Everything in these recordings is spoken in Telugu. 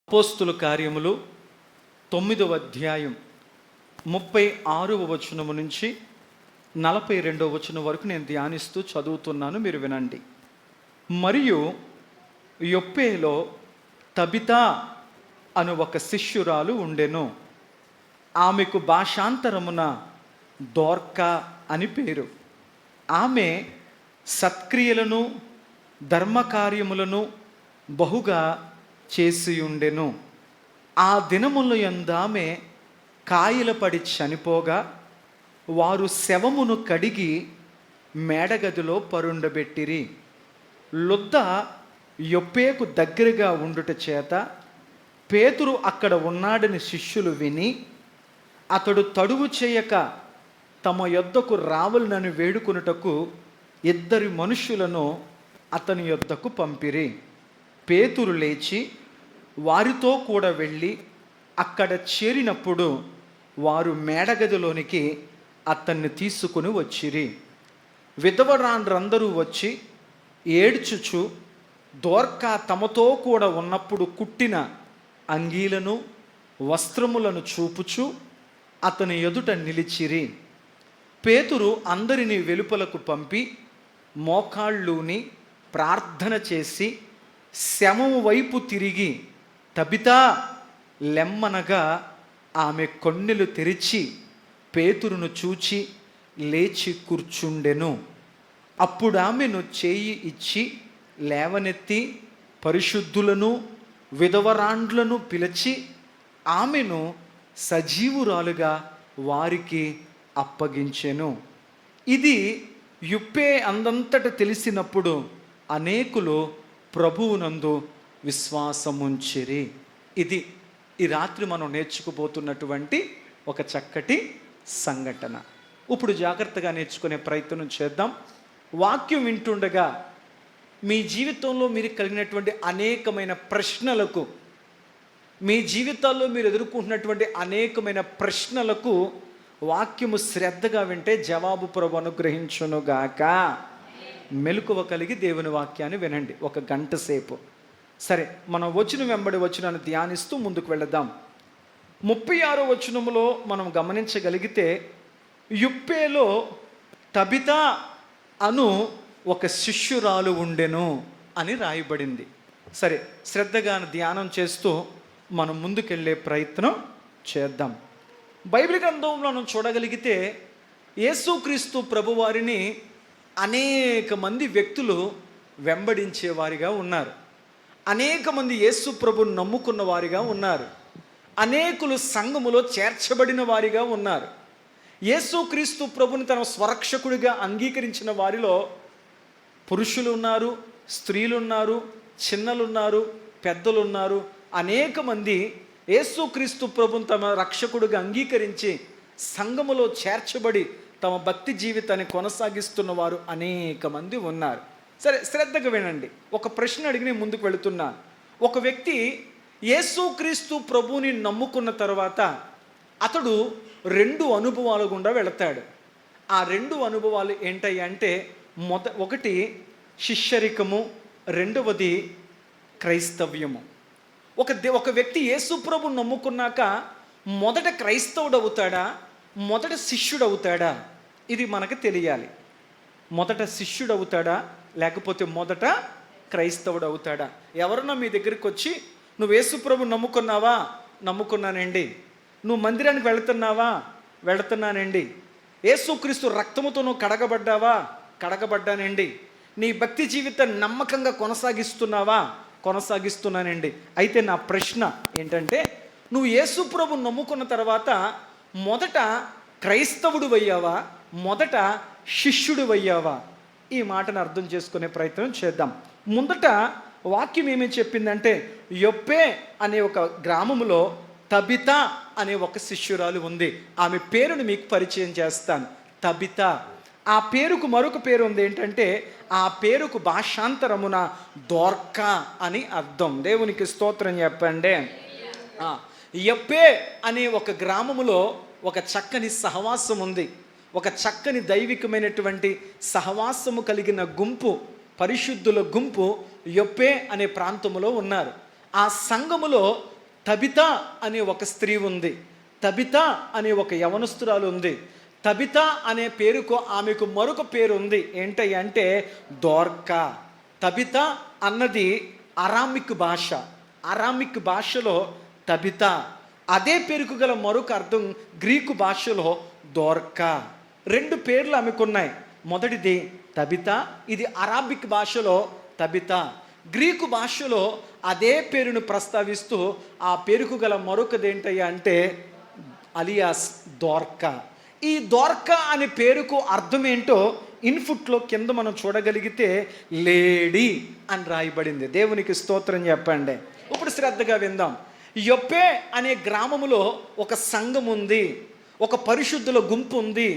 అపోస్తుల కార్యములు 9వ అధ్యాయం 36వ వచనము నుంచి 42వ వచనం వరకు నేను ధ్యానిస్తూ చదువుతున్నాను, మీరు వినండి. మరియు యొప్పేలో తబితా అను ఒక శిష్యురాలు ఉండెను. ఆమెకు భాషాంతరమున దోర్కా అని పేరు. ఆమె సత్క్రియలను ధర్మకార్యములను బహుగా చేసియుండెను. ఆ దినముల యందామె కాయలపడి చనిపోగా వారు శవమును కడిగి మేడగదిలో పరుండబెట్టిరి. లొద్ద యొప్పేకు దగ్గరగా ఉండుట చేత పేతురు అక్కడ ఉన్నాడని శిష్యులు విని అతడు తడువు చేయక తమ యొద్దకు రావాలని వేడుకొనుటకు 2 మనుష్యులను అతని యొద్దకు పంపిరి. పేతురు లేచి వారితో కూడా వెళ్ళి అక్కడ చేరినప్పుడు వారు మేడగదిలోనికి అతన్ని తీసుకుని వచ్చిరి. విధవరాండ్రందరూ వచ్చి ఏడ్చుచు దోర్కా తమతో కూడా ఉన్నప్పుడు కుట్టిన అంగీలను వస్త్రములను చూపుచు అతని ఎదుట నిలిచిరి. పేతురు అందరినీ వెలుపలకు పంపి మోకాళ్ళూని ప్రార్థన చేసి శవము వైపు తిరిగి తబితా లెమ్మనగా ఆమె కన్నులు తెరిచి పేతురును చూచి లేచి కూర్చుండెను. అప్పుడు ఆమెను చేయి ఇచ్చి లేవనెత్తి పరిశుద్ధులను విధవరాండ్లను పిలిచి ఆమెను సజీవురాలుగా వారికి అప్పగించెను. ఇది యొప్పే అందంతట తెలిసినప్పుడు అనేకులు ప్రభువునందు విశ్వాసముంచిరి. ఇది ఈ రాత్రి మనం నేర్చుకుపోతున్నటువంటి ఒక చక్కటి సంఘటన. ఇప్పుడు జాగ్రత్తగా నేర్చుకునే ప్రయత్నం చేద్దాం. వాక్యం వింటుండగా మీ జీవితంలో మీరు కలిగినటువంటి అనేకమైన ప్రశ్నలకు, మీ జీవితాల్లో మీరు ఎదుర్కొంటున్నటువంటి అనేకమైన ప్రశ్నలకు వాక్యము శ్రద్ధగా వింటే జవాబు ప్రభు అనుగ్రహించునుగాక. మెలకువ కలిగి దేవుని వాక్యాన్ని వినండి 1 గంట సేపు. సరే, మనం వచనం వెంబడి వచనాన్ని ధ్యానిస్తూ ముందుకు వెళదాం. 36వ వచనములో మనం గమనించగలిగితే యొప్పేలో తబితా అను ఒక శిష్యురాలు ఉండెను అని రాయబడింది. సరే, శ్రద్ధగా ధ్యానం చేస్తూ మనం ముందుకెళ్ళే ప్రయత్నం చేద్దాం. బైబిల్ గ్రంథంలో మనం చూడగలిగితే యేసుక్రీస్తు ప్రభువారిని అనేక మంది వ్యక్తులు వెంబడించేవారిగా ఉన్నారు. అనేక మంది యేసు ప్రభుని నమ్ముకున్న వారిగా ఉన్నారు. అనేకులు సంఘములో చేర్చబడిన వారిగా ఉన్నారు. యేసుక్రీస్తు ప్రభుని తన స్వరక్షకుడిగా అంగీకరించిన వారిలో పురుషులు ఉన్నారు, స్త్రీలు ఉన్నారు, చిన్నలున్నారు, పెద్దలున్నారు. అనేక మంది యేసుక్రీస్తు ప్రభుని తమ రక్షకుడిగా అంగీకరించి సంఘములో చేర్చబడి తమ భక్తి జీవితాన్ని కొనసాగిస్తున్న వారు అనేక మంది ఉన్నారు. సరే, శ్రద్ధగా వినండి. ఒక ప్రశ్న అడిగి నేను ముందుకు వెళుతున్నాను. ఒక వ్యక్తి యేసుక్రీస్తు ప్రభువుని నమ్ముకున్న తర్వాత అతడు 2 అనుభవాల గుండా వెళతాడు. ఆ 2 అనుభవాలు ఏంటయ్యా అంటే, ఒకటి శిష్యరికము, రెండవది క్రైస్తవ్యము. ఒక వ్యక్తి యేసు ప్రభువుని నమ్ముకున్నాక మొదట క్రైస్తవుడు అవుతాడా, మొదట శిష్యుడు అవుతాడా? ఇది మనకు తెలియాలి. మొదట శిష్యుడు అవుతాడా, లేకపోతే మొదట క్రైస్తవుడు అవుతాడా? ఎవరన్నా మీ దగ్గరికి వచ్చి నువ్వు యేసు ప్రభువుని నమ్ముకున్నావా? నమ్ముకున్నానండి. నువ్వు మందిరానికి వెళుతున్నావా? వెళుతున్నానండి. యేసుక్రీస్తు రక్తముతో నువ్వు కడగబడ్డావా? కడగబడ్డానండి. నీ భక్తి జీవితాన్ని నమ్మకంగా కొనసాగిస్తున్నావా? కొనసాగిస్తున్నానండి. అయితే నా ప్రశ్న ఏంటంటే, నువ్వు యేసు ప్రభువుని నమ్ముకున్న తర్వాత మొదట క్రైస్తవుడు అయ్యావా, మొదట శిష్యుడు అయ్యావా? ఈ మాటను అర్థం చేసుకునే ప్రయత్నం చేద్దాం. ముందట వాక్యం ఏమేమి చెప్పిందంటే, యొప్పే అనే ఒక గ్రామములో తబితా అనే ఒక శిష్యురాలు ఉంది. ఆమె పేరును మీకు పరిచయం చేస్తాను. తబితా. ఆ పేరుకు మరొక పేరు ఉంది. ఏంటంటే, ఆ పేరుకు భాషాంతరమున దోర్కా అని అర్థం. దేవునికి స్తోత్రం చెప్పండి. యొప్పే అనే ఒక గ్రామములో ఒక చక్కని సహవాసం ఉంది. ఒక చక్కని దైవికమైనటువంటి సహవాసము కలిగిన గుంపు, పరిశుద్ధుల గుంపు యొప్పే అనే ప్రాంతములో ఉన్నారు. ఆ సంఘములో తబిత అనే ఒక స్త్రీ ఉంది, తబిత అనే ఒక యవనస్తురాలు ఉంది. తబిత అనే పేరుకు ఆమెకు మరొక పేరు ఉంది. ఏంటంటే దోర్కా. తబిత అన్నది అరామిక్ భాష. అరామిక్ భాషలో తబిత. అదే పేరుకు గల మరొక అర్థం గ్రీకు భాషలో దోర్కా. 2 పేర్లు ఆమెకున్నాయి. మొదటిది తబిత, ఇది అరాబిక్ భాషలో తబిత. గ్రీకు భాషలో అదే పేరును ప్రస్తావిస్తూ ఆ పేరుకు గల మరొకది అంటే అలియాస్ దోర్కా. ఈ దోర్కా అనే పేరుకు అర్థం ఏంటో ఇన్పుట్లో కింద మనం చూడగలిగితే లేడీ అని రాయబడింది. దేవునికి స్తోత్రం చెప్పండి. ఇప్పుడు శ్రద్ధగా విందాం. యొప్పే అనే గ్రామములో ఒక సంఘం ఉంది, ఒక పరిశుద్ధుల గుంపు ఉంది,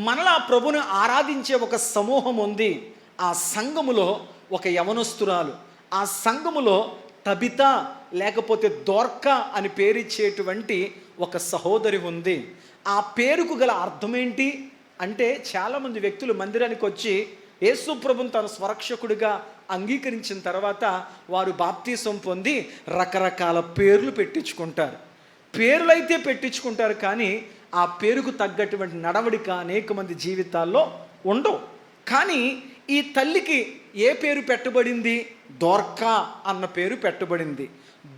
మనలా ప్రభుని ఆరాధించే ఒక సమూహం ఉంది. ఆ సంఘములో ఒక యవనస్తురాలు, ఆ సంఘములో తబిత లేకపోతే దోర్కా అని పేరిచ్చేటువంటి ఒక సహోదరి ఉంది. ఆ పేరుకు గల అర్థం ఏంటి అంటే, చాలామంది వ్యక్తులు మందిరానికి వచ్చి యేసు ప్రభుని తన స్వరక్షకుడిగా అంగీకరించిన తర్వాత వారు బాప్తీసం పొంది రకరకాల పేర్లు పెట్టించుకుంటారు. పేర్లైతే పెట్టించుకుంటారు, కానీ ఆ పేరుకు తగ్గటువంటి నడవడిక అనేక మంది జీవితాల్లో ఉండవు. కానీ ఈ తల్లికి ఏ పేరు పెట్టబడింది? దోర్కా అన్న పేరు పెట్టబడింది.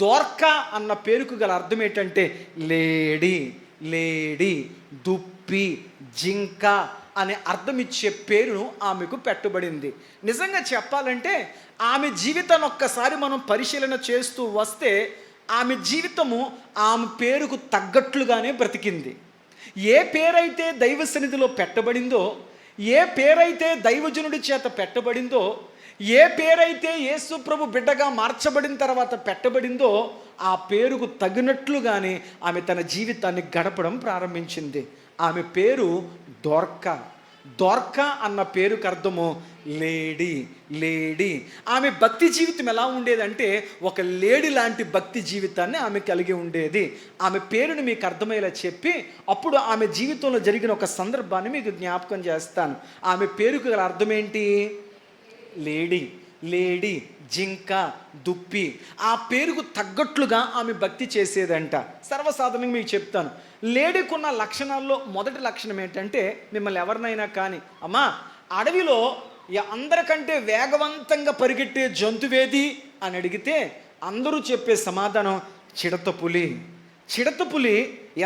దోర్కా అన్న పేరుకు గల అర్థం ఏంటంటే లేడీ, లేడీ, దుప్పి, జింక అనే అర్థం ఇచ్చే పేరును ఆమెకు పెట్టబడింది. నిజంగా చెప్పాలంటే ఆమె జీవితాన్ని ఒక్కసారి మనం పరిశీలన చేస్తూ వస్తే ఆమె జీవితము ఆమె పేరుకు తగ్గట్లుగానే బ్రతికింది. ఏ పేరైతే దైవ సన్నిధిలో పెట్టబడిందో, ఏ పేరైతే దైవజనుడి చేత పెట్టబడిందో, ఏ పేరైతే యేసు ప్రభు బిడ్డగా మార్చబడిన తర్వాత పెట్టబడిందో, ఆ పేరుకు తగినట్లుగానే ఆమె తన జీవితాన్ని గడపడం ప్రారంభించింది. ఆమె పేరు దోర్కా. దోర్కా అన్న పేరుకు అర్థము లేడీ, లేడీ. ఆమె భక్తి జీవితం ఎలా ఉండేదంటే ఒక లేడీ లాంటి భక్తి జీవితాన్ని ఆమె కలిగి ఉండేది. ఆమె పేరుని మీకు అర్థమయ్యేలా చెప్పి అప్పుడు ఆమె జీవితంలో జరిగిన ఒక సందర్భాన్ని మీకు జ్ఞాపకం చేస్తాను. ఆమె పేరుకు గల అర్థం ఏంటి? లేడీ, లేడీ, జింక, దుప్పి. ఆ పేరుకు తగ్గట్లుగా ఆమె భక్తి చేసేదంట. సర్వసాధారణంగా మీకు చెప్తాను, లేడీకున్న లక్షణాల్లో మొదటి లక్షణం ఏంటంటే, మిమ్మల్ని ఎవరినైనా కానీ అమ్మా అడవిలో అందరికంటే వేగవంతంగా పరిగెట్టే జంతువేది అని అడిగితే అందరూ చెప్పే సమాధానం చిడతపులి. చిడతపులి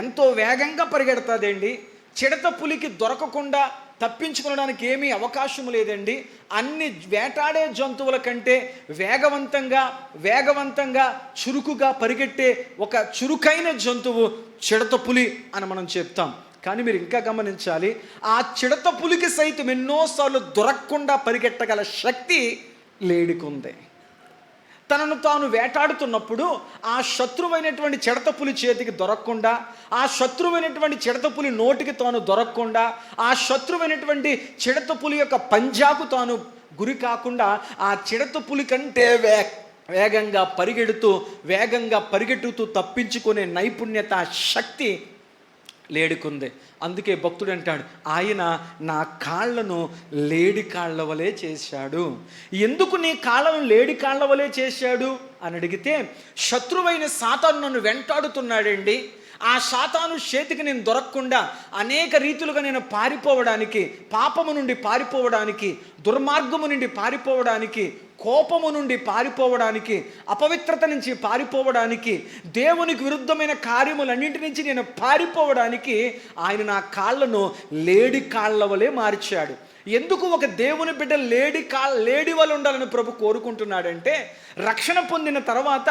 ఎంతో వేగంగా పరిగెడతాదండి. చిడతపులికి దొరకకుండా తప్పించుకోవడానికి ఏమీ అవకాశం లేదండి. అన్ని వేటాడే జంతువుల కంటే వేగవంతంగా చురుకుగా పరిగెట్టే ఒక చురుకైన జంతువు చిడతపులి అని మనం చెప్తాం. కానీ మీరు ఇంకా గమనించాలి, ఆ చిడతపులికి సైతం ఎన్నోసార్లు దొరకకుండా పరిగెట్టగల శక్తి లేడీకి ఉంది. తనను తాను వేటాడుతున్నప్పుడు ఆ శత్రువైనటువంటి చిడతపులి చేతికి దొరకకుండా, ఆ శత్రువైనటువంటి చిడతపులి నోటికి తాను దొరకకుండా, ఆ శత్రువైనటువంటి చిడతపులి యొక్క పంజాకు తాను గురి కాకుండా ఆ చిడతపులి కంటే వేగంగా పరిగెడుతూ తప్పించుకునే నైపుణ్యత, శక్తి లేడికుంది. అందుకే భక్తుడు అంటాడు, ఆయన నా కాళ్ళను లేడి కాళ్ళ వలె చేశాడు. ఎందుకు నీ కాళ్ళను లేడి కాళ్ళ వలె చేశాడు అని అడిగితే, శత్రువైన సాతాను నన్ను వెంటాడుతున్నాడండి. ఆ సాతాను చేతికి నేను దొరకకుండా అనేక రీతులుగా నేను పారిపోవడానికి, పాపము నుండి పారిపోవడానికి, దుర్మార్గము నుండి పారిపోవడానికి, కోపము నుండి పారిపోవడానికి, అపవిత్రత నుంచి పారిపోవడానికి, దేవునికి విరుద్ధమైన కార్యములన్నింటి నుంచి నేను పారిపోవడానికి ఆయన నా కాళ్ళను లేడి కాళ్ళ వలె మార్చాడు. ఎందుకు ఒక దేవుని బిడ్డ లేడి వల్ల ఉండాలని ప్రభు కోరుకుంటున్నాడంటే, రక్షణ పొందిన తర్వాత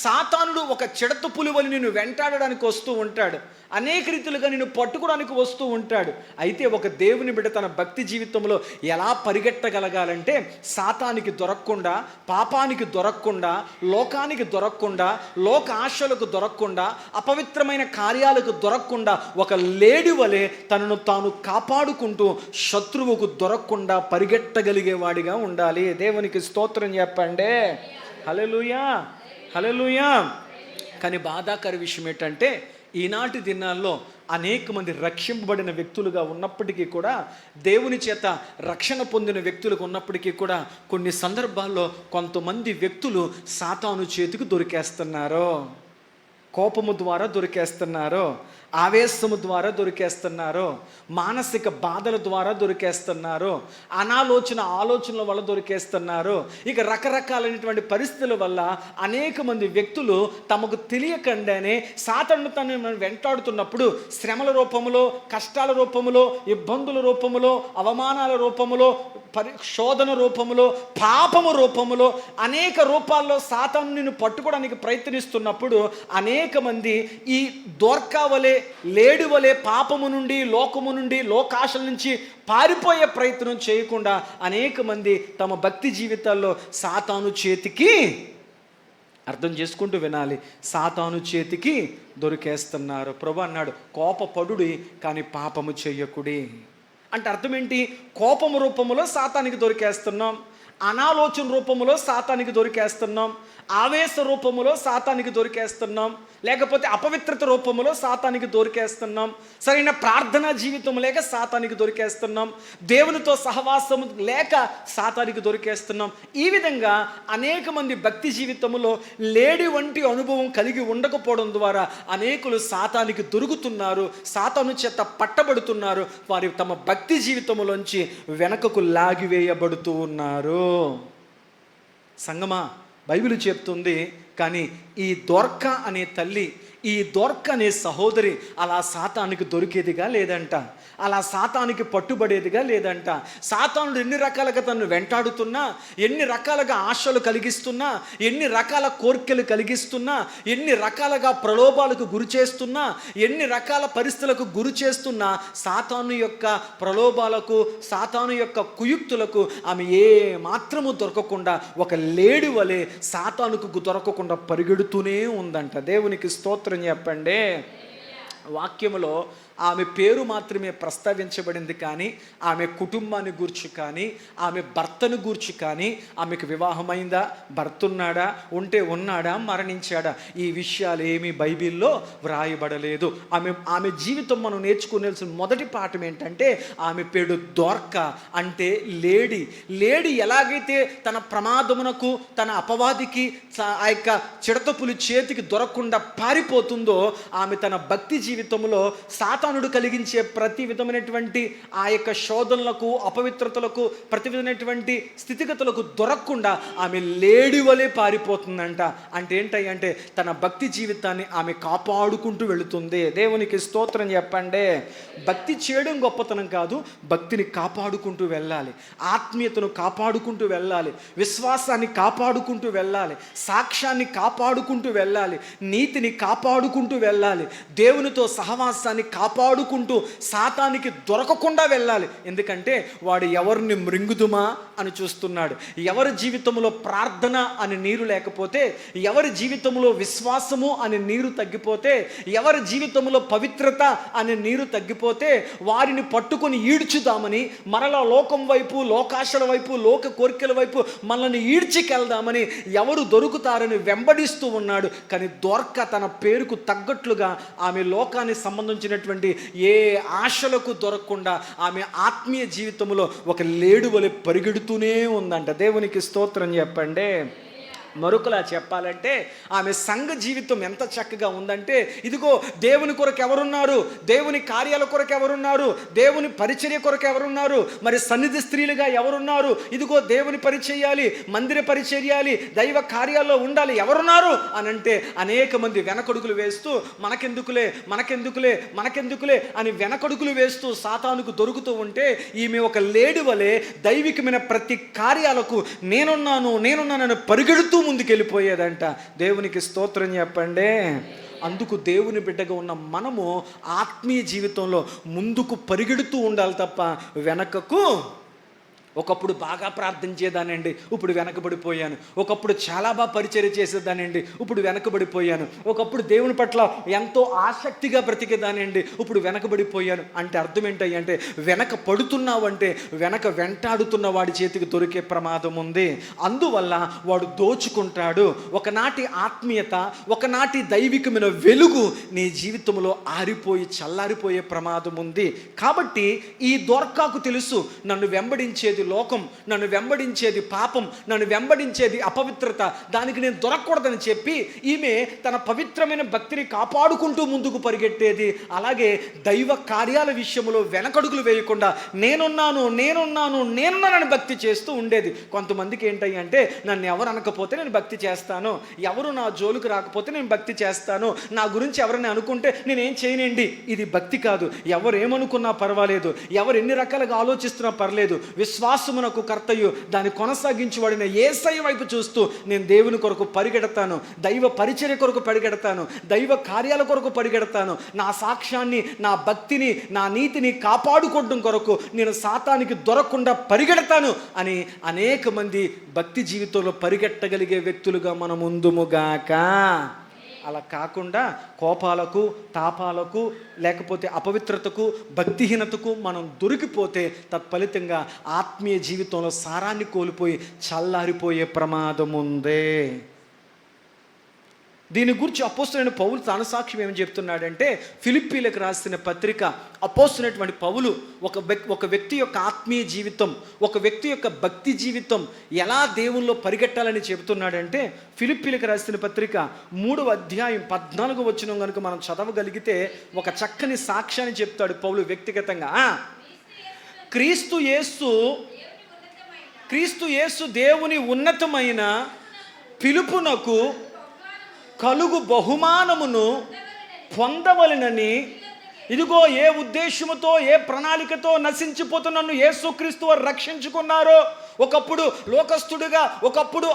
సాతానుడు ఒక చిడతపులి వలె నిన్ను వెంటాడడానికి వస్తూ ఉంటాడు, అనేక రీతులుగా నిన్ను పట్టుకోవడానికి వస్తూ ఉంటాడు. అయితే ఒక దేవుని బిడ్డ తన భక్తి జీవితంలో ఎలా పరిగెట్టగలగాలంటే, సాతానికి దొరకకుండా, పాపానికి దొరకకుండా, లోకానికి దొరకకుండా, లోక ఆశలకు దొరకకుండా, అపవిత్రమైన కార్యాలకు దొరకకుండా ఒక లేడి వలె తనను తాను కాపాడుకుంటూ శత్రువుకు దొరకకుండా పరిగెట్టగలిగేవాడిగా ఉండాలి. దేవునికి స్తోత్రం చెప్పండి. హల్లెలూయా, హల్లెలూయా. కానీ బాధాకర విషయం ఏంటంటే, ఈనాటి దినాల్లో అనేక మంది రక్షింపబడిన వ్యక్తులుగా ఉన్నప్పటికీ కూడా, దేవుని చేత రక్షణ పొందిన వ్యక్తులుగా ఉన్నప్పటికీ కూడా, కొన్ని సందర్భాల్లో కొంతమంది వ్యక్తులు సాతాను చేతికి దొరికేస్తున్నారు. కోపము ద్వారా దొరికేస్తున్నారు, ఆవేశము ద్వారా దొరికేస్తున్నారు, మానసిక బాధల ద్వారా దొరికేస్తున్నారు, ఆలోచనల వల్ల దొరికేస్తున్నారు. ఇక రకరకాలైనటువంటి పరిస్థితుల వల్ల అనేక మంది వ్యక్తులు తమకు తెలియకుండానే సాతాను తనను వెంటాడుతున్నప్పుడు శ్రమల రూపములో, కష్టాల రూపములో, ఇబ్బందుల రూపములో, అవమానాల రూపములో, శోధన రూపములో, పాపము రూపములో, అనేక రూపాల్లో సాతాను నిన్ను పట్టుకోవడానికి ప్రయత్నిస్తున్నప్పుడు అనేక మంది ఈ దోర్కావలే, లేడివలే పాపము నుండి, లోకము నుండి, లోకాశల నుంచి పారిపోయే ప్రయత్నం చేయకుండా అనేక మంది తమ భక్తి జీవితాల్లో సాతాను చేతికి, అర్థం చేసుకుంటూ వినాలి, సాతాను చేతికి దొరికేస్తున్నారు. ప్రభు అన్నాడు, కోపపడుడి కానీ పాపము చెయ్యకుడి. అంటే అర్థం ఏంటి? కోపము రూపంలో సాతానికి దొరికేస్తున్నాం, అనాలోచన రూపంలో సాతానికి దొరికేస్తున్నాం, ఆవేశ రూపములో సాతానికి దొరికేస్తున్నాం, లేకపోతే అపవిత్రత రూపములో సాతానికి దొరికేస్తున్నాం, సరైన ప్రార్థనా జీవితం లేక సాతానికి దొరికేస్తున్నాం, దేవునితో సహవాసము లేక సాతానికి దొరికేస్తున్నాం. ఈ విధంగా అనేక మంది భక్తి జీవితంలో లేడి వంటి అనుభవం కలిగి ఉండకపోవడం ద్వారా అనేకులు సాతానికి దొరుకుతున్నారు, సాతాను చేత పట్టబడుతున్నారు, వారి తమ భక్తి జీవితంలోంచి వెనకకు లాగివేయబడుతూ ఉన్నారు. సంగమా, బైబిల్ చెప్తుంది, కానీ ఈ దోర్కా అనే తల్లి, ఈ దోర్కా అనే సహోదరి అలా సాతానికి దొరికేదిగా లేదంట, అలా సాతానికి పట్టుబడేదిగా లేదంట. సాతానుడు ఎన్ని రకాలుగా తను వెంటాడుతున్నా, ఎన్ని రకాలుగా ఆశలు కలిగిస్తున్నా, ఎన్ని రకాల కోరికలు కలిగిస్తున్నా, ఎన్ని రకాలుగా ప్రలోభాలకు గురి చేస్తున్నా, ఎన్ని రకాల పరిస్థితులకు గురి చేస్తున్నా, సాతాను యొక్క ప్రలోభాలకు, సాతాను యొక్క కుయుక్తులకు ఆమె ఏ మాత్రము దొరకకుండా ఒక లేడి వలె సాతానుకు దొరకకుండా పరిగెడుతూనే ఉందంట. దేవునికి స్తోత్రం చెప్పండి. వాక్యములో ఆమె పేరు మాత్రమే ప్రస్తావించబడింది, కానీ ఆమె కుటుంబాన్ని గూర్చి కానీ, ఆమె భర్తను గూర్చి కానీ, ఆమెకు వివాహమైందా, భర్త ఉన్నాడా, ఉంటే ఉన్నాడా, మరణించాడా, ఈ విషయాలు ఏమీ బైబిల్లో వ్రాయబడలేదు. ఆమె జీవితం మనం నేర్చుకునేసిన మొదటి పాఠం ఏంటంటే ఆమె పేరు దోర్కా, అంటే లేడి. లేడి ఎలాగైతే తన ప్రమాదమునకు, తన అపవాదికి, ఆ యొక్క చిడతపులి చేతికి దొరకకుండా పారిపోతుందో, ఆమె తన భక్తి జీవితంలో సాతానుడు కలిగించే ప్రతి విధమైనటువంటి ఆ యొక్క శోధనలకు, అపవిత్రతలకు, ప్రతి విధమైనటువంటి స్థితిగతులకు దొరకకుండా ఆమె లేడి వలె పారిపోతుందంట. అంటే ఏంటంటే తన భక్తి జీవితాన్ని ఆమె కాపాడుకుంటూ వెళుతుంది. దేవునికి స్తోత్రం చెప్పండి. భక్తి చేయడం గొప్పతనం కాదు, భక్తిని కాపాడుకుంటూ వెళ్ళాలి, ఆత్మీయతను కాపాడుకుంటూ వెళ్ళాలి, విశ్వాసాన్ని కాపాడుకుంటూ వెళ్ళాలి, సాక్ష్యాన్ని కాపాడుకుంటూ వెళ్ళాలి, నీతిని కాపాడుకుంటూ వెళ్ళాలి, దేవునితో సహవాసాన్ని కాపాడుకుంటూ సాతానికి దొరకకుండా వెళ్ళాలి. ఎందుకంటే వాడు ఎవరిని మృంగుదుమా అని చూస్తున్నాడు. ఎవరి జీవితంలో ప్రార్థన అని నీరు లేకపోతే, ఎవరి జీవితంలో విశ్వాసము అనే నీరు తగ్గిపోతే, ఎవరి జీవితంలో పవిత్రత అనే నీరు తగ్గిపోతే వారిని పట్టుకొని ఈడ్చుదామని, మరలా లోకం వైపు, లోకాశల వైపు, లోక కోరికల వైపు మనల్ని ఈడ్చికెళ్దామని ఎవరు దొరుకుతారని వెంబడిస్తూ ఉన్నాడు. కానీ దోర్కా తన పేరుకు తగ్గట్లుగా ఆమె లోకానికి సంబంధించినటువంటి ఏ ఆశలకు దొరకకుండా ఆమె ఆత్మీయ జీవితంలో ఒక లేడి వలె పరిగెడుతూనే ఉందంట. దేవునికి స్తోత్రం చెప్పండి. మరొకలా చెప్పాలంటే ఆమె సంఘ జీవితం ఎంత చక్కగా ఉందంటే, ఇదిగో దేవుని కొరకు ఎవరున్నారు, దేవుని కార్యాల కొరకు ఎవరున్నారు, దేవుని పరిచర్య కొరకు ఎవరున్నారు, మరి సన్నిధి స్త్రీలుగా ఎవరున్నారు, ఇదిగో దేవుని పరిచర్యాలి, మందిర పరిచర్యాలి, దైవ కార్యాల్లో ఉండాలి, ఎవరున్నారు అని అంటే అనేక మంది వెనకడుగులు వేస్తూ మనకెందుకులే మనకెందుకులే మనకెందుకులే అని వెనకడుగులు వేస్తూ సాతానుకు దొరుకుతూ ఉంటే, ఈమె ఒక లేడి వలె దైవికమైన ప్రతి కార్యాలకు నేనున్నానని పరిగెడుతూ ముందుకెళ్ళిపోయేదంట. దేవునికి స్తోత్రం చెప్పండి. అందుకు దేవుని బిడ్డగా ఉన్న మనము ఆత్మీయ జీవితంలో ముందుకు పరిగెడుతూ ఉండాలి తప్ప వెనకకు. ఒకప్పుడు బాగా ప్రార్థన చేదానండి, ఇప్పుడు వెనకబడిపోయాను. ఒకప్పుడు చాలా బాగా పరిచర్య చేసేదానండి, ఇప్పుడు వెనకబడిపోయాను. ఒకప్పుడు దేవుని పట్ల ఎంతో ఆసక్తిగా బ్రతికేదానండి, ఇప్పుడు వెనకబడిపోయాను. అంటే అర్థం ఏంటంటే వెనక పడుతున్నావంటే వెనక వెంటాడుతున్న వాడి చేతికి దొరికే ప్రమాదం ఉంది. అందువల్ల వాడు దోచుకుంటాడు. ఒకనాటి ఆత్మీయత, ఒకనాటి దైవికమైన వెలుగు నీ జీవితంలో ఆరిపోయి చల్లారిపోయే ప్రమాదం ఉంది. కాబట్టి ఈ దోర్కాకు తెలుసు, నన్ను వెంబడించేది లోకం, నన్ను వెంబడించేది పాపం, నన్ను వెంబడించేది అపవిత్రత, దానికి నేను దొరకకూడదని చెప్పి ఈమె తన పవిత్రమైన భక్తిని కాపాడుకుంటూ ముందుకు పరిగెట్టేది. అలాగే దైవ కార్యాల విషయంలో వెనకడుగులు వేయకుండా నేనున్నానని భక్తి చేస్తూ ఉండేది. కొంతమందికి ఏంటయ్యి అంటే, నన్ను ఎవరు అనకపోతే నేను భక్తి చేస్తాను, ఎవరు నా జోలికి రాకపోతే నేను భక్తి చేస్తాను, నా గురించి ఎవరైనా అనుకుంటే నేనేం చేయనండి. ఇది భక్తి కాదు. ఎవరు ఏమనుకున్నా పర్వాలేదు, ఎవరు ఎన్ని రకాలుగా ఆలోచిస్తున్నా పర్లేదు, విశ్వాసమునకు కర్తయు దాన్ని కొనసాగించువాడిన యేసయ్య వైపు చూస్తూ నేను దేవుని కొరకు పరిగెడతాను, దైవ పరిచర్య కొరకు పరిగెడతాను, దైవ కార్యాల కొరకు పరిగెడతాను, నా సాక్ష్యాన్ని, నా భక్తిని, నా నీతిని కాపాడుకోవడం కొరకు నేను సాతానికి దొరకకుండా పరిగెడతాను అని అనేక మంది భక్తి జీవితంలో పరిగెట్టగలిగే వ్యక్తులుగా మనం ఉందుముగాక. అలా కాకుండా కోపాలకు, తాపాలకు, లేకపోతే అపవిత్రతకు, భక్తిహీనతకు మనం దొరికిపోతే తత్ఫలితంగా ఆత్మీయ జీవితంలో సారాన్ని కోల్పోయి చల్లారిపోయే ప్రమాదం ఉంది. దీని గురించి అపోస్తులైన పౌలు తన సాక్ష్యం ఏమని చెప్తున్నాడంటే, ఫిలిప్పీలకు రాసిన పత్రిక అపోస్తులైనటువంటి పౌలు ఒక వ్యక్తి యొక్క ఆత్మీయ జీవితం, ఒక వ్యక్తి యొక్క భక్తి జీవితం ఎలా దేవుల్లో పరిగెట్టాలని చెబుతున్నాడంటే, ఫిలిప్పీలకు రాసిన పత్రిక 3వ అధ్యాయం 14వ వచనం కనుక మనం చదవగలిగితే ఒక చక్కని సాక్ష్యాన్ని చెప్తాడు పౌలు వ్యక్తిగతంగా. క్రీస్తు యేసు దేవుని ఉన్నతమైన పిలుపునకు కలుగు బహుమానమును పొందవలెనని, ఇదిగో ఏ ఉద్దేశముతో, ఏ ప్రణాళికతో నశించిపోతున్న యేసుక్రీస్తు వారు రక్షించుకున్నారో, ఒకప్పుడు లోకస్తుడిగా, ఒకప్పుడు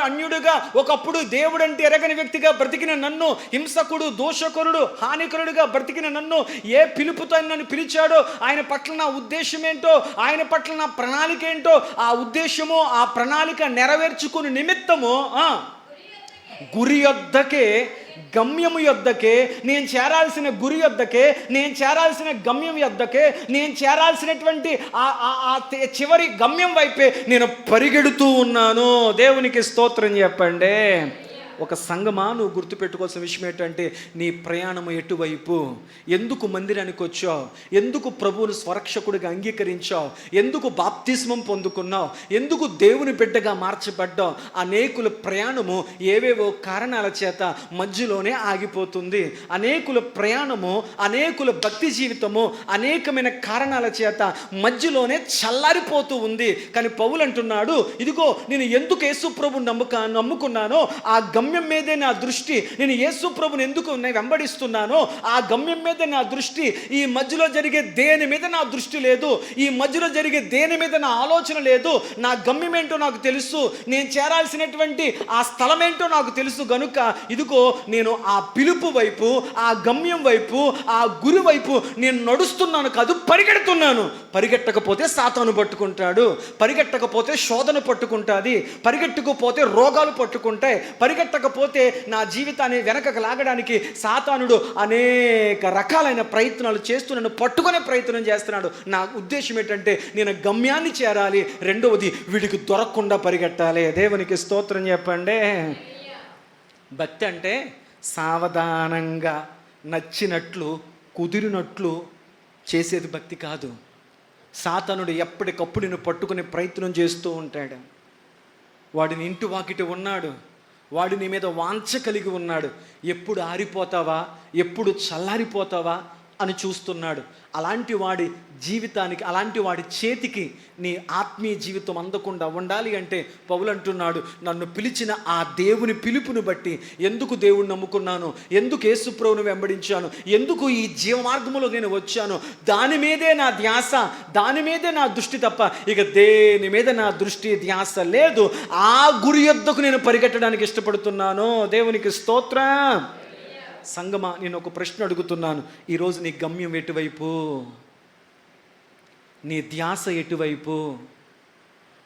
అన్యుడిగా, ఒకప్పుడు దేవుడంటే ఎరగని వ్యక్తిగా బ్రతికిన నన్ను, హింసకుడు, దోషకరుడు, హానికరుడుగా బ్రతికిన నన్ను ఏ పిలుపుతో నన్ను పిలిచాడో, ఆయన పట్ల నా ఉద్దేశం ఏంటో, ఆయన పట్ల నా ప్రణాళిక ఏంటో, ఆ ఉద్దేశము, ఆ ప్రణాళిక నెరవేర్చుకుని నిమిత్తము గురి యొద్దకే, గమ్యము యొద్దకే, నేను చేరాల్సిన గురి యొద్దకే, నేను చేరాల్సిన గమ్యం యొద్దకే, నేను చేరాల్సినటువంటి ఆ చివరి గమ్యం వైపే నేను పరిగెడుతూ ఉన్నాను. దేవునికి స్తోత్రం చెప్పండి. ఒక సంగమా, నువ్వు గుర్తుపెట్టుకోవాల్సిన విషయం ఏంటంటే, నీ ప్రయాణము ఎటువైపు, ఎందుకు మందిరానికి వచ్చావు, ఎందుకు ప్రభువును స్వరక్షకుడిగా అంగీకరించావు, ఎందుకు బాప్తిస్మం పొందుకున్నావు, ఎందుకు దేవుని బిడ్డగా మార్చబడ్డావు. అనేకుల ప్రయాణము ఏవేవో కారణాల చేత మధ్యలోనే ఆగిపోతుంది. అనేకుల ప్రయాణము, అనేకుల భక్తి జీవితము అనేకమైన కారణాల చేత మధ్యలోనే చల్లారిపోతూ ఉంది. కానీ పౌలు అంటున్నాడు, ఇదిగో నేను ఎందుకు యేసు ప్రభువుని నమ్ముకున్నానో ఆ గమ్యం మీదే నా దృష్టి, నేను యేసు ప్రభుని ఎందుకు వెంబడిస్తున్నానో ఆ గమ్యం మీద నా దృష్టి. ఈ మధ్యలో జరిగే దేని మీద నా దృష్టి లేదు, ఈ మధ్యలో జరిగే దేని మీద నా ఆలోచన లేదు. నా గమ్యం ఏంటో నాకు తెలుసు, నేను చేరాల్సినటువంటి ఆ స్థలం ఏంటో నాకు తెలుసు. గనుక ఇదిగో నేను ఆ పిలుపు వైపు, ఆ గమ్యం వైపు, ఆ గురి వైపు నేను నడుస్తున్నాను కాదు, పరిగెడుతున్నాను. పరిగెట్టకపోతే సాతాను పట్టుకుంటాడు, పరిగెట్టకపోతే శోధన పట్టుకుంటుంది, పరిగెట్టకపోతే రోగాలు పట్టుకుంటాయి, పరిగెట్టకపోతే నా జీవితాన్ని వెనకకు లాగడానికి సాతానుడు అనేక రకాలైన ప్రయత్నాలు చేస్తూ నన్ను పట్టుకునే ప్రయత్నం చేస్తున్నాడు. నా ఉద్దేశం ఏంటంటే, నేను గమ్యాన్ని చేరాలి, రెండవది వీడికి దొరకకుండా పరిగెట్టాలి. దేవునికి స్తోత్రం చెప్పండి. భక్తి అంటే సావధానంగా, నచ్చినట్లు, కుదిరినట్లు చేసేది భక్తి కాదు. సాతానుడు ఎప్పటికప్పుడు నేను పట్టుకునే ప్రయత్నం చేస్తూ ఉంటాడు. వాడిని ఇంటి వాకిటి ఉన్నాడు, వాడు నీ మీద వాంఛ కలిగి ఉన్నాడు. ఎప్పుడు ఆరిపోతావా, ఎప్పుడు చల్లారిపోతావా అని చూస్తున్నాడు. అలాంటి వాడి జీవితానికి, అలాంటి వాడి చేతికి నీ ఆత్మీయ జీవితం అందకుండా ఉండాలి అంటే పౌలు అంటున్నాడు, నన్ను పిలిచిన ఆ దేవుని పిలుపుని బట్టి, ఎందుకు దేవుణ్ణి నమ్ముకున్నాను, ఎందుకు యేసు ప్రభువును వెంబడించాను, ఎందుకు ఈ జీవ మార్గంలో నేను వచ్చాను, దాని మీదే నా ధ్యాస, దాని మీదే నా దృష్టి తప్ప ఇక దేని మీద నా దృష్టి ధ్యాస లేదు. ఆ గురి యొద్దకు నేను పరిగెట్టడానికి ఇష్టపడుతున్నాను. దేవునికి స్తోత్రం. సంగమా, నేను ఒక ప్రశ్న అడుగుతున్నాను. ఈరోజు నీ గమ్యం ఎటువైపు, నీ ధ్యాస ఎటువైపు,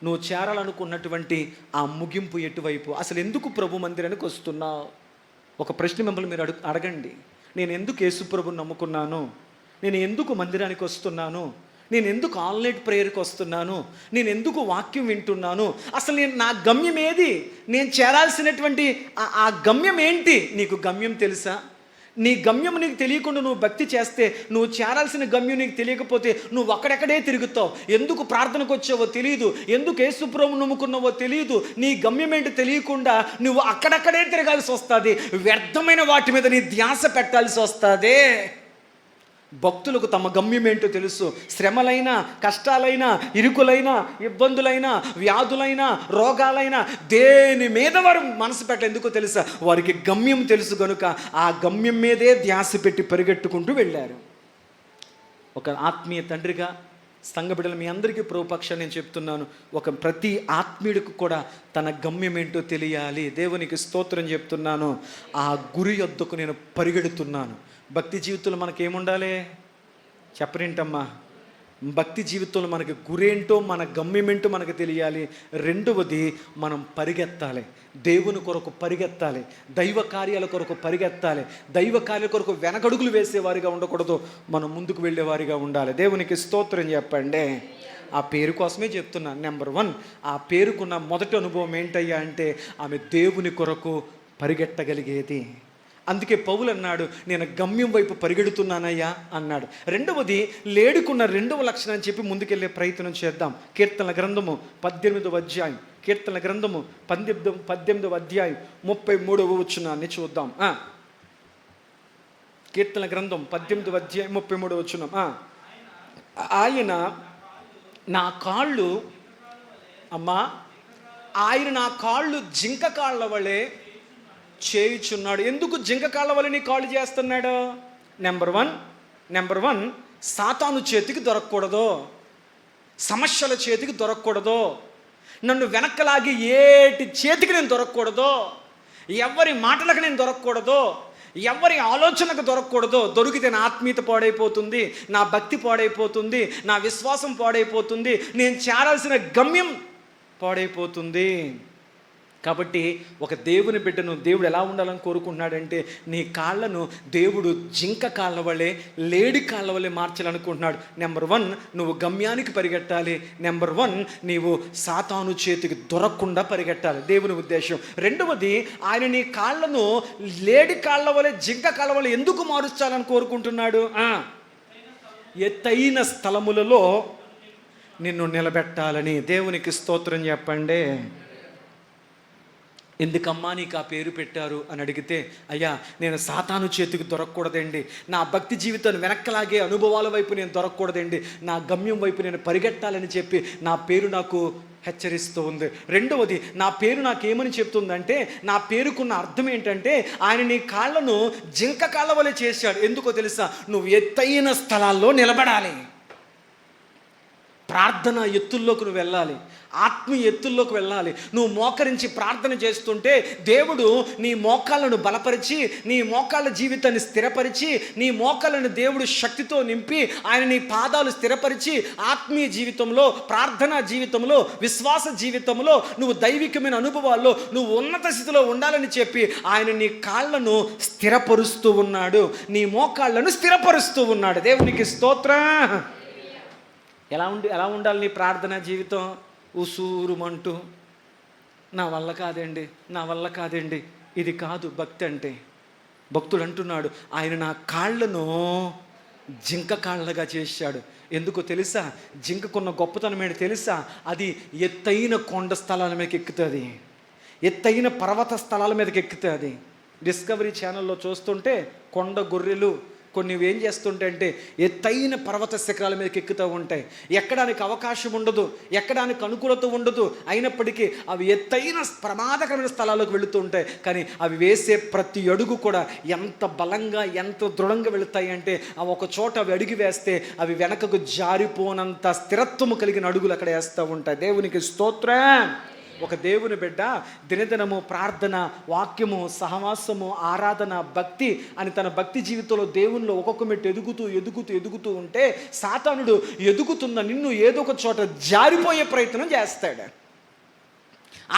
నువ్వు చేరాలనుకున్నటువంటి ఆ ముగింపు ఎటువైపు? అసలు ఎందుకు ప్రభు మందిరానికి వస్తున్నావు? ఒక ప్రశ్న మిమ్మల్ని మీరు అడగండి. నేను ఎందుకు యేసు ప్రభుని నమ్ముకున్నాను, నేను ఎందుకు మందిరానికి వస్తున్నాను, నేను ఎందుకు ఆన్లైన్ ప్రేయర్కి వస్తున్నాను, నేను ఎందుకు వాక్యం వింటున్నాను, అసలు నా గమ్యం ఏది, నేను చేరాల్సినటువంటి ఆ గమ్యం ఏంటి? నీకు గమ్యం తెలుసా? నీ గమ్యం నీకు తెలియకుండా నువ్వు భక్తి చేస్తే, నువ్వు చేరాల్సిన గమ్యం నీకు తెలియకపోతే నువ్వు అక్కడెక్కడే తిరుగుతావు. ఎందుకు ప్రార్థనకు వచ్చావో తెలియదు, ఎందుకు యేసుప్రభువును నమ్ముకున్నావో తెలియదు. నీ గమ్యం ఏంటి తెలియకుండా నువ్వు అక్కడక్కడే తిరగాల్సి వస్తుంది. వ్యర్థమైన వాటి మీద నీ ధ్యాస పెట్టాల్సి వస్తుంది. భక్తులకు తమ గమ్యం ఏంటో తెలుసు. శ్రమలైనా, కష్టాలైనా, ఇరుకులైనా, ఇబ్బందులైనా, వ్యాధులైనా, రోగాలైనా దేని మీద వారు మనసు పెట్ట ఎందుకో తెలుసా? వారికి గమ్యం తెలుసు కనుక ఆ గమ్యం మీదే ధ్యాస పెట్టి పరిగెట్టుకుంటూ వెళ్ళారు. ఒక ఆత్మీయ తండ్రిగా సంఘ బిడ్డలు మీ అందరికీ ప్రభుపక్షం నేను చెప్తున్నాను, ఒక ప్రతి ఆత్మీయుడికి కూడా తన గమ్యం ఏంటో తెలియాలి. దేవునికి స్తోత్రం చెప్తున్నాను. ఆ గురి యొద్దకు నేను పరిగెడుతున్నాను. భక్తి జీవితంలో మనకేముండాలి చెప్పరేంటమ్మా? భక్తి జీవితంలో మనకి గురేంటో, మన గమ్యమేంటో మనకు తెలియాలి. రెండవది, మనం పరిగెత్తాలి. దేవుని కొరకు పరిగెత్తాలి, దైవ కార్యాల కొరకు పరిగెత్తాలి. దైవ కార్యాల కొరకు వెనకడుగులు వేసేవారిగా ఉండకూడదు, మనం ముందుకు వెళ్ళేవారిగా ఉండాలి. దేవునికి స్తోత్రం చెప్పండి. ఆ పేరు కోసమే చెప్తున్నాను. నెంబర్ 1, ఆ పేరుకున్న మొదటి అనుభవం ఏంటయ్యా అంటే ఆమె దేవుని కొరకు పరిగెట్టగలిగేది. అందుకే పౌలు అన్నాడు, నేను గమ్యం వైపు పరిగెడుతున్నానయ్యా అన్నాడు. రెండవది, లేడుకున్న రెండవ లక్షణం అని చెప్పి ముందుకెళ్ళే ప్రయత్నం చేద్దాం. కీర్తనల గ్రంథము 18వ అధ్యాయం, కీర్తనల గ్రంథము 18వ అధ్యాయం 33వ వచనాన్ని చూద్దాం. కీర్తనల గ్రంథం 18వ అధ్యాయం 33వ వచనం. ఆయన నా కాళ్ళు, అమ్మా, ఆయన నా కాళ్ళు జింక కాళ్ళ వలె చేయుచున్నాడు. ఎందుకు జింక కాళ్ళ వల్ల నీ కాళ్ళు చేస్తున్నాడు? నెంబర్ వన్, సాతాను చేతికి దొరకకూడదు, సమస్యల చేతికి దొరకకూడదు, నన్ను వెనక్కలాగి ఏటి చేతికి నేను దొరకకూడదు, ఎవరి మాటలకు నేను దొరకకూడదు, ఎవరి ఆలోచనకు దొరకకూడదు. దొరికితే నా ఆత్మీయత పాడైపోతుంది, నా భక్తి పాడైపోతుంది, నా విశ్వాసం పాడైపోతుంది, నేను చేరాల్సిన గమ్యం పాడైపోతుంది. కాబట్టి ఒక దేవుని బిడ్డను దేవుడు ఎలా ఉండాలని కోరుకుంటున్నాడంటే నీ కాళ్ళను దేవుడు జింక కాళ్ళ వలె, లేడి కాళ్ళ వలె మార్చాలనుకుంటున్నాడు. నెంబర్ 1, నువ్వు గమ్యానికి పరిగెట్టాలి. నెంబర్ 1, నీవు సాతాను చేతికి దొరకకుండా పరిగెట్టాలి, దేవుని ఉద్దేశం. రెండవది, ఆయన నీ కాళ్ళను లేడి కాళ్ళ వలె, జింక కాళ్ళ వలె ఎందుకు మారుస్తాలని కోరుకుంటున్నాడు? ఎత్తైన స్థలములలో నిన్ను నిలబెట్టాలని. దేవునికి స్తోత్రం చెప్పండి. ఎందుకమ్మా నీకు ఆ పేరు పెట్టారు అని అడిగితే, అయ్యా నేను సాతాను చేతికి దొరకకూడదండి, నా భక్తి జీవితాన్ని వెనక్కలాగే అనుభవాల వైపు నేను దొరకకూడదండి, నా గమ్యం వైపు నేను పరిగెట్టాలని చెప్పి నా పేరు నాకు హెచ్చరిస్తూ ఉంది. రెండవది, నా పేరు నాకేమని చెప్తుందంటే, నా పేరుకున్న అర్థం ఏంటంటే ఆయన నీ కాళ్ళను జింక కాళ్ళ వలె చేశాడు. ఎందుకో తెలుసా? నువ్వు ఎత్తైన స్థలాల్లో నిలబడాలి. ప్రార్థన ఎత్తుల్లోకి నువ్వు వెళ్ళాలి, ఆత్మీయ ఎత్తుల్లోకి వెళ్ళాలి. నువ్వు మోకరించి ప్రార్థన చేస్తుంటే దేవుడు నీ మోకాళ్ళను బలపరిచి, నీ మోకాళ్ళ జీవితాన్ని స్థిరపరిచి, నీ మోకాళ్ళను దేవుడు శక్తితో నింపి ఆయన నీ పాదాలు స్థిరపరిచి ఆత్మీయ జీవితంలో, ప్రార్థనా జీవితంలో, విశ్వాస జీవితంలో, నువ్వు దైవికమైన అనుభవాల్లో నువ్వు ఉన్నత స్థితిలో ఉండాలని చెప్పి ఆయన నీ కాళ్ళను స్థిరపరుస్తూ ఉన్నాడు, నీ మోకాళ్ళను స్థిరపరుస్తూ ఉన్నాడు. దేవునికి స్తోత్రం. ఎలా ఉండాలి నీ ప్రార్థనా జీవితం? ఉసూరుమంటూ నా వల్ల కాదండి, ఇది కాదు భక్తి అంటే. భక్తుడు అంటున్నాడు, ఆయన నా కాళ్ళను జింక కాళ్ళగా చేశాడు. ఎందుకో తెలుసా? జింకకున్న గొప్పతనం ఏంటి తెలుసా? అది ఎత్తైన కొండ స్థలాల మీదకి ఎక్కుతుంది, ఎత్తైన పర్వత స్థలాల మీదకి ఎక్కుతుంది. డిస్కవరీ ఛానల్లో చూస్తుంటే కొండ గొర్రెలు కొన్ని ఏం చేస్తుంటే అంటే ఎత్తైన పర్వత శిఖరాల మీదకి ఎక్కుతూ ఉంటాయి. ఎక్కడానికి అవకాశం ఉండదు, ఎక్కడానికి అనుకూలత ఉండదు, అయినప్పటికీ అవి ఎత్తైన ప్రమాదకరమైన స్థలాలకు వెళుతూ ఉంటాయి. కానీ అవి వేసే ప్రతి అడుగు కూడా ఎంత బలంగా, ఎంత దృఢంగా వెళుతాయి అంటే అవి ఒక చోట అవి అడుగు వేస్తే అవి వెనకకు జారిపోనంత స్థిరత్వము కలిగిన అడుగులు అక్కడ వేస్తూ ఉంటాయి. దేవునికి స్తోత్రం. ఒక దేవుని బిడ్డ దినదినము ప్రార్థన, వాక్యము, సహవాసము, ఆరాధన, భక్తి అని తన భక్తి జీవితంలో దేవునిలో ఒక్కొక్క మెట్టు ఎదుగుతూ ఉంటే సాతానుడు ఎదుగుతున్న నిన్ను ఏదో ఒక చోట జారిపోయే ప్రయత్నం చేస్తాడు.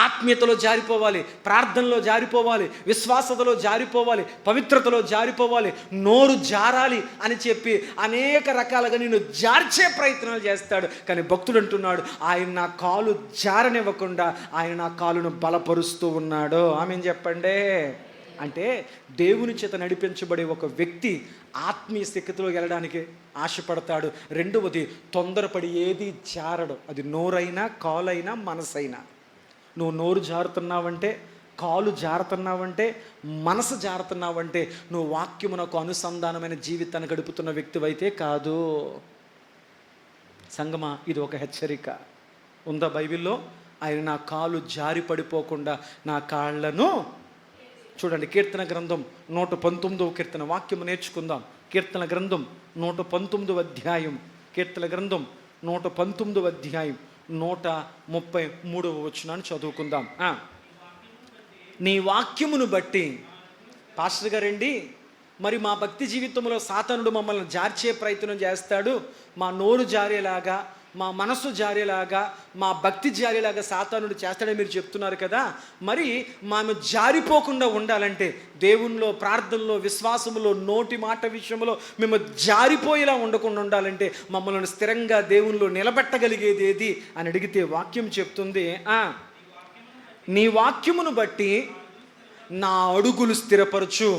ఆత్మీయతలో జారిపోవాలి, ప్రార్థనలో జారిపోవాలి, విశ్వాసతలో జారిపోవాలి, పవిత్రతలో జారిపోవాలి, నోరు జారాలి అని చెప్పి అనేక రకాలుగా నిన్ను జార్చే ప్రయత్నాలు చేస్తాడు. కానీ భక్తుడు అంటున్నాడు, ఆయన నా కాలు జారనివ్వకుండా ఆయన నా కాలును బలపరుస్తూ ఉన్నాడు. ఆమెను చెప్పండి. అంటే దేవుని చేత నడిపించబడే ఒక వ్యక్తి ఆత్మీయ స్థితిలో వెళ్ళడానికి ఆశపడతాడు. రెండవది, తొందరపడి ఏది జారడు. అది నోరైనా, కాలైనా, మనసైనా. నువ్వు నోరు జారుతున్నావంటే, కాలు జారుతున్నావంటే, మనసు జారుతున్నావంటే నువ్వు వాక్యమునకు అనుసంధానమైన జీవితాన్ని గడుపుతున్న వ్యక్తివైతే కాదు. సంగమా, ఇది ఒక హెచ్చరిక ఉందా బైబిల్లో? ఆయన నా కాలు జారి పడిపోకుండా నా కాళ్ళను చూడండి. కీర్తన గ్రంథం 119వ కీర్తన వాక్యము నేర్చుకుందాం. కీర్తన గ్రంథం 119వ అధ్యాయం, కీర్తన గ్రంథం 119వ అధ్యాయం 133వ వచనాన్ని చదువుకుందాం. నీ వాక్యమును బట్టి పాస్టర్ గారండి, మరి మా భక్తి జీవితంలో సాతానుడు మమ్మల్ని జార్చే ప్రయత్నం చేస్తాడు. మా నోరు జారేలాగా, మా మనసు జారేలాగా, మా భక్తి జారేలాగా సాతానుడు చేస్తాడని మీరు చెప్తున్నారు కదా. మరి మేము జారిపోకుండా ఉండాలంటే, దేవునిలో, ప్రార్థనలో, విశ్వాసంలో, నోటి మాట విషయంలో మేము జారిపోయేలా ఉండకుండా ఉండాలంటే మమ్మల్ని స్థిరంగా దేవునిలో నిలబెట్టగలిగేది ఏది అని అడిగితే వాక్యం చెప్తుంది, నీ వాక్యమును బట్టి నా అడుగులు స్థిరపరచు,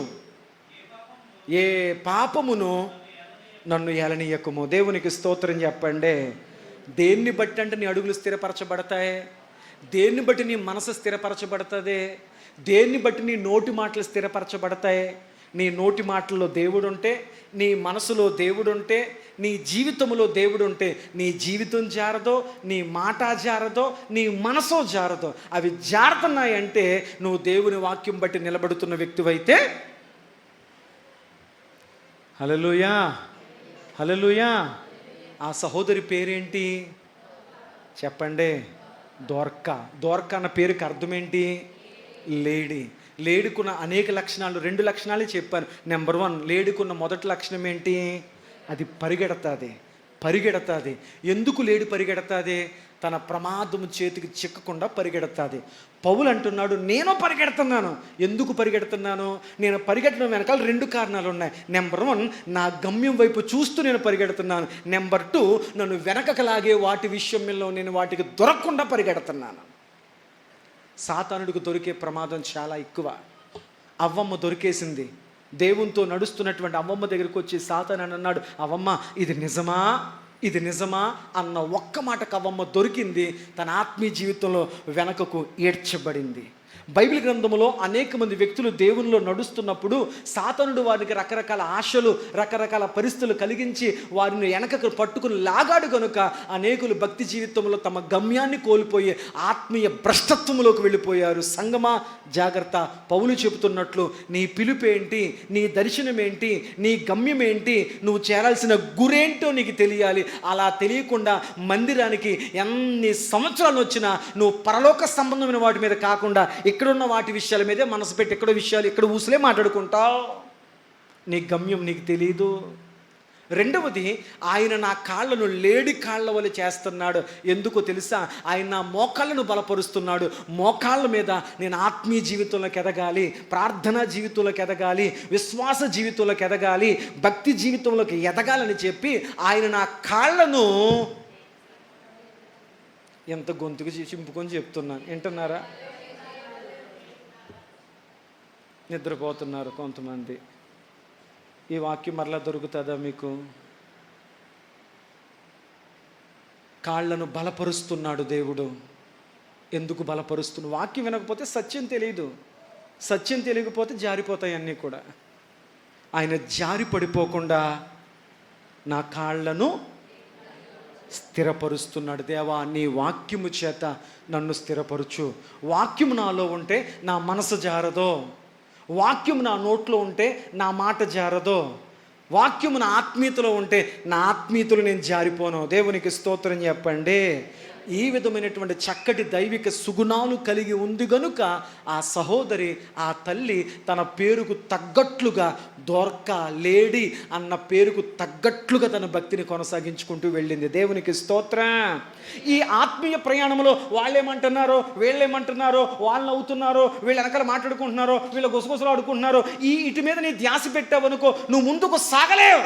ఏ పాపమును నన్ను ఏలనీయకుము. దేవునికి స్తోత్రం చెప్పండి. దేన్ని బట్టి అంటే నీ అడుగులు స్థిరపరచబడతాయి? దేన్ని బట్టి నీ మనసు స్థిరపరచబడుతుంది? దేన్ని బట్టి నీ నోటి మాటలు స్థిరపరచబడతాయి? నీ నోటి మాటల్లో దేవుడు ఉంటే, నీ మనసులో దేవుడు ఉంటే, నీ జీవితంలో దేవుడు ఉంటే నీ జీవితం జారదో, నీ మాట జారదో, నీ మనసో జారదో. అవి జారుతున్నాయంటే నువ్వు దేవుని వాక్యం బట్టి నిలబడుతున్న వ్యక్తివైతే. హల్లెలూయా, హల్లెలూయా. ఆ సహోదరి పేరేంటి చెప్పండి? దోర్కా. దోర్కా అన్న పేరుకి అర్థం ఏంటి? లేడీ. లేడుకున్న అనేక లక్షణాలు, 2 లక్షణాలే చెప్పాను. నెంబర్ 1, లేడుకున్న మొదటి లక్షణం ఏంటి? అది పరిగెడతాది. పరిగెడతాది. ఎందుకు లేడి పరిగెడతాది? తన ప్రమాదము చేతికి చిక్కకుండా పరిగెడతాది. పౌలు అంటున్నాడు, నేను పరిగెడుతున్నాను. ఎందుకు పరిగెడుతున్నాను? నేను పరిగెట్టడం వెనకాల 2 కారణాలు ఉన్నాయి. నెంబర్ 1, నా గమ్యం వైపు చూస్తూ నేను పరిగెడుతున్నాను. నెంబర్ 2, నన్ను వెనకకు లాగే వాటి విషయంలో నేను వాటికి దొరకకుండా పరిగెడుతున్నాను. సాతానుడికి దొరికే ప్రమాదం చాలా ఎక్కువ. అవ్వమ్మ దొరికేసింది. దేవునితో నడుస్తున్నటువంటి అవ్వమ్మ దగ్గరికి వచ్చి సాతాను అని అన్నాడు, అవ్వమ్మ ఇది నిజమా, ఇది నిజమా అన్న ఒక్క మాటకు అవ్వమ్మ దొరికింది. తన ఆత్మీయ జీవితంలో వెనకకు ఏడ్చబడింది. బైబిల్ గ్రంథంలో అనేక మంది వ్యక్తులు దేవునిలో నడుస్తున్నప్పుడు సాతానుడు వారికి రకరకాల ఆశలు, రకరకాల పరిస్థితులు కలిగించి వారిని వెనకకు పట్టుకుని లాగాడు కనుక అనేకులు భక్తి జీవితంలో తమ గమ్యాన్ని కోల్పోయి ఆత్మీయ భ్రష్టత్వంలోకి వెళ్ళిపోయారు. సంగమా జాగ్రత్త. పౌలు చెబుతున్నట్లు నీ పిలుపేంటి, నీ దర్శనం ఏంటి, నీ గమ్యం ఏంటి, నువ్వు చేరాల్సిన గురేంటో నీకు తెలియాలి. అలా తెలియకుండా మందిరానికి ఎన్ని సంవత్సరాలు వచ్చినా నువ్వు పరలోక సంబంధమైన వాటి మీద కాకుండా ఇక్కడున్న వాటి విషయాల మీదే మనసు పెట్టి ఎక్కడో విషయాలు ఇక్కడ ఊసులే మాట్లాడుకుంటావు. నీ గమ్యం నీకు తెలీదు. రెండవది, ఆయన నా కాళ్ళను లేడి కాళ్ళ వలె చేస్తున్నాడు. ఎందుకో తెలుసా? ఆయన నా మోకాళ్ళను బలపరుస్తున్నాడు. మోకాళ్ళ మీద నేను ఆత్మీయ జీవితంలోకి ఎదగాలి, ప్రార్థనా జీవితంలోకి ఎదగాలి, విశ్వాస జీవితంలోకి ఎదగాలి, భక్తి జీవితంలోకి ఎదగాలని చెప్పి ఆయన నా కాళ్ళను ఎంత గొంతుకు చింపుకొని చెప్తున్నాను. వింటున్నారా? నిద్రపోతున్నారు కొంతమంది. ఈ వాక్యం మరలా దొరుకుతుందా మీకు? కాళ్ళను బలపరుస్తున్నాడు దేవుడు. ఎందుకు బలపరుస్తున్నాడు? వాక్యం వినకపోతే సత్యం తెలియదు. సత్యం తెలియకపోతే జారిపోతాయి అన్నీ కూడా. ఆయన జారి పడిపోకుండా నా కాళ్ళను స్థిరపరుస్తున్నాడు. దేవా, నీ వాక్యము చేత నన్ను స్థిరపరచు. వాక్యము నాలో ఉంటే నా మనసు జారదో, వాక్యం నా నోట్లో ఉంటే నా మాట జారదో, వాక్యము నా ఆత్మీయతలో ఉంటే నా ఆత్మీయతలు నేను జారిపోను. దేవునికి స్తోత్రం చెప్పండి. ఈ విధమైనటువంటి చక్కటి దైవిక సుగుణాలు కలిగి ఉంది గనుక ఆ సహోదరి, ఆ తల్లి తన పేరుకు తగ్గట్లుగా, దోర్కా లేడి అన్న పేరుకు తగ్గట్లుగా తన భక్తిని కొనసాగించుకుంటూ వెళ్ళింది. దేవునికి స్తోత్రం. ఈ ఆత్మీయ ప్రయాణంలో వాళ్ళేమంటున్నారో, వీళ్ళేమంటున్నారో, వాళ్ళు అవుతున్నారో, వీళ్ళు వెనకాల మాట్లాడుకుంటున్నారో, వీళ్ళ గుసగుసలు ఆడుకుంటున్నారో, ఇటు మీద నీ ధ్యాస పెట్టావనుకో, నువ్వు ముందుకు సాగలేవు.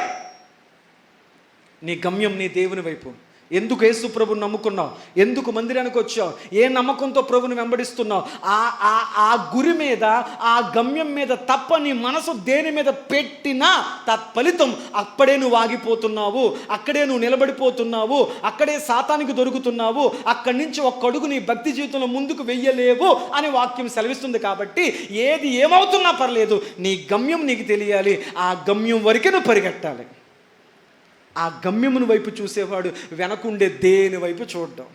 నీ గమ్యం నీ దేవుని వైపు, ఎందుకు యేసు ప్రభుని నమ్ముకున్నావు? ఎందుకు మందిరానికి వచ్చావు? ఏ నమ్మకంతో ప్రభుని వెంబడిస్తున్నావు? ఆ గురి మీద, ఆ గమ్యం మీద తప్ప నీ మనసు దేని మీద పెట్టినా తత్ఫలితం అక్కడే నువ్వు ఆగిపోతున్నావు, అక్కడే నువ్వు నిలబడిపోతున్నావు, అక్కడే సాతానికి దొరుకుతున్నావు. అక్కడి నుంచి ఒక్క అడుగు నీ భక్తి జీవితంలో ముందుకు వెయ్యలేవు అని వాక్యం సెలవిస్తుంది. కాబట్టి ఏది ఏమవుతున్నా పర్లేదు, నీ గమ్యం నీకు తెలియాలి. ఆ గమ్యం వరకే నువ్వు పరిగెట్టాలి. ఆ గమ్యమును వైపు చూసేవాడు వెనకుండే దేని వైపు చూడడం,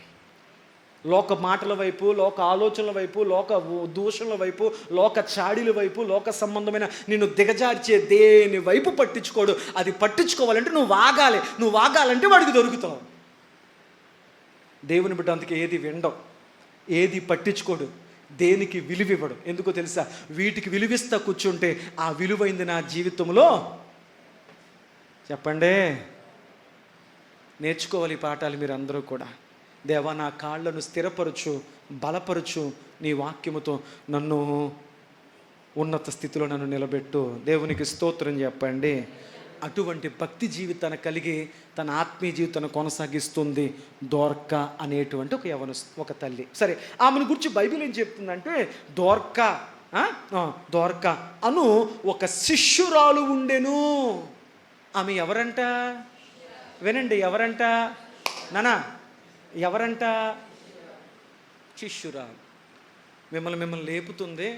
లోక మాటల వైపు, లోక ఆలోచనల వైపు, లోక దూషణల వైపు, లోక చాడీల వైపు, లోక సంబంధమైన నిన్ను దిగజార్చే దేని వైపు పట్టించుకోడు. అది పట్టించుకోవాలంటే నువ్వు వాగాలి. నువ్వు వాగాలంటే వాడికి దొరుకుతావు. దేవుని బిడ్డ అందుకే ఏది వినడం, ఏది పట్టించుకోడు, దేనికి విలువివ్వడు. ఎందుకో తెలుసా? వీటికి విలువిస్తా కూర్చుంటే ఆ విలువైంది నా జీవితంలో. చెప్పండి, నేర్చుకోవాలి ఈ పాఠాలు మీరు అందరూ కూడా. దేవా, నా కాళ్ళను స్థిరపరచు, బలపరచు, నీ వాక్యముతో నన్ను ఉన్నత స్థితిలో నన్ను నిలబెట్టు. దేవునికి స్తోత్రం చెప్పండి. అటువంటి భక్తి జీవితాన్ని కలిగి తన ఆత్మీయ జీవితాన్ని కొనసాగిస్తుంది దోర్కా అనేటువంటి ఒక తల్లి. సరే, ఆమెను గురించి బైబిల్ ఏం చెప్తుందంటే, దోర్కా అను ఒక శిష్యురాలు ఉండెను. ఆమె ఎవరంట? వినండి, ఎవరంట నానా? ఎవరంట? శిష్యురాలు. మిమ్మల్ని లేపుతుంది.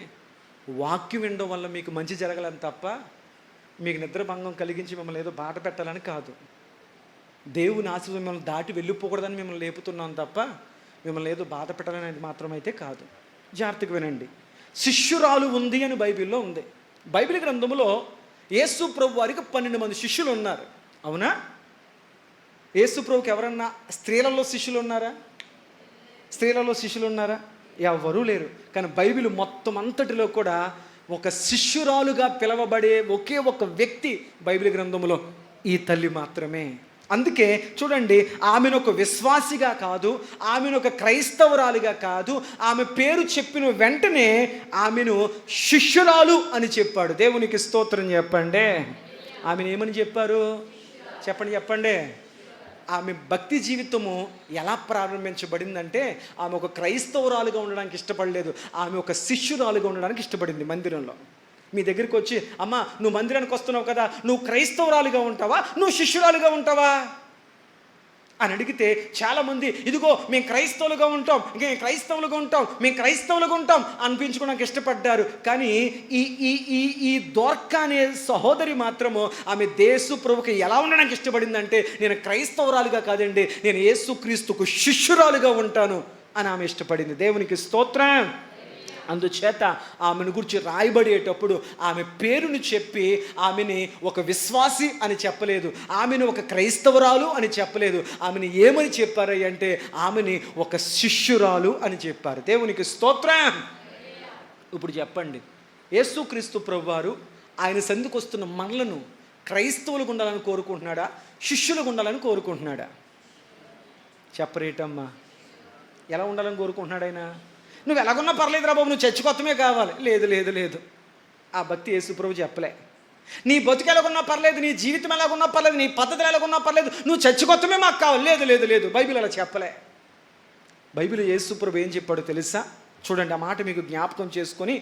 వాక్యం వినడం వల్ల మీకు మంచి జరగాలని తప్ప మీకు నిద్రభంగం కలిగించి మిమ్మల్ని ఏదో బాట పెట్టాలని కాదు. దేవుని ఆశీర్వాదం మిమ్మల్ని దాటి వెళ్ళిపోకూడదని మిమ్మల్ని లేపుతున్నాను తప్ప మిమ్మల్ని ఏదో బాధ పెట్టాలనేది మాత్రమైతే కాదు. జాగ్రత్తగా వినండి. శిష్యురాలు ఉంది అని బైబిల్లో ఉంది. బైబిల్ గ్రంథంలో యేసు ప్రభు వారికి 12 మంది శిష్యులు ఉన్నారు. అవునా? యేసు ప్రభుకి ఎవరన్నా స్త్రీలలో శిష్యులు ఉన్నారా? స్త్రీలలో శిష్యులు ఉన్నారా? ఎవరూ లేరు. కానీ బైబిల్ మొత్తం అంతటిలో కూడా ఒక శిష్యురాలుగా పిలవబడే ఒకే ఒక వ్యక్తి బైబిల్ గ్రంథంలో ఈ తల్లి మాత్రమే. అందుకే చూడండి, ఆమెను ఒక విశ్వాసిగా కాదు, ఆమెను ఒక క్రైస్తవురాలిగా కాదు, ఆమె పేరు చెప్పిన వెంటనే ఆమెను శిష్యురాలు అని చెప్పాడు. దేవునికి స్తోత్రం చెప్పండి. ఆమెను ఏమని చెప్పారు? చెప్పండి. ఆమె భక్తి జీవితము ఎలా ప్రారంభించబడిందంటే, ఆమె ఒక క్రైస్తవురాలుగా ఉండడానికి ఇష్టపడలేదు, ఆమె ఒక శిష్యురాలుగా ఉండడానికి ఇష్టపడింది. మందిరంలో మీ దగ్గరికి వచ్చి, అమ్మ నువ్వు మందిరానికి వస్తున్నావు కదా, నువ్వు క్రైస్తవురాలుగా ఉంటావా, నువ్వు శిష్యురాలుగా ఉంటావా అని అడిగితే చాలామంది, ఇదిగో మేము క్రైస్తవులుగా ఉంటాం, మేము క్రైస్తవులుగా ఉంటాం అనిపించుకోవడానికి ఇష్టపడ్డారు. కానీ ఈ దోర్కా అనే సహోదరి మాత్రము ఆమె యేసు ప్రభుకి ఎలా ఉండడానికి ఇష్టపడిందంటే, నేను క్రైస్తవురాలుగా కాదండి, నేను యేసుక్రీస్తుకు శిష్యురాలుగా ఉంటాను అని ఆమె ఇష్టపడింది. దేవునికి స్తోత్రం. అందుచేత ఆమెను గురించి రాయబడేటప్పుడు ఆమె పేరును చెప్పి ఆమెని ఒక విశ్వాసి అని చెప్పలేదు, ఆమెను ఒక క్రైస్తవురాలు అని చెప్పలేదు. ఆమెను ఏమని చెప్పారు అంటే, ఆమెని ఒక శిష్యురాలు అని చెప్పారు. దేవునికి స్తోత్రం. ఇప్పుడు చెప్పండి, యేసుక్రీస్తు ప్రభువారు ఆయన సంధికి వస్తున్న మనలను క్రైస్తవులకు ఉండాలని కోరుకుంటున్నాడా, శిష్యులకు ఉండాలని కోరుకుంటున్నాడా? చెప్పరేటమ్మా. ఎలా ఉండాలని కోరుకుంటున్నాడు ఆయన? నువ్వు ఎలాగున్నా పర్లేదు రా బాబు, నువ్వు చచ్చికొత్తమే కావాలి. లేదు. ఆ భక్తి యేసు ప్రభు చెప్పలే. నీ బతుకు ఎలాగున్నా పర్లేదు, నీ జీవితం ఎలాగున్నా పర్లేదు, నీ పద్ధతులు ఎలాగున్నా పర్లేదు, నువ్వు చచ్చికొత్తమే మాకు కావాలి. లేదు. బైబిల్ అలా చెప్పలే. బైబిల్ యేసు ప్రభు ఏం చెప్పాడో తెలుసా? చూడండి, ఆ మాట మీకు జ్ఞాపకం చేసుకొని,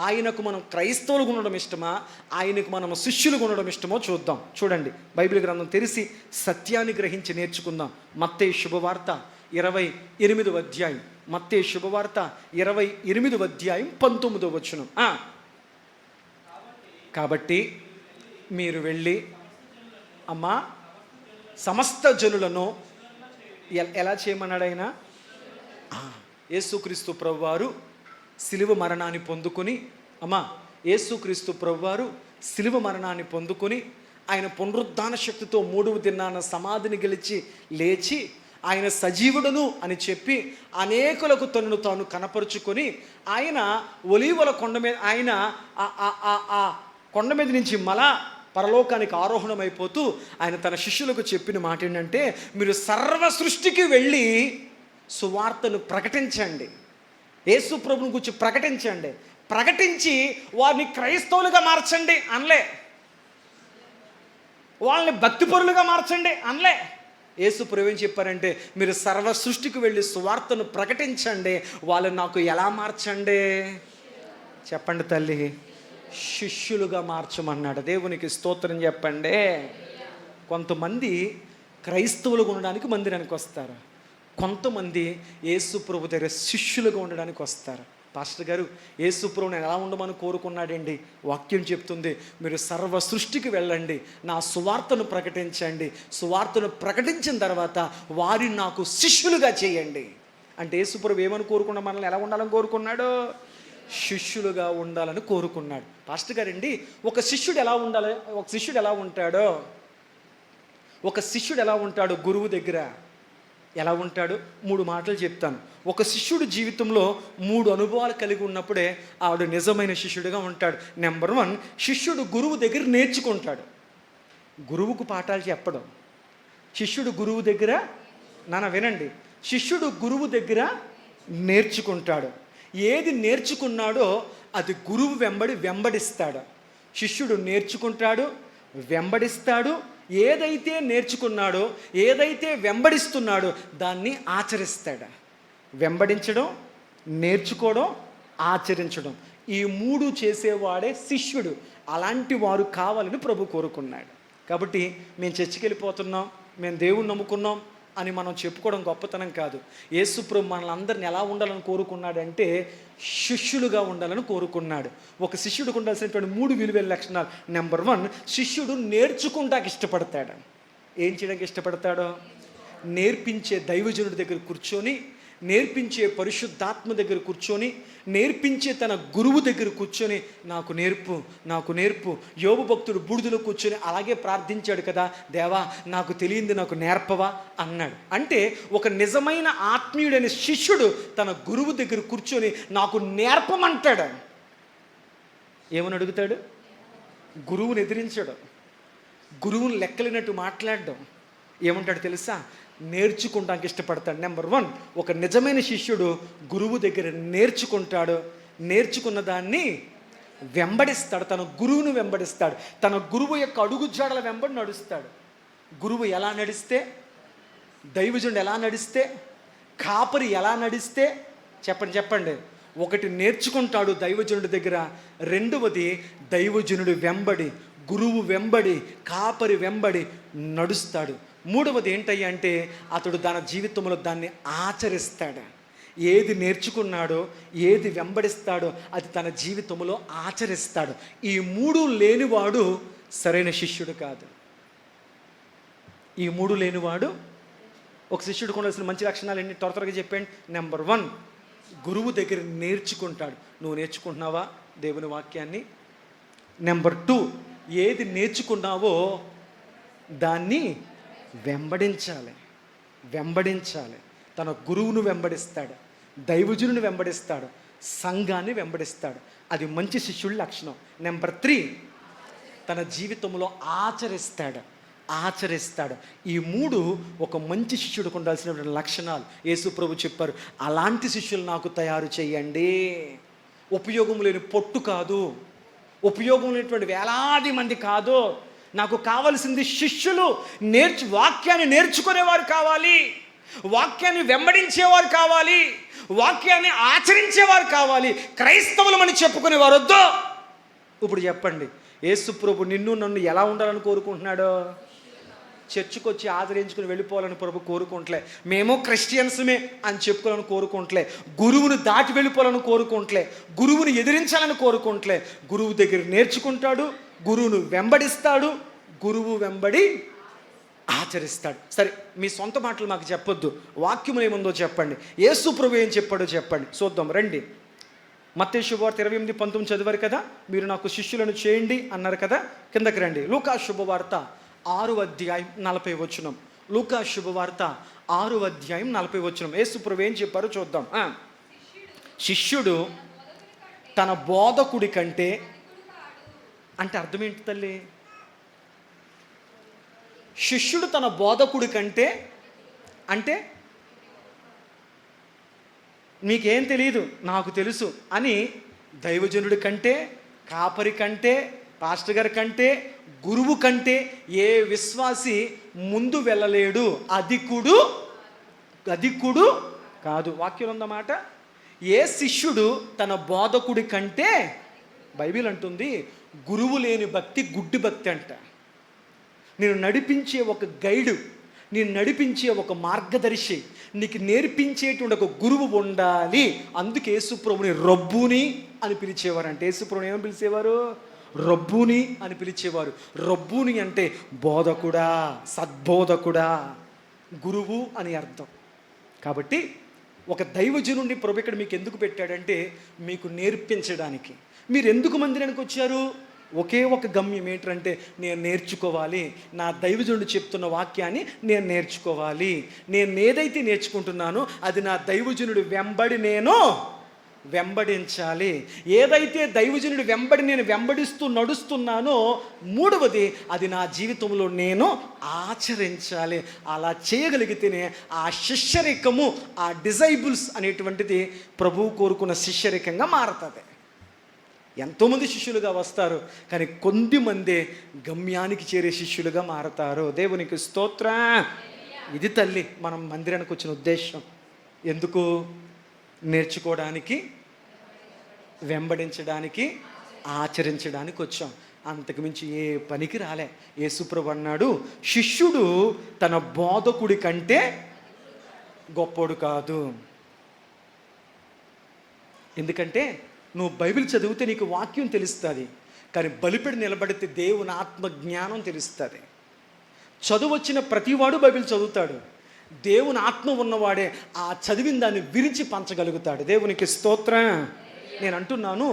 ఆయనకు మనం క్రైస్తవులుగా ఉండడం ఇష్టమా, ఆయనకు మనం శిష్యులుగా ఉండడం ఇష్టమో చూద్దాం. చూడండి, బైబిల్ గ్రంథం తెరిచి సత్యాన్ని గ్రహించి నేర్చుకుందాం. మత్తయి శుభవార్త 28వ అధ్యాయం. మత్తయి శుభవార్త 28వ అధ్యాయం 19వ వచనం. కాబట్టి మీరు వెళ్ళి, అమ్మా సమస్త జనులను ఎలా చేయమన్నాడు ఆయన? యేసుక్రీస్తు ప్రభువారు సిలువ మరణాన్ని పొందుకొని, యేసుక్రీస్తు ప్రభువారు సిలువ మరణాన్ని పొందుకొని ఆయన పునరుద్ధాన శక్తితో 3వ దినాన సమాధిని గెలిచి లేచి ఆయన సజీవుడును అని చెప్పి అనేకులకు తనను తాను కనపరుచుకొని ఆయన ఒలీవల కొండ మీద, ఆయన ఆ కొండ మీద నుంచి మళ్ళా పరలోకానికి ఆరోహణమైపోతూ ఆయన తన శిష్యులకు చెప్పిన మాట ఏంటంటే, మీరు సర్వ సృష్టికి వెళ్ళి సువార్తను ప్రకటించండి, యేసు ప్రభుని గురించి ప్రకటించి వారిని క్రైస్తవులుగా మార్చండి అనలే, వాళ్ళని భక్తిపరులుగా మార్చండి అనలే. యేసు ప్రభు ఏం చెప్పారంటే, మీరు సర్వ సృష్టికి వెళ్ళి సువార్తను ప్రకటించండి, వాళ్ళని నాకు ఎలా మార్చండి చెప్పండి తల్లి, శిష్యులుగా మార్చమన్నాడు. దేవునికి స్తోత్రం చెప్పండి. కొంతమంది క్రైస్తవులుగా ఉండడానికి మందిరానికి వస్తారు, కొంతమంది యేసు ప్రభు దగ్గర శిష్యులుగా ఉండడానికి వస్తారు. పాస్టర్ గారు, యేసు ప్రభువుని ఎలా ఉండమని కోరుకున్నాడండి? వాక్యం చెప్తుంది, మీరు సర్వ సృష్టికి వెళ్ళండి, నా సువార్తను ప్రకటించండి, సువార్తను ప్రకటించిన తర్వాత వారిని నాకు శిష్యులుగా చేయండి. అంటే యేసు ప్రభు ఏమని కోరుకున్నా, మనల్ని ఎలా ఉండాలని కోరుకున్నాడు? శిష్యులుగా ఉండాలని కోరుకున్నాడు. పాస్టర్ గారండి, ఒక శిష్యుడు ఎలా ఉండాలి? ఒక శిష్యుడు ఎలా ఉంటాడో, ఒక శిష్యుడు ఎలా ఉంటాడో గురువు దగ్గర ఎలా ఉంటాడు? 3 మాటలు చెప్తాను. ఒక శిష్యుడు జీవితంలో 3 అనుభవాలు కలిగి ఉన్నప్పుడే ఆవిడ నిజమైన శిష్యుడిగా ఉంటాడు. నెంబర్ 1, శిష్యుడు గురువు దగ్గర నేర్చుకుంటాడు. గురువుకు పాఠాలు చెప్పడం. శిష్యుడు గురువు దగ్గర, నాన్న వినండి, శిష్యుడు గురువు దగ్గర నేర్చుకుంటాడు. ఏది నేర్చుకున్నాడో అది గురువు వెంబడిస్తాడు. శిష్యుడు నేర్చుకుంటాడు, వెంబడిస్తాడు. ఏదైతే నేర్చుకున్నాడో, ఏదైతే వెంబడిస్తున్నాడో దాన్ని ఆచరిస్తాడు. వెంబడించడం, నేర్చుకోవడం, ఆచరించడం, ఈ 3 చేసేవాడే శిష్యుడు. అలాంటి వారు కావాలని ప్రభు కోరుకున్నాడు. కాబట్టి మేము చర్చికి వెళ్ళిపోతున్నాం, మేము దేవుణ్ణి నమ్ముకున్నాం అని మనం చెప్పుకోవడం గొప్పతనం కాదు. యేసు ప్రభు మనల్ని ఎలా ఉండాలని కోరుకున్నాడంటే శిష్యులుగా ఉండాలని కోరుకున్నాడు. ఒక శిష్యుడికి ఉండాల్సినటువంటి 3 విలువైన లక్షణాలు. నెంబర్ 1, శిష్యుడు నేర్చుకుంటానికి ఇష్టపడతాడు. ఏం చేయడానికి ఇష్టపడతాడో, నేర్పించే దైవజనుడి దగ్గర కూర్చొని, నేర్పించే పరిశుద్ధాత్మ దగ్గర కూర్చొని, నేర్పించే తన గురువు దగ్గర కూర్చొని, నాకు నేర్పు, నాకు నేర్పు. యోబు భక్తుడు బూడిదలో కూర్చొని అలాగే ప్రార్థించాడు కదా, దేవా నాకు తెలియంది నాకు నేర్పవా అన్నాడు. అంటే ఒక నిజమైన ఆత్మీయుడైన శిష్యుడు తన గురువు దగ్గర కూర్చొని నాకు నేర్పమంటాడు. ఏమని అడుగుతాడు? గురువుని ఎదిరించడం, గురువుని లెక్కలినట్టు మాట్లాడడం. ఏమంటాడు తెలుసా? నేర్చుకుంటానికి ఇష్టపడతాడు. నెంబర్ 1, ఒక నిజమైన శిష్యుడు గురువు దగ్గర నేర్చుకుంటాడు, నేర్చుకున్న దాన్ని వెంబడిస్తాడు, తన గురువును వెంబడిస్తాడు, తన గురువు యొక్క అడుగుజాడల వెంబడి నడుస్తాడు. గురువు ఎలా నడిస్తే, దైవజనుడు ఎలా నడిస్తే, కాపరి ఎలా నడిస్తే చెప్పండి. 1 నేర్చుకుంటాడు దైవజనుడి దగ్గర, 2వది దైవజనుడి వెంబడి, గురువు వెంబడి, కాపరి వెంబడి నడుస్తాడు. 3వది ఏంటయ్యా అంటే అతడు తన జీవితంలో దాన్ని ఆచరిస్తాడు. ఏది నేర్చుకున్నాడో, ఏది వెంబడిస్తాడో అది తన జీవితంలో ఆచరిస్తాడు. ఈ 3 లేనివాడు సరైన శిష్యుడు కాదు. ఈ 3 లేనివాడు, ఒక శిష్యుడికి ఉండాల్సిన మంచి లక్షణాలు ఎన్ని త్వరగా చెప్పండి. నెంబర్ 1, గురువు దగ్గర నేర్చుకుంటాడు. నువ్వు నేర్చుకుంటున్నావా దేవుని వాక్యాన్ని? నెంబర్ 2, ఏది నేర్చుకున్నావో దాన్ని వెంబడించాలి. తన గురువును వెంబడిస్తాడు, దైవజనుని వెంబడిస్తాడు, సంఘాన్ని వెంబడిస్తాడు. అది మంచి శిష్యుడి లక్షణం. నెంబర్ 3, తన జీవితంలో ఆచరిస్తాడు. ఈ 3 ఒక మంచి శిష్యుడికి ఉండాల్సినటువంటి లక్షణాలు. యేసు ప్రభు చెప్పారు, అలాంటి శిష్యులు నాకు తయారు చేయండి. ఉపయోగం లేని పొట్టు కాదు, ఉపయోగం లేనటువంటి వేలాది మంది కాదు. నాకు కావలసింది శిష్యులు, వాక్యాన్ని నేర్చుకునేవారు కావాలి, వాక్యాన్ని వెంబడించేవారు కావాలి, వాక్యాన్ని ఆచరించేవారు కావాలి. క్రైస్తవులమని చెప్పుకునేవారు వద్దు. ఇప్పుడు చెప్పండి, యేసు ప్రభు నిన్ను నన్ను ఎలా ఉండాలని కోరుకుంటున్నాడో? చర్చికి వచ్చి ఆదరించుకుని వెళ్ళిపోవాలని ప్రభు కోరుకుంటలే. మేము క్రిస్టియన్స్మే అని చెప్పుకోవాలని కోరుకుంటలే. గురువుని దాటి వెళ్ళిపోవాలని కోరుకుంటలే. గురువుని ఎదిరించాలని కోరుకుంటలే. గురువు దగ్గర నేర్చుకుంటాడు, గురువును వెంబడిస్తాడు, గురువు వెంబడి ఆచరిస్తాడు. సరే, మీ సొంత మాటలు మాకు చెప్పొద్దు, వాక్యం ఏముందో చెప్పండి. యేసు ప్రభు ఏం చెప్పాడో చెప్పండి, చూద్దాం రండి. మత్తయి శుభవార్త 28:19 చదివారు కదా, మీరు నాకు శిష్యులను చేయండి అన్నారు కదా. కిందకి రండి. లూకా శుభవార్త 6:40. లూకా శుభవార్త 6:40. యేసు ప్రభు ఏం చెప్పారో చూద్దాం. శిష్యుడు తన బోధకుడి కంటే, అంటే అర్థం ఏంటి తల్లి? శిష్యుడు తన బోధకుడి కంటే అంటే మీకేం తెలియదు నాకు తెలుసు అని దైవజనుడి కంటే, కాపరి కంటే, పాస్టర్ గారి కంటే, గురువు కంటే ఏ విశ్వాసి ముందు వెళ్ళలేడు, అధికుడు కాదు. వాక్యం ఉందన్నమాట. ఏ శిష్యుడు తన బోధకుడి కంటే, బైబిల్ అంటుంది, గురువు లేని భక్తి గుడ్డి భక్తి అంట. నేను నడిపించే ఒక గైడు, నేను నడిపించే ఒక మార్గదర్శి, నీకు నేర్పించేటువంటి ఒక గురువు ఉండాలి. అందుకే యేసుప్రభుని రబ్బూని అని పిలిచేవారంటే. యేసుప్రభుని ఏమని పిలిచేవారు? రబ్బూని అని పిలిచేవారు. రబ్బూని అంటే బోధకుడా, సద్బోధకుడా, గురువు అని అర్థం. కాబట్టి ఒక దైవజనుడిని ప్రభు ఇక్కడ మీకు ఎందుకు పెట్టాడంటే మీకు నేర్పించడానికి. మీరు ఎందుకు మందిరానికి వచ్చారు? ఒకే ఒక గమ్యం ఏంటంటే నేను నేర్చుకోవాలి, నా దైవజనుడు చెప్తున్న వాక్యాన్ని నేను నేర్చుకోవాలి. నేను ఏదైతే నేర్చుకుంటున్నానో అది నా దైవజనుడు వెంబడి నేను వెంబడించాలి. ఏదైతే దైవజనుడి వెంబడి నేను వెంబడిస్తూ నడుస్తున్నానో, మూడవది అది నా జీవితంలో నేను ఆచరించాలి. అలా చేయగలిగితేనే ఆ శిష్యరికము, ఆ డిజైబుల్స్ అనేటువంటిది ప్రభువు కోరుకున్న శిష్యరికంగా మారుతుంది. ఎంతోమంది శిష్యులుగా వస్తారు, కానీ కొద్దిమందే గమ్యానికి చేరే శిష్యులుగా మారతారు. దేవునికి స్తోత్రం. ఇది తల్లి మనం మందిరానికి వచ్చిన ఉద్దేశం. ఎందుకు? నేర్చుకోవడానికి, వెంబడించడానికి, ఆచరించడానికి వచ్చాం. అంతకుమించి ఏ పనికి రాలే. యేసుప్రభు అన్నాడు, శిష్యుడు తన బోధకుడి కంటే గొప్పోడు కాదు. ఎందుకంటే నువ్వు బైబిల్ చదివితే నీకు వాక్యం తెలుస్తుంది, కానీ బలిపెడి నిలబడితే దేవుని ఆత్మ జ్ఞానం తెలుస్తుంది. చదువు వచ్చిన ప్రతివాడు బైబిల్ చదువుతాడు. దేవుని ఆత్మ ఉన్నవాడే ఆ చదివిన దాన్ని విరిచి పంచగలుగుతాడు. దేవునికి స్తోత్రం. నేను అంటున్నాను,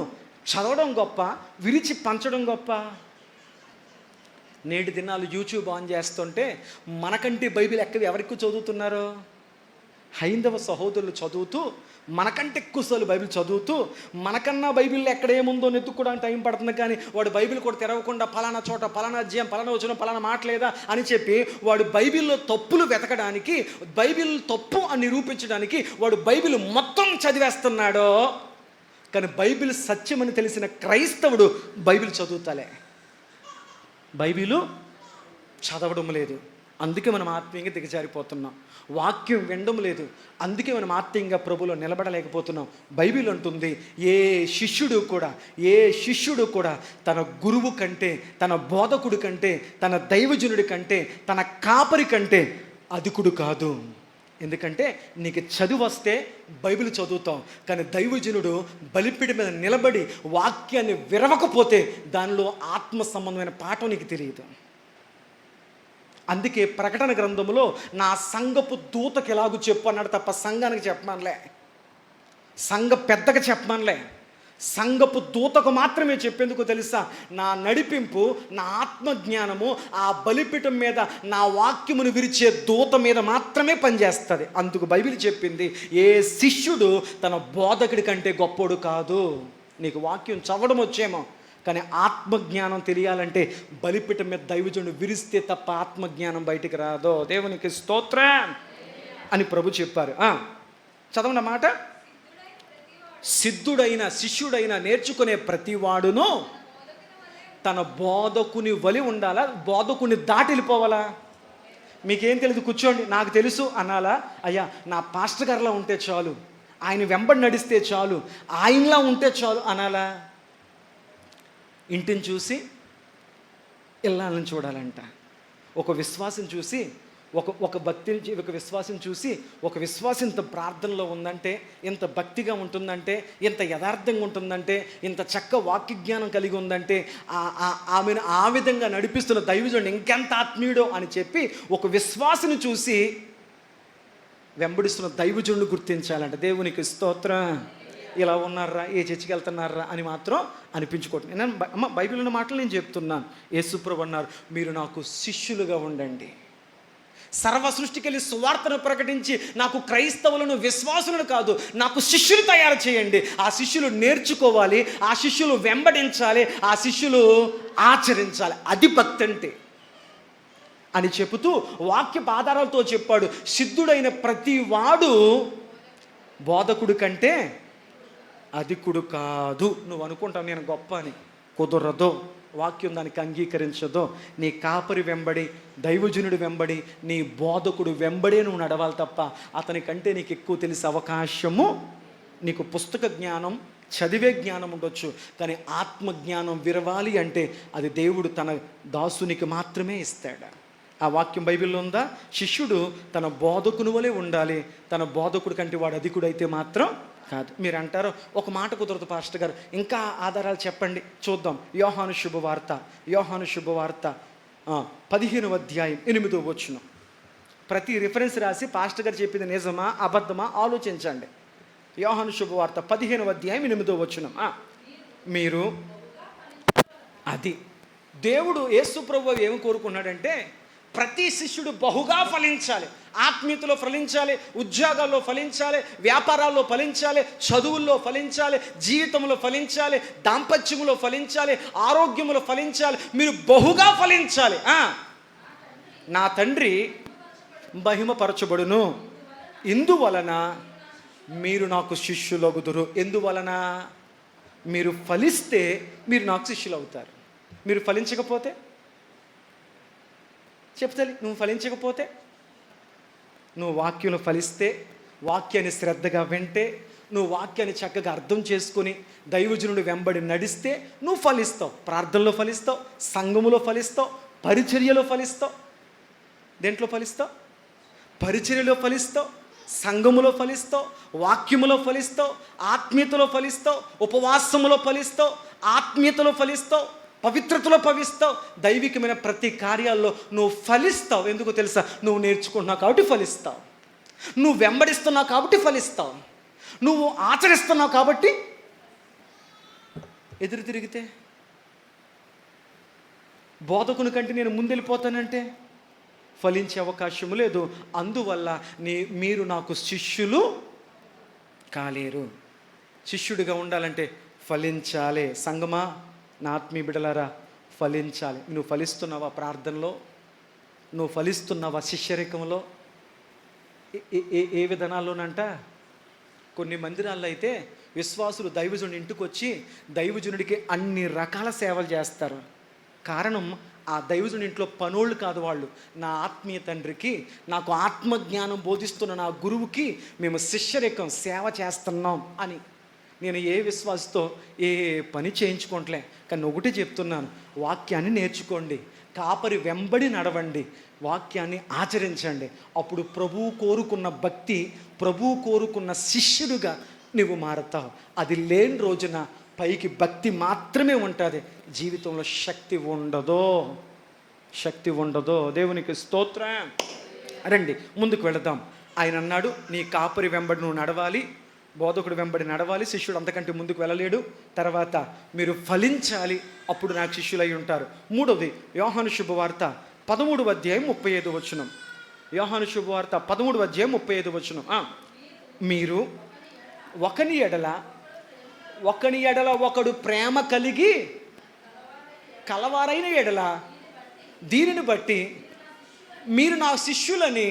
చదవడం గొప్ప, విరిచి పంచడం గొప్ప. నేటి దినాలు యూట్యూబ్ ఆన్ చేస్తుంటే మనకంటే బైబిల్ ఎవరెక్కువ చదువుతున్నారు? హైందవ సహోదరులు చదువుతూ, మనకంటే ఎక్కువసార్లు బైబిల్ చదువుతూ, మనకన్నా బైబిల్లో ఎక్కడ ఏముందో నెత్తుకోవడానికి టైం పడుతుంది, కానీ వాడు బైబిల్ కూడా తెరవకుండా పలానా చోట పలానా అధ్యాయం, పలానా వచనం, పలానా మాటలేదా అని చెప్పి వాడు బైబిల్లో తప్పులు వెతకడానికి, బైబిల్ తప్పు అని నిరూపించడానికి వాడు బైబిల్ మొత్తం చదివేస్తున్నాడో, కానీ బైబిల్ సత్యమని తెలిసిన క్రైస్తవుడు బైబిల్ చదువుతాలే, బైబిలు చదవడం లేదు. అందుకే మనం ఆత్మీయంగా దిగజారిపోతున్నాం. వాక్యం వినడం లేదు, అందుకే మనం ఆత్మీయంగా ప్రభులో నిలబడలేకపోతున్నాం. బైబిల్ అంటుంది, ఏ శిష్యుడు కూడా తన గురువు కంటే, తన బోధకుడి కంటే, తన దైవజనుడి కంటే, తన కాపరి కంటే అధికుడు కాదు. ఎందుకంటే నీకు చదువు వస్తే బైబిల్ చదువుతాం, కానీ దైవజనుడు బలిపీఠం మీద నిలబడి వాక్యాన్ని విరవకపోతే దానిలో ఆత్మ సంబంధమైన పాఠం నీకు తెలియదు. అందుకే ప్రకటన గ్రంథంలో నా సంఘపు దూతకి ఎలాగూ చెప్పు అన్నాడు తప్ప సంఘానికి చెప్పమనలే, సంఘ పెద్దగా చెప్పమనలే, సంఘపు దూతకు మాత్రమే చెప్పేందుకు తెలుసా? నా నడిపింపు, నా ఆత్మజ్ఞానము ఆ బలిపీఠం మీద నా వాక్యమును విరిచే దూత మీద మాత్రమే పనిచేస్తుంది. అందుకు బైబిల్ చెప్పింది, ఏ శిష్యుడు తన బోధకుడి కంటే గొప్పోడు కాదు. నీకు వాక్యం చదవడం వచ్చేమో, కానీ ఆత్మజ్ఞానం తెలియాలంటే బలిపీఠం మీద దైవజనుడు విరిస్తే తప్ప ఆత్మజ్ఞానం బయటికి రాదో. దేవునికి స్తోత్రం అని ప్రభు చెప్పారు. చదవండి మాట. సిద్ధుడైన శిష్యుడైన నేర్చుకునే ప్రతివాడును తన బోధకుని వలి ఉండాలా? బోధకుని దాటి వెళ్ళిపోవాలా? మీకేం తెలియదు, కూర్చోండి, నాకు తెలుసు అనాలా? అయ్యా నా పాస్టర్ గారిలా ఉంటే చాలు, ఆయన వెంబడి నడిస్తే చాలు, ఆయనలా ఉంటే చాలు అనాలా? ఇంటిని చూసి ఇల్లాలను చూడాలంట. ఒక విశ్వాసం చూసి ఒక భక్తిని, ఒక విశ్వాసం చూసి ఒక విశ్వాసం ఇంత ప్రార్థనలో ఉందంటే, ఇంత భక్తిగా ఉంటుందంటే, ఇంత యథార్థంగా ఉంటుందంటే, ఇంత చక్క వాక్య జ్ఞానం కలిగి ఉందంటే, ఆమెను ఆ విధంగా నడిపిస్తున్న దైవజనుడు ఇంకెంత ఆత్మీయుడో అని చెప్పి ఒక విశ్వాసం చూసి వెంబడిస్తున్న దైవజనుడు గుర్తించాలంట. దేవునికి స్తోత్రం. ఇలా ఉన్నారా, ఏ చర్చికి వెళ్తున్నారా అని మాత్రం అనిపించుకోవట్లేదు. నేను బైబిల్ ఉన్న మాటలు నేను చెప్తున్నాను. యేసుప్రభు అన్నారు, మీరు నాకు శిష్యులుగా ఉండండి. సర్వ సృష్టికి వెళ్ళి సువార్తను ప్రకటించి నాకు క్రైస్తవులను, విశ్వాసులను కాదు, నాకు శిష్యులు తయారు చేయండి. ఆ శిష్యులు నేర్చుకోవాలి, ఆ శిష్యులు వెంబడించాలి, ఆ శిష్యులు ఆచరించాలి. అది భక్తి అంటే అని చెబుతూ వాక్య ఆధారాలతో చెప్పాడు. సిద్ధుడైన ప్రతి వాడు బోధకుడు కంటే అధికుడు కాదు. నువ్వు అనుకుంటావు నేను గొప్ప అని, కుదరదు. వాక్యం దానికి అంగీకరించదో, నీ కాపరి వెంబడి, దైవజనుడి వెంబడి, నీ బోధకుడు వెంబడే నువ్వు నడవాలి తప్ప అతని కంటే నీకు ఎక్కువ తెలిసే అవకాశము, నీకు పుస్తక జ్ఞానం, చదివే జ్ఞానం ఉండొచ్చు, కానీ ఆత్మజ్ఞానం విరవాలి అంటే అది దేవుడు తన దాసునికి మాత్రమే ఇస్తాడు. ఆ వాక్యం బైబిల్లో ఉందా? శిష్యుడు తన బోధకుని వలె ఉండాలి, తన బోధకుడి కంటే వాడు అధికుడైతే మాత్రం కాదు. మీరు అంటారు ఒక మాట కుదరదు పాస్టర్ గారు, ఇంకా ఆధారాలు చెప్పండి చూద్దాం. యోహాను శుభవార్త 15వ అధ్యాయం 8వ వచనం. ప్రతి రిఫరెన్స్ రాసి పాస్టర్ గారు చెప్పింది నిజమా అబద్ధమా ఆలోచించండి. యోహాను శుభవార్త 15వ అధ్యాయం 8వ వచనం. మీరు అది దేవుడు యేసు ప్రభువు ఏమి కోరుకున్నాడంటే ప్రతి శిష్యుడు బహుగా ఫలించాలి, ఆత్మీయతలో ఫలించాలి, ఉద్యోగాల్లో ఫలించాలి, వ్యాపారాల్లో ఫలించాలి, చదువుల్లో ఫలించాలి, జీవితంలో ఫలించాలి, దాంపత్యంలో ఫలించాలి, ఆరోగ్యంలో ఫలించాలి. మీరు బహుగా ఫలించాలి. నా తండ్రి మహిమపరచబడును, ఇందువలన మీరు నాకు శిష్యులగుదురు. ఎందువలన? మీరు ఫలిస్తే మీరు నాకు శిష్యులు అవుతారు. మీరు ఫలించకపోతే చెప్తాలి, నువ్వు ఫలించకపోతే, నువ్వు వాక్యంలో ఫలిస్తే, వాక్యాన్ని శ్రద్ధగా వింటే, నువ్వు వాక్యాన్ని చక్కగా అర్థం చేసుకుని దైవజనుడు వెంబడి నడిస్తే నువ్వు ఫలిస్తావు. ప్రార్థనలో ఫలిస్తావు, సంఘములో ఫలిస్తావు, పరిచర్యలో ఫలిస్తావు. దేంట్లో ఫలిస్తావు? పరిచర్యలో ఫలిస్తావు, సంఘములో ఫలిస్తావు, వాక్యములో ఫలిస్తావు, ఆత్మీయతలో ఫలిస్తావు, ఉపవాసములో ఫలిస్తావు, ఆత్మీయతలో ఫలిస్తావు, పవిత్రతలో ఫలిస్తావు. దైవికమైన ప్రతి కార్యాల్లో నువ్వు ఫలిస్తావు. ఎందుకో తెలుసా? నువ్వు నేర్చుకుంటున్నావు కాబట్టి ఫలిస్తావు, నువ్వు వెంబడిస్తున్నావు కాబట్టి ఫలిస్తావు, నువ్వు ఆచరిస్తున్నావు కాబట్టి. ఎదురు తిరిగితే బోధకుని కంటే నేను ముందెళ్ళిపోతానంటే ఫలించే అవకాశము లేదు. అందువల్ల మీరు నాకు శిష్యులు కాలేరు. శిష్యుడిగా ఉండాలంటే ఫలించాలి. సంగమా, నా ఆత్మీయ బిడ్డలారా, ఫలించాలి. నువ్వు ఫలిస్తున్నావా ప్రార్థనలో? నువ్వు ఫలిస్తున్నావా శిష్యరికంలో? ఏ విధానాల్లోనంట? కొన్ని మందిరాల్లో అయితే విశ్వాసులు దైవజనుడి ఇంటికి వచ్చి దైవజనుడికి అన్ని రకాల సేవలు చేస్తారు. కారణం, ఆ దైవజనుడి ఇంట్లో పనోళ్ళు కాదు వాళ్ళు. నా ఆత్మీయ తండ్రికి, నాకు ఆత్మజ్ఞానం బోధిస్తున్న నా గురువుకి మేము శిష్యరికం సేవ చేస్తున్నాం అని. నేను ఏ విశ్వాసతో ఏ పని చేయించుకోవట్లే, కానీ ఒకటి చెప్తున్నాను, వాక్యాన్ని నేర్చుకోండి, కాపరి వెంబడి నడవండి, వాక్యాన్ని ఆచరించండి. అప్పుడు ప్రభువు కోరుకున్న భక్తి, ప్రభువు కోరుకున్న శిష్యుడుగా నువ్వు మారతావు. అది లేని రోజున పైకి భక్తి మాత్రమే ఉంటుంది, జీవితంలో శక్తి ఉండదో. దేవునికి స్తోత్రం. రండి ముందుకు వెళదాం. ఆయన అన్నాడు, నీ కాపరి వెంబడి నువ్వు నడవాలి, బోధకుడు వెంబడి నడవాలి, శిష్యుడు అంతకంటే ముందుకు వెళ్ళలేడు. తర్వాత మీరు ఫలించాలి, అప్పుడు నాకు శిష్యులై ఉంటారు. మూడవది యోహాను శుభవార్త 13వ అధ్యాయం 35వ వచనం. యోహాను శుభవార్త 13వ అధ్యాయం 35వ వచనం. మీరు ఒకని ఎడల ఒకడు ప్రేమ కలిగి కలవారైన ఎడల దీనిని బట్టి మీరు నా శిష్యులని.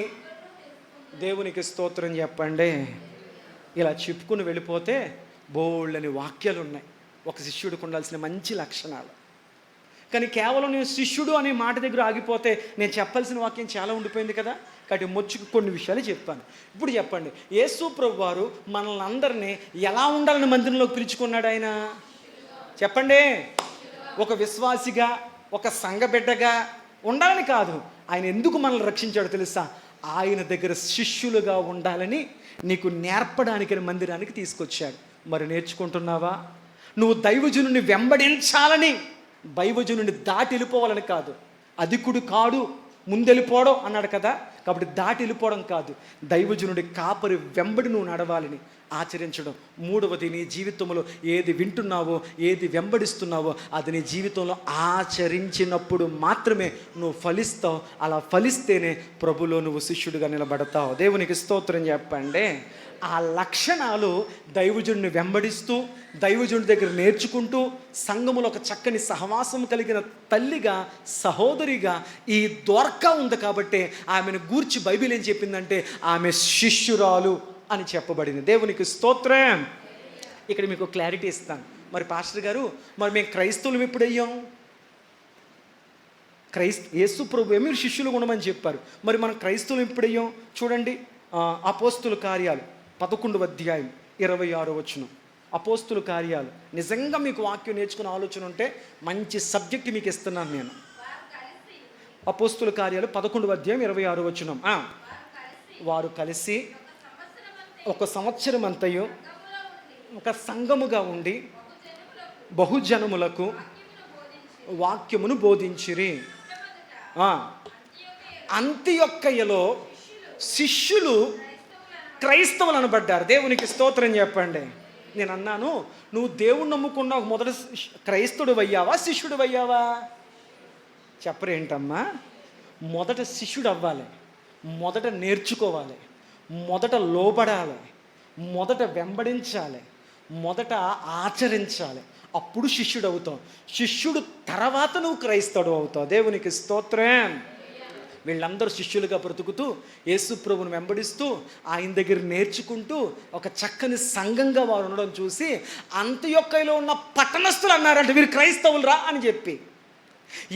దేవునికి స్తోత్రం చెప్పండి. ఇలా చెప్పుకుని వెళ్ళిపోతే బోళ్ళని వాక్యాలు ఉన్నాయి ఒక శిష్యుడికి ఉండాల్సిన మంచి లక్షణాలు. కానీ కేవలం నేను శిష్యుడు అనే మాట దగ్గర ఆగిపోతే నేను చెప్పాల్సిన వాక్యం చాలా ఉండిపోయింది కదా. కాబట్టి మొచ్చుకు కొన్ని విషయాలు చెప్పాను. ఇప్పుడు చెప్పండి, యేసు ప్రభు వారు మనల్ని అందరినీ ఎలా ఉండాలని మందిరంలోకి పిలుచుకున్నాడు ఆయన? చెప్పండి. ఒక విశ్వాసిగా, ఒక సంఘ బిడ్డగా ఉండాలని కాదు. ఆయన ఎందుకు మనల్ని రక్షించాడో తెలుసా? ఆయన దగ్గర శిష్యులుగా ఉండాలని, నీకు నేర్పడానికి మందిరానికి తీసుకొచ్చాడు. మరి నేర్చుకుంటున్నావా? నువ్వు దైవజనుని వెంబడించాలని, దైవజనుని దాటి వెళ్ళిపోవాలని కాదు. అధికుడు కాడు ముందెళ్ళిపోవడం అన్నాడు కదా, కాబట్టి దాటి వెళ్ళిపోవడం కాదు, దైవజనుడి కాపరి వెంబడి నువ్వు నడవాలని ఆచరించడం. మూడవది, నీ జీవితంలో ఏది వింటున్నావో, ఏది వెంబడిస్తున్నావో అది నీ జీవితంలో ఆచరించినప్పుడు మాత్రమే నువ్వు ఫలిస్తావు. అలా ఫలిస్తేనే ప్రభులో నువ్వు శిష్యుడిగా నిలబడతావు. దేవునికి స్తోత్రం చెప్పండి. ఆ లక్షణాలు దైవజనుడిని వెంబడిస్తూ, దైవజనుడి దగ్గర నేర్చుకుంటూ, సంఘములో ఒక చక్కని సహవాసం కలిగిన తల్లిగా, సహోదరిగా ఈ దోర్కా ఉంది కాబట్టి ఆమెను గూర్చి బైబిల్ ఏం చెప్పిందంటే ఆమె శిష్యురాలు అని చెప్పబడింది. దేవునికి స్తోత్రం. ఇక్కడ మీకు క్లారిటీ ఇస్తాను. మరి పాస్టర్ గారు, మరి మేము క్రైస్తవులు ఎప్పుడయ్యాం? యేసు ప్రభువే మీరు శిష్యులు ఉండమని చెప్పారు. మరి మనం క్రైస్తవులు ఎప్పుడయ్యాం చూడండి. అపోస్తుల కార్యాలు 11వ అధ్యాయం 26వ వచనం. అపోస్తుల కార్యాలు, నిజంగా మీకు వాక్యం నేర్చుకునే ఆలోచన ఉంటే మంచి సబ్జెక్ట్ మీకు ఇస్తున్నాను నేను. అపోస్తుల కార్యాలు 11వ అధ్యాయం 26వ వచనం. వారు కలిసి ఒక సంవత్సరం అంతయు ఒక సంఘముగా ఉండి బహుజనములకు వాక్యమును బోధించిరి. అంతియొక్కయలో శిష్యులు క్రైస్తవులు అనబడ్డారు. దేవునికి స్తోత్రం చెప్పండి. నేను అన్నాను, నువ్వు దేవుణ్ణి నమ్ముకున్నావు, మొదట క్రైస్తవుడు అయ్యావా శిష్యుడు అయ్యావా? చెప్పరేంటమ్మా? మొదట శిష్యుడు అవ్వాలి, మొదట నేర్చుకోవాలి, మొదట లోబడాలి, మొదట వెంబడించాలి, మొదట ఆచరించాలి. అప్పుడు శిష్యుడు అవుతావు. శిష్యుడు తర్వాత నువ్వు క్రైస్తవుడు అవుతావు. దేవునికి స్తోత్రం. వీళ్ళందరూ శిష్యులుగా బ్రతుకుతూ యేసు ప్రభువును వెంబడిస్తూ ఆయన దగ్గర నేర్చుకుంటూ ఒక చక్కని సంఘంగా వారు ఉండడం చూసి అంతియొక్కలో ఉన్న పట్టణస్థులు అన్నారంటే వీరు క్రైస్తవులు రా అని చెప్పి.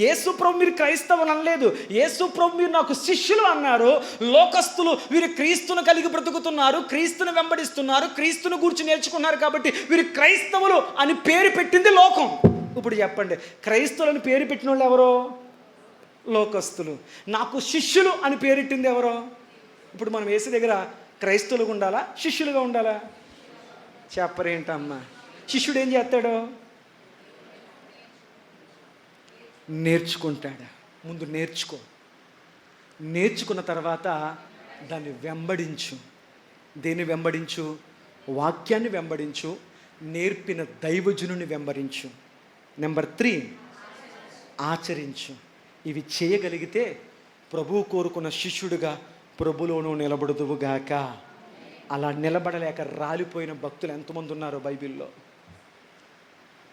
యేసు ప్రభు మీరు క్రైస్తవులు అనలేదు, యేసు ప్రభు మీరు నాకు శిష్యులు అన్నారు. లోకస్తులు వీరు క్రీస్తును కలిగి బ్రతుకుతున్నారు, క్రీస్తును వెంబడిస్తున్నారు, క్రీస్తును గూర్చి నేర్చుకున్నారు కాబట్టి వీరు క్రైస్తవులు అని పేరు పెట్టింది లోకం. ఇప్పుడు చెప్పండి, క్రైస్తవులని పేరు పెట్టిన వాళ్ళు ఎవరో? లోకస్తులు. నాకు శిష్యులు అని పేరెట్టింది ఎవరో? ఇప్పుడు మనం యేసు దగ్గర క్రైస్తవులుగా ఉండాలా శిష్యులుగా ఉండాలా? చెప్పరేంటమ్మా? శిష్యుడు ఏం చేస్తాడు? నేర్చుకుంటాడు. ముందు నేర్చుకో, నేర్చుకున్న తర్వాత దాన్ని వెంబడించు. దేన్ని వెంబడించు? వాక్యాన్ని వెంబడించు, నేర్పిన దైవజనుని వెంబడించు. నెంబర్ 3, ఆచరించు. ఇవి చేయగలిగితే ప్రభువు కోరుకున్న శిష్యుడిగా ప్రభులోనూ నిలబడుదువుగాక. అలా నిలబడలేక రాలిపోయిన భక్తులు ఎంతమంది ఉన్నారో బైబిల్లో,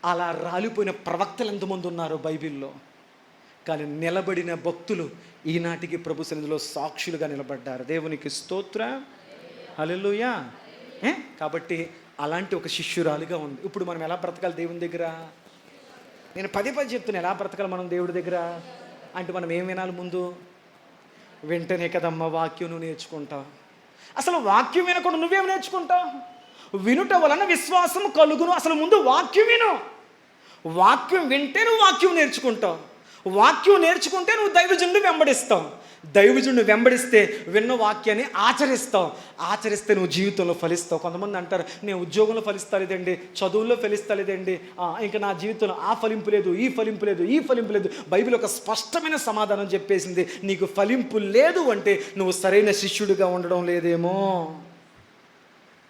అలా రాలిపోయిన ప్రవక్తలు ఎంతమంది ఉన్నారో బైబిల్లో. కానీ నిలబడిన భక్తులు ఈనాటికి ప్రభు సన్నిధిలో సాక్షులుగా నిలబడ్డారు. దేవునికి స్తోత్రం, హల్లెలూయా. కాబట్టి అలాంటి ఒక శిష్యురాలుగా ఉంది. ఇప్పుడు మనం ఎలా బ్రతకాలి దేవుని దగ్గర? నేను పదే చెప్తున్నా, ఎలా బ్రతకాలి మనం దేవుడి దగ్గర అంటే మనం ఏం వినాలి? ముందు వెంటనే కదమ్మా వాక్యం నువ్వు నేర్చుకుంటావు. అసలు వాక్యం వినకుండా నువ్వేం నేర్చుకుంటావు? వినుట వలన విశ్వాసం కలుగును. అసలు ముందు వాక్యం విను. వాక్యం వింటే నువ్వు వాక్యం నేర్చుకుంటావు. వాక్యం నేర్చుకుంటే నువ్వు దైవజనుడిని వెంబడిస్తావు. దైవజనుడిని వెంబడిస్తే విన్న వాక్యాన్ని ఆచరిస్తావు. ఆచరిస్తే నువ్వు జీవితంలో ఫలిస్తావు. కొంతమంది అంటారు, నేను ఉద్యోగంలో ఫలిస్తలేదండి, చదువుల్లో ఫలిస్తలేదండి, ఇంకా నా జీవితంలో ఆ ఫలింపు లేదు, ఈ ఫలింపు లేదు, ఈ ఫలింపు లేదు. బైబిల్ ఒక స్పష్టమైన సమాధానం చెప్పేసింది. నీకు ఫలింపు లేదు అంటే నువ్వు సరైన శిష్యుడిగా ఉండడం లేదేమో.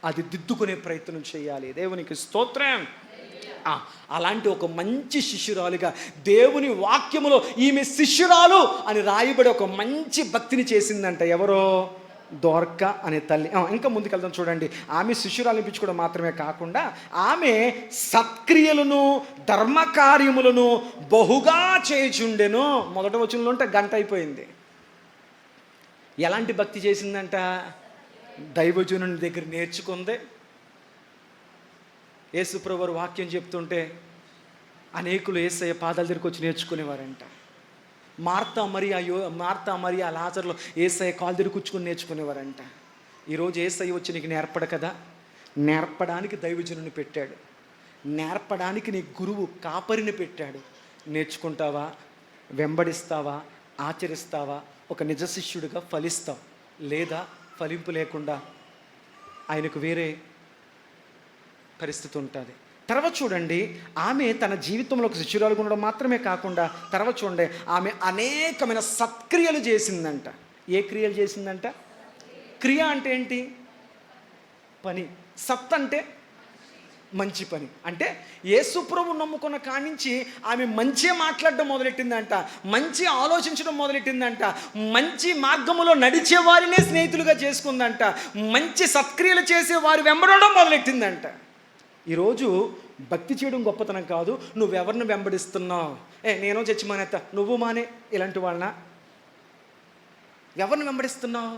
అది దిద్దుకునే ప్రయత్నం చేయాలి. దేవునికి స్తోత్రం. అలాంటి ఒక మంచి శిష్యురాలుగా దేవుని వాక్యములో ఈమె శిష్యురాలు అని రాయబడి ఒక మంచి భక్తిని చేసిందంట. ఎవరో? దోర్కా అనే తల్లి. ఇంకా ముందుకెళ్దాం చూడండి. ఆమె శిష్యురాలు అనిపించుకోవడం మాత్రమే కాకుండా ఆమె సత్క్రియలను ధర్మకార్యములను బహుగా చేయుచుండెను. మొదట వచనంలో ఉంటే గంట అయిపోయింది. ఎలాంటి భక్తి చేసిందంట? దైవజనుని దగ్గర నేర్చుకుంది. యేసుప్రభు వారు వాక్యం చెప్తుంటే అనేకులు యేసయ్య పాదాల దగ్గరికి వచ్చి నేర్చుకునేవారంట. మార్తా మరియా లాజరులో యేసయ్య కాలు దగ్గర కూర్చుని నేర్చుకునేవారంట. ఈరోజు యేసయ్య వచ్చి నీకు నేర్పడు కదా, నేర్పడానికి దైవజనుని పెట్టాడు, నేర్పడానికి నీ గురువు కాపరిని పెట్టాడు. నేర్చుకుంటావా? వెంబడిస్తావా? ఆచరిస్తావా? ఒక నిజ శిష్యుడిగా ఫలిస్తావు. లేదా ఫలింపు లేకుండా ఆయనకు వేరే పరిస్థితి ఉంటుంది. తర్వాత చూడండి, ఆమె తన జీవితంలో ఒక శిష్యురాలుగా ఉండడం మాత్రమే కాకుండా తర్వాత చూడండి, ఆమె అనేకమైన సత్క్రియలు చేసిందంట. ఏ క్రియలు చేసిందంట? క్రియ అంటే ఏంటి? పని. సత్ అంటే మంచి పని. అంటే యేసుప్రభు నమ్ముకున్న కానించి ఆమె మంచి మాట్లాడడం మొదలెట్టిందంట, మంచి ఆలోచించడం మొదలెట్టిందంట, మంచి మార్గములో నడిచే వారినే స్నేహితులుగా చేసుకుందంట, మంచి సత్క్రియలు చేసే వారి వెంబడడం మొదలెట్టిందంట. ఈరోజు భక్తి చేయడం గొప్పతనం కాదు, నువ్వెవరిని వెంబడిస్తున్నావు. నేను చచ్చి మానేస్తా, నువ్వు మానే, ఇలాంటి వాళ్ళన ఎవరిని వెంబడిస్తున్నావు?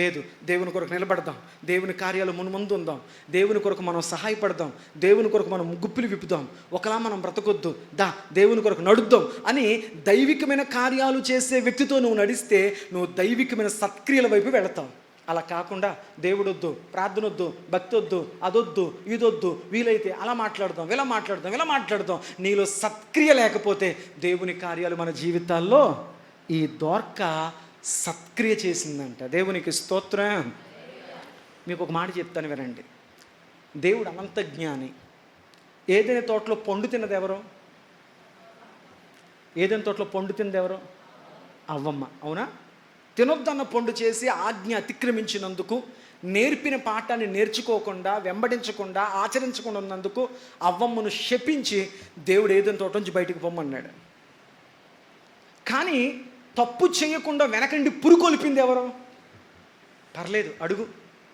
లేదు, దేవుని కొరకు నిలబడదాం, దేవుని కార్యాలు ముందు ఉందాం, దేవుని కొరకు మనం సహాయపడదాం, దేవుని కొరకు మనం గుప్పిలు విప్పుదాం, ఒకలా మనం బ్రతకొద్దు, దేవుని కొరకు నడుద్దాం అని దైవికమైన కార్యాలు చేసే వ్యక్తితో నువ్వు నడిస్తే నువ్వు దైవికమైన సత్క్రియల వైపు వెళతావు. అలా కాకుండా దేవుడొద్దు, ప్రార్థన వద్దు, భక్తి వద్దు, అదొద్దు, ఇదొద్దు, వీలైతే అలా మాట్లాడదాం, ఇలా మాట్లాడదాం, నీలో సత్క్రియ లేకపోతే దేవుని కార్యాలు మన జీవితాల్లో ఈ దోర్కా సత్క్రియ చేసిందంట. దేవునికి స్తోత్రం. మీకు ఒక మాట చెప్తాను వినండి. దేవుడు అనంత జ్ఞాని. ఏదైనా తోటలో పండు తిన్నది ఎవరు? ఏదైనా తోటలో పండు తిన్నది ఎవరు? అవ్వమ్మ. అవునా? తినొద్దన్న పండు చేసి ఆజ్ఞ అతిక్రమించినందుకు, నేర్పిన పాఠాన్ని నేర్చుకోకుండా, వెంబడించకుండా, ఆచరించకుండా ఉన్నందుకు అవ్వమ్మను శపించి దేవుడు ఏదైనా తోట నుంచి బయటికి పొమ్మన్నాడు. కానీ తప్పు చేయకుండా వెనకండి పురుకొల్పింది ఎవరు? పర్లేదు అడుగు,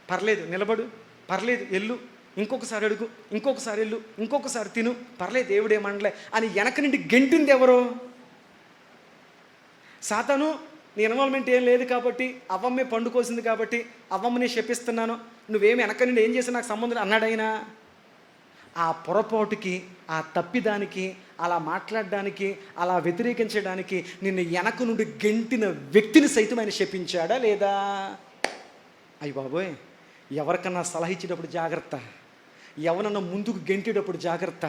పర్లేదు నిలబడు, పర్లేదు ఎల్లు, ఇంకొకసారి అడుగు, ఇంకొకసారి ఎల్లు, ఇంకొకసారి తిను, పర్లేదు దేవుడేమనలే అని వెనక నుండి గెంటింది ఎవరు? సాతాను. నీ ఇన్వాల్వ్మెంట్ ఏం లేదు కాబట్టి, అవ్వమ్మే పండుకోసింది కాబట్టి అవ్వమ్మని శపిస్తున్నాను, నువ్వేమి వెనక నుండి ఏం చేసినా నాకు సంబంధం అన్నాడైనా. ఆ పొరపాటుకి, ఆ తప్పిదానికి, అలా మాట్లాడడానికి, అలా వ్యతిరేకించడానికి నిన్ను వెనక నుండి గెంటిన వ్యక్తిని సైతం ఆయన శపించాడా లేదా? అయ్య బాబోయ్, ఎవరికన్నా సలహా ఇచ్చేటప్పుడు జాగ్రత్త, ఎవరన్నా ముందుకు గెంటేటప్పుడు జాగ్రత్త,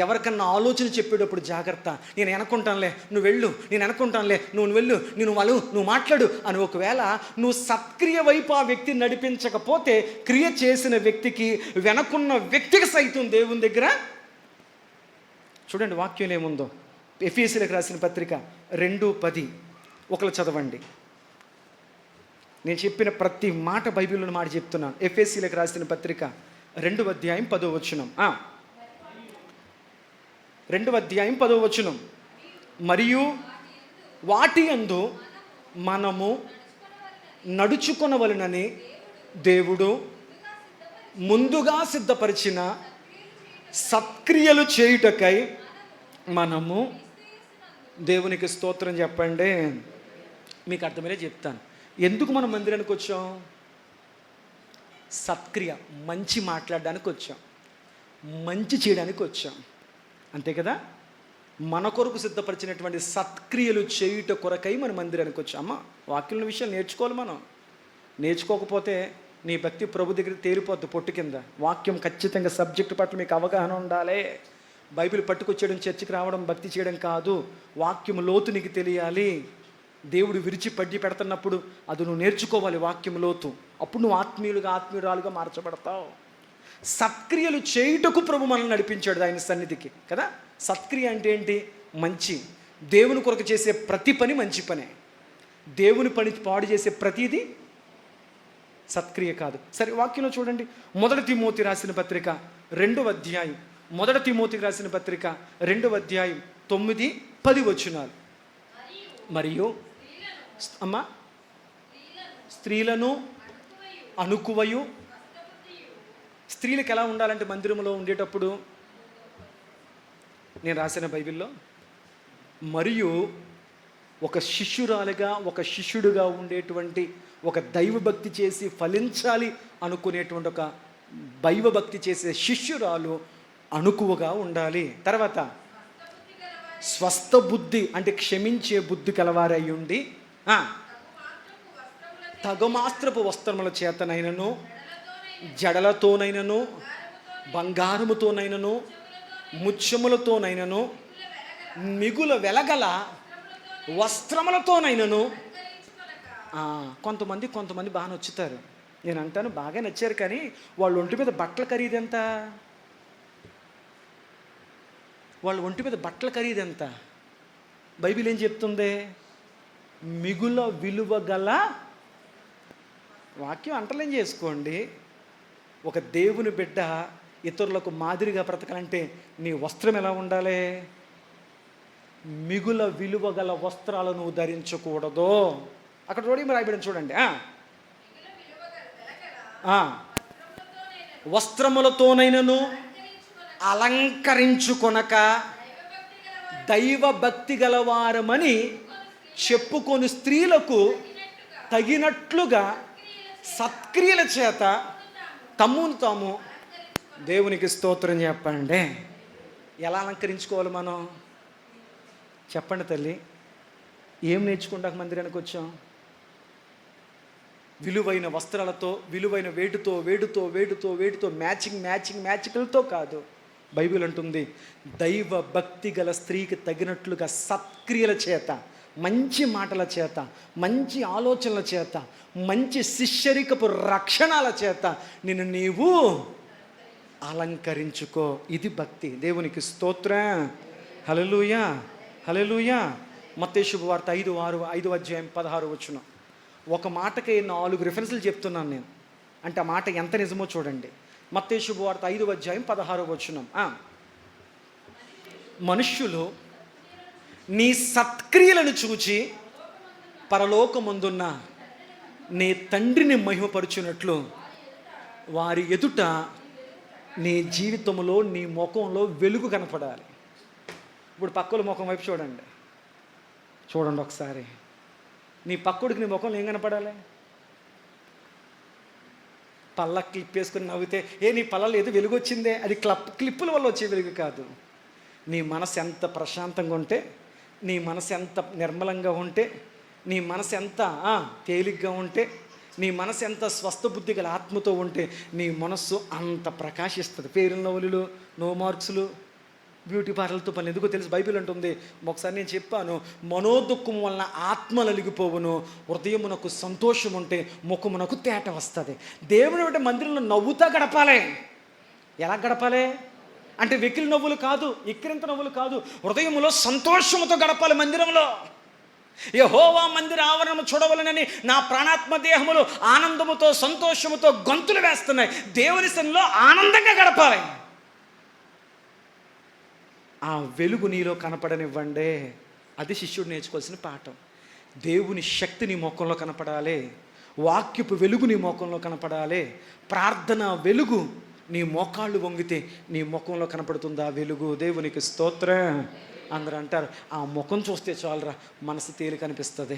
ఎవరికన్నా ఆలోచన చెప్పేటప్పుడు జాగ్రత్త. నేను వెనక్కుంటానులే, నువ్వు వెళ్ళు, నేను వెనక్కుంటానులే, నువ్వు వెళ్ళు, నువ్వు మాట్లాడు అని ఒకవేళ నువ్వు సత్క్రియ వైపు ఆ వ్యక్తిని నడిపించకపోతే క్రియ చేసిన వ్యక్తికి, వెనకున్న వ్యక్తికి సైతం దేవుని దగ్గర చూడండి వాక్యం ఏముందో. ఎఫెసీయులకు రాసిన పత్రిక 2:10 ఒకరు చదవండి. నేను చెప్పిన ప్రతి మాట బైబిల్లో మాట చెప్తున్నాను. ఎఫెసీయులకు రాసిన పత్రిక 2:10 2:10 మరియు వాటి యందు మనము నడుచుకొనవలెనని దేవుడు ముందుగా సిద్ధపరిచిన సత్క్రియలు చేయుటకై మనము, దేవునికి స్తోత్రం చెప్పండి. మీకు అర్థమయ్యే చెప్తాను. ఎందుకు మనం మందిరానికి వచ్చాం? సత్క్రియ, మంచి మాట్లాడడానికి వచ్చాం, మంచి చేయడానికి వచ్చాం, అంతే కదా? మన కొరకు సిద్ధపరిచినటువంటి సత్క్రియలు చేయుట కొరకై మన మందిరానికి వచ్చాం. అమ్మ, వాక్యం విషయాలు నేర్చుకోవాలి. మనం నేర్చుకోకపోతే నీ భక్తి ప్రభు దగ్గర తేలిపోద్ది పొట్టు కింద. వాక్యం ఖచ్చితంగా సబ్జెక్టు పట్ల మీకు అవగాహన ఉండాలి. బైబిల్ పట్టుకొచ్చేయడం, చర్చికి రావడం భక్తి చేయడం కాదు. వాక్యం లోతు నీకు తెలియాలి. దేవుడు విరిచి పడ్డి పెడుతున్నప్పుడు అది నువ్వు నేర్చుకోవాలి, వాక్యం లోతు. అప్పుడు నువ్వు ఆత్మీయురాలుగా మార్చబడతావు. సత్క్రియలు చేయుటకు ప్రభు మనల్ని నడిపించాడు ఆయన సన్నిధికి కదా. సత్క్రియ అంటే ఏంటి? మంచి, దేవుని కొరకు చేసే ప్రతి పని మంచి పనే. దేవుని పని పాడు చేసే ప్రతిదీ సత్క్రియ కాదు. సరే, వాక్యంలో చూడండి. 1 తిమోతి రాసిన పత్రిక 2:10 1 తిమోతికి రాసిన పత్రిక 2:9-10 మరియు అమ్మ, స్త్రీలను అనుకువయు. స్త్రీలకు ఎలా ఉండాలంటే మందిరంలో ఉండేటప్పుడు నేను రాసిన బైబిల్లో, మరియు ఒక శిష్యురాలుగా, ఒక శిష్యుడుగా ఉండేటువంటి, ఒక దైవభక్తి చేసి ఫలించాలి అనుకునేటువంటి ఒక దైవభక్తి చేసే శిష్యురాలు అణుకువగా ఉండాలి. తర్వాత స్వస్థ బుద్ధి అంటే క్షమించే బుద్ధి కలవారై ఉండి, తగుమాత్రపు వస్త్రముల చేతనైనను, జడలతోనైనను, బంగారముతోనైనను, ముత్యములతోనైనను, మిగుల వెలగల వస్త్రములతోనైనను. కొంతమంది బాగా నచ్చుతారు. నేను అంటాను బాగా నచ్చారు, కానీ వాళ్ళ ఒంటి మీద బట్టల ఖరీదెంత? వాళ్ళ ఒంటి మీద బట్టల ఖరీదెంత? బైబిల్ ఏం చెప్తుంది? మిగుల విలువ గల వాక్యం అంటలేం చేసుకోండి. ఒక దేవుని బిడ్డ ఇతరులకు మాదిరిగా బ్రతకాలంటే నీ వస్త్రం ఎలా ఉండాలి? మిగుల విలువ గల వస్త్రాలను నువ్వు ధరించకూడదు. అక్కడ చూడండి, రాయబడింది చూడండి. వస్త్రములతోనైనను అలంకరించుకొనక దైవభక్తి గలవారమని చెప్పుకొని స్త్రీలకు తగినట్లుగా సత్క్రియల చేత తమ్మును తాము దేవునికి స్తోత్రం చెప్పండి. ఎలా అలంకరించుకోవాలి మనం? చెప్పండి తల్లి. ఏం నేర్చుకుంటాక మందిరానికి వచ్చాం? విలువైన వస్త్రాలతో, విలువైన వేటుతో మ్యాచింగ్లతో కాదు. బైబిల్ అంటుంది, దైవ భక్తి గల స్త్రీకి తగినట్లుగా సత్క్రియల చేత, మంచి మాటల చేత, మంచి ఆలోచనల చేత, మంచి శిష్యరికపు రక్షణాల చేత నిన్ను నీవు అలంకరించుకో. ఇది భక్తి. దేవునికి స్తోత్రం. హల్లెలూయా, హల్లెలూయా. మత్తయి శుభవార్త 5:16 ఒక మాటకి 4 రిఫరెన్స్లు చెప్తున్నాను నేను. అంటే ఆ మాట ఎంత నిజమో చూడండి. మత్తయి శుభవార్త 5:16 మనుష్యులు నీ సత్క్రియలను చూచి పరలోకమందున్న నీ తండ్రిని మహిమపరుచున్నట్లు వారి ఎదుట నీ జీవితంలో, నీ ముఖంలో వెలుగు కనపడాలి. ఇప్పుడు పక్కల ముఖం వైపు చూడండి ఒకసారి. నీ పక్కడికి నీ ముఖంలో ఏం కనపడాలి? పళ్ళ క్లిప్ వేసుకుని నవ్వితే నీ పళ్ళలో ఏదో వెలుగు వచ్చిందే, అది క్లిప్పుల వల్ల వచ్చే వెలుగు కాదు. నీ మనసు ఎంత ప్రశాంతంగా ఉంటే, నీ మనసు ఎంత నిర్మలంగా ఉంటే, నీ మనసు ఎంత తేలిగ్గా ఉంటే, నీ మనసు ఎంత స్వస్థ బుద్ధి గల ఆత్మతో ఉంటే నీ మనస్సు అంత ప్రకాశిస్తుంది. పేరు నవ్వులు, నో మార్క్స్లు, బ్యూటీ పార్లర్తో పని ఎందుకో తెలుసు. బైబిల్ అంటుంది, ఒకసారి నేను చెప్పాను, మనోదుఃఖం వలన ఆత్మలు అలిగిపోవును, హృదయమునకు సంతోషం ఉంటే ముఖమునకు తేట వస్తుంది. దేవుని అంటే మందిరంలో నవ్వుతా గడపాలి. ఎలా గడపాలి అంటే వెకిలి నవ్వులు కాదు, ఎక్కిరింత నవ్వులు కాదు, హృదయములో సంతోషముతో గడపాలి. మందిరంలో యెహోవా మందిర ఆవరణము చూడవలనని నా ప్రాణాత్మ దేహములు ఆనందముతో సంతోషముతో గొంతులు వేస్తున్నాయి. దేవుని సన్నిధిలో ఆనందంగా గడపాలి. ఆ వెలుగు నీలో కనపడనివ్వండి. అది శిష్యుడు నేర్చుకోవాల్సిన పాఠం. దేవుని శక్తి నీ ముఖంలో కనపడాలి, వాక్యపు వెలుగు నీ ముఖంలో కనపడాలి, ప్రార్థన వెలుగు నీ మోకాళ్ళు వంగితే నీ ముఖంలో కనపడుతుంది ఆ వెలుగు. దేవునికి స్తోత్రం. అందరూ అంటారు, ఆ ముఖం చూస్తే చాలురా మనసు తేలిక అనిపిస్తుంది,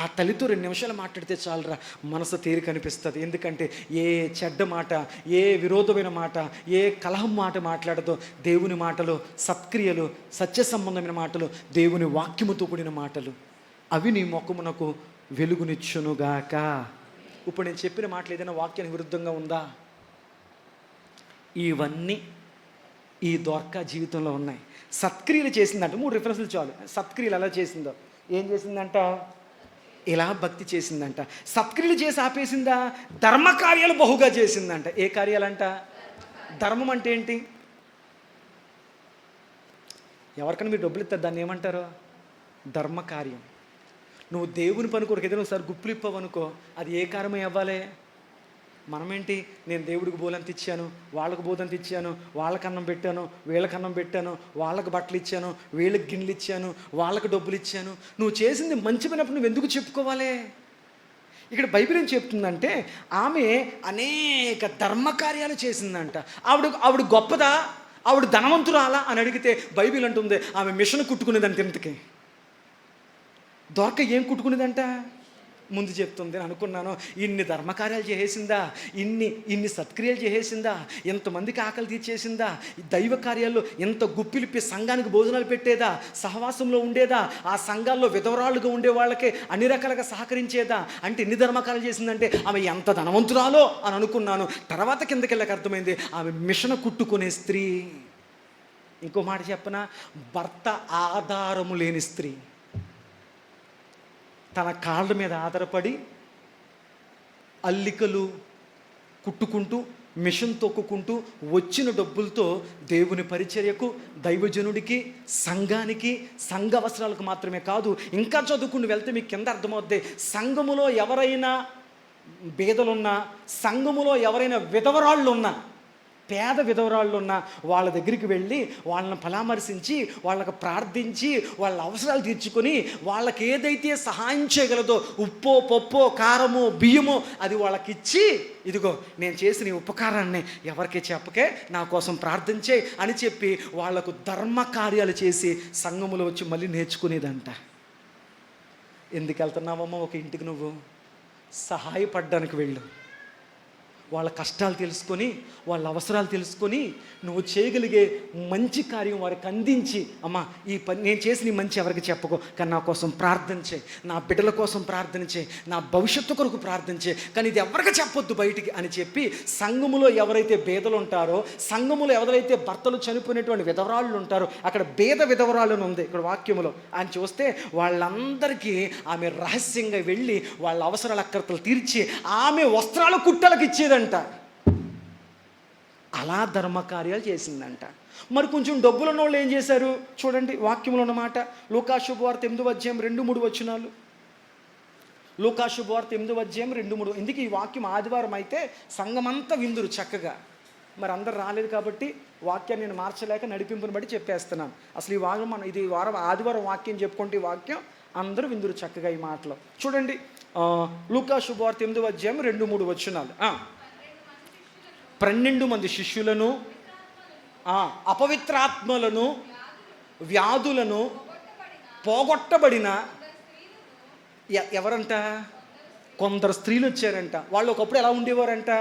ఆ తల్లితో 2 నిమిషాలు మాట్లాడితే చాలురా మనసు తేలిక అనిపిస్తుంది. ఎందుకంటే ఏ చెడ్డ మాట, ఏ విరోధమైన మాట, ఏ కలహం మాట మాట్లాడదో దేవుని మాటలు, సత్క్రియలు, సత్య సంబంధమైన మాటలు, దేవుని వాక్యముతో కూడిన మాటలు, అవి నీ ముఖమునకు వెలుగునిచ్చునుగాక. ఇప్పుడు నేను చెప్పిన మాటలు ఏదైనా వాక్యానికి విరుద్ధంగా ఉందా? ఇవన్నీ ఈ దోర్కా జీవితంలో ఉన్నాయి. సత్క్రియలు చేసిందంట. 3 రిఫరెన్స్లు చాలు. సత్క్రియలు ఎలా చేసిందో. ఏం చేసిందంట? ఇలా భక్తి చేసిందంట. సత్క్రియలు చేసి ఆపేసిందా? ధర్మకార్యాలు బహుగా చేసిందంట. ఏ కార్యాలంట? ధర్మం అంటే ఏంటి? ఎవరికైనా మీరు డబ్బులు ఇస్తారు, దాన్ని ఏమంటారు? ధర్మకార్యం. నువ్వు దేవుని పని కొరకు ఏదైనా ఒకసారి గుప్పులు ఇప్పవనుకో, అది ఏ కార్యమై అవ్వాలి? మనమేంటి, నేను దేవుడికి బోలంత ఇచ్చాను, వాళ్ళకు బోధంత ఇచ్చాను, వాళ్ళకి అన్నం పెట్టాను, వీళ్ళకి అన్నం పెట్టాను, వాళ్ళకి బట్టలు ఇచ్చాను, వీళ్ళకి గిన్నెలు ఇచ్చాను, వాళ్ళకి డబ్బులు ఇచ్చాను. నువ్వు చేసింది మంచి పనినప్పుడు నువ్వు ఎందుకు చెప్పుకోవాలి? ఇక్కడ బైబిల్ ఏం చెప్తుందంటే ఆమె అనేక ధర్మకార్యాలు చేసిందంట. ఆవిడ గొప్పదా, ఆవిడ ధనవంతురాలా అని అడిగితే బైబిల్ అంటుంది ఆమె మిషన్ కుట్టుకునేదంట. ఇంతకి దొరక ఏం కుట్టుకునేదంట? ముందు చెప్తుంది. నేను అనుకున్నాను, ఇన్ని ధర్మకార్యాలు చేసేసిందా, ఇన్ని సత్క్రియలు చేసేసిందా, ఎంతమందికి ఆకలి తీర్చేసిందా, దైవ కార్యాల్లో ఎంత గుప్పిలిప్పి సంఘానికి భోజనాలు పెట్టేదా, సహవాసంలో ఉండేదా, ఆ సంఘాల్లో విధవరాళ్ళుగా ఉండే వాళ్ళకే అన్ని రకాలుగా సహకరించేదా, అంటే ఎన్ని ధర్మకార్యాలు చేసిందంటే ఆమె ఎంత ధనవంతురాలో అని అనుకున్నాను. తర్వాత కిందకెళ్ళక అర్థమైంది ఆమె మిషన్ కుట్టుకునే స్త్రీ. ఇంకో మాట చెప్పనా? భర్త ఆధారము లేని స్త్రీ. తన కాళ్ళ మీద ఆధారపడి అల్లికలు కుట్టుకుంటూ, మిషన్ తొక్కుకుంటూ వచ్చిన డబ్బులతో దేవుని పరిచర్యకు, దైవజనుడికి, సంఘానికి, సంఘ అవసరాలకు మాత్రమే కాదు, ఇంకా చదువుకుని వెళ్తే మీకు కింద అర్థమవుద్ది. సంఘములో ఎవరైనా బేదలున్నా, సంఘములో ఎవరైనా విధవరాళ్ళు ఉన్నా, పేద విధవరాళ్ళు ఉన్న వాళ్ళ దగ్గరికి వెళ్ళి వాళ్ళని పరామర్శించి, వాళ్ళకు ప్రార్థించి, వాళ్ళ అవసరాలు తీర్చుకొని, వాళ్ళకి ఏదైతే సహాయం చేయగలదో ఉప్పో, పప్పో, కారమో, బియ్యమో అది వాళ్ళకి ఇచ్చి, ఇదిగో నేను చేసిన ఈ ఉపకారాన్ని ఎవరికి చెప్పకే, నా కోసం ప్రార్థించే అని చెప్పి వాళ్లకు ధర్మ కార్యాలు చేసి సంఘములో వచ్చి మళ్ళీ నేర్చుకునేదంట. ఎందుకు వెళ్తున్నావమ్మా ఒక ఇంటికి? నువ్వు సహాయపడడానికి వెళ్ళు. వాళ్ళ కష్టాలు తెలుసుకొని, వాళ్ళ అవసరాలు తెలుసుకొని, నువ్వు చేయగలిగే మంచి కార్యం వారికి అందించి, అమ్మా ఈ పని నేను చేసిన ఈ మంచి ఎవరికి చెప్పుకో, కానీ నా కోసం ప్రార్థన చేయి, నా బిడ్డల కోసం ప్రార్థన చేయి, నా భవిష్యత్తు కొరకు ప్రార్థన చేయి, కానీ ఇది ఎవరికి చెప్పొద్దు బయటికి అని చెప్పి, సంఘములో ఎవరైతే బేదలు ఉంటారో, సంఘములో ఎవరైతే భర్తలు చనిపోయినటువంటి విధవరాళ్ళు ఉంటారో, అక్కడ బేద విధవరాళ్ళు ఉంది ఇక్కడ వాక్యములో అని చూస్తే, వాళ్ళందరికీ ఆమె రహస్యంగా వెళ్ళి వాళ్ళ అవసరాల అక్కర్తలు తీర్చి ఆమె వస్త్రాలు కుట్టలకు ఇచ్చేదంట. అలా ధర్మకార్యాలు చేసిందంట. మరి కొంచెం డబ్బులున్న వాళ్ళు ఏం చేశారు చూడండి, వాక్యంలో ఉన్నమాట. లూకా శుభవార్త 8:2-3 లూకా శుభవార్త 8:2-3. ఎందుకు ఈ వాక్యం ఆదివారం అయితే సంఘమంతా విందురు చక్కగా. మరి అందరు రాలేదు కాబట్టి వాక్యాన్ని నేను మార్చలేక నడిపింపుని బట్టి చెప్పేస్తున్నాను. అసలు ఈ వారం ఇది వారం ఆదివారం వాక్యం చెప్పుకుంటే ఈ వాక్యం అందరూ విందురు చక్కగా ఈ మాటలో. చూడండి లూకా శుభవార్త 8:2-3. 12 మంది శిష్యులను, అపవిత్రాత్మలను, వ్యాధులను పోగొట్టబడిన ఎవరంట? కొందరు స్త్రీలు వచ్చారంట. వాళ్ళు ఒకప్పుడు ఎలా ఉండేవారంట?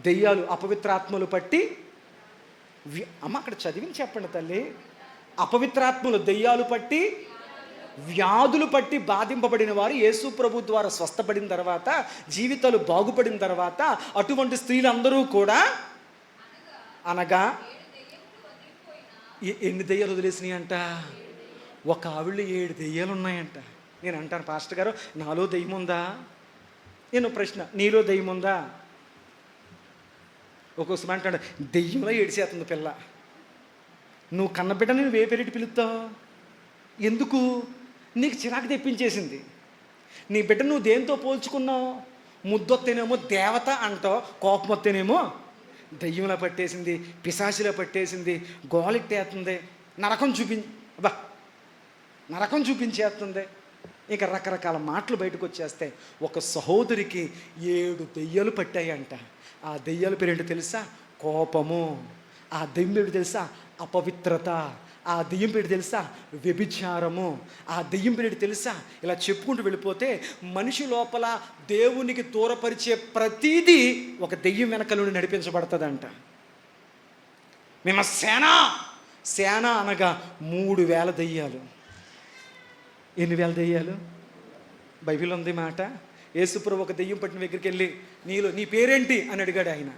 దెయ్యాలు, అపవిత్రాత్మలు పట్టి అమ్మ అక్కడ చదివిని చెప్పండి తల్లి. అపవిత్రాత్మలు, దెయ్యాలు పట్టి, వ్యాధులు పట్టి బాధింపబడిన వారు యేసు ప్రభు ద్వారా స్వస్థపడిన తర్వాత, జీవితాలు బాగుపడిన తర్వాత, అటువంటి స్త్రీలందరూ కూడా అనగా ఎన్ని దెయ్యాలు వదిలేసినాయి అంట? ఒక ఆవిడ 7 దెయ్యాలు ఉన్నాయంట. నేను అంటాను, పాస్టర్ గారు నాలో దెయ్యం ఉందా? నేను ప్రశ్న, నీలో దెయ్యం ఉందా? ఒక్కొక్కసారి అంటాడు, దెయ్యంలో ఏడిసేస్తుంది పిల్ల. నువ్వు కన్నబిడ్డ నేను వేపెరిటి పిలుస్తావు ఎందుకు? నీకు చిరాకు తెప్పించేసింది. నీ బిడ్డ నువ్వు దేంతో పోల్చుకున్నావు? ముద్దొత్తేనేమో దేవత అంటావు, కోపం వస్తేనేమో దెయ్యంలా పట్టేసింది, పిశాచిలా పట్టేసింది, గోలెట్టేస్తుంది, నరకం చూపించేస్తుంది. ఇంకా రకరకాల మాటలు బయటకు వచ్చేస్తాయి. ఒక సహోదరికి 7 దెయ్యాలు పట్టాయంట. ఆ దెయ్యాల పేరేంటో తెలుసా? కోపము. ఆ దెయ్యం పేరు తెలుసా? అపవిత్రత. ఆ దెయ్యం పేరు తెలుసా? వ్యభిచారము. ఆ దెయ్యం పేరు తెలుసా? ఇలా చెప్పుకుంటూ వెళ్ళిపోతే మనిషి లోపల దేవునికి దూరపరిచే ప్రతీదీ ఒక దెయ్యం వెనక నుండి నడిపించబడుతుందంట. మేము సేన అనగా 3,000 దెయ్యాలు. ఎన్ని వేల దెయ్యాలు? బైబిల్ ఉంది మాట. యేసుప్రభు ఒక దెయ్యం పట్టిన దగ్గరికి వెళ్ళి, నీ పేరేంటి అని అడిగాడు ఆయన.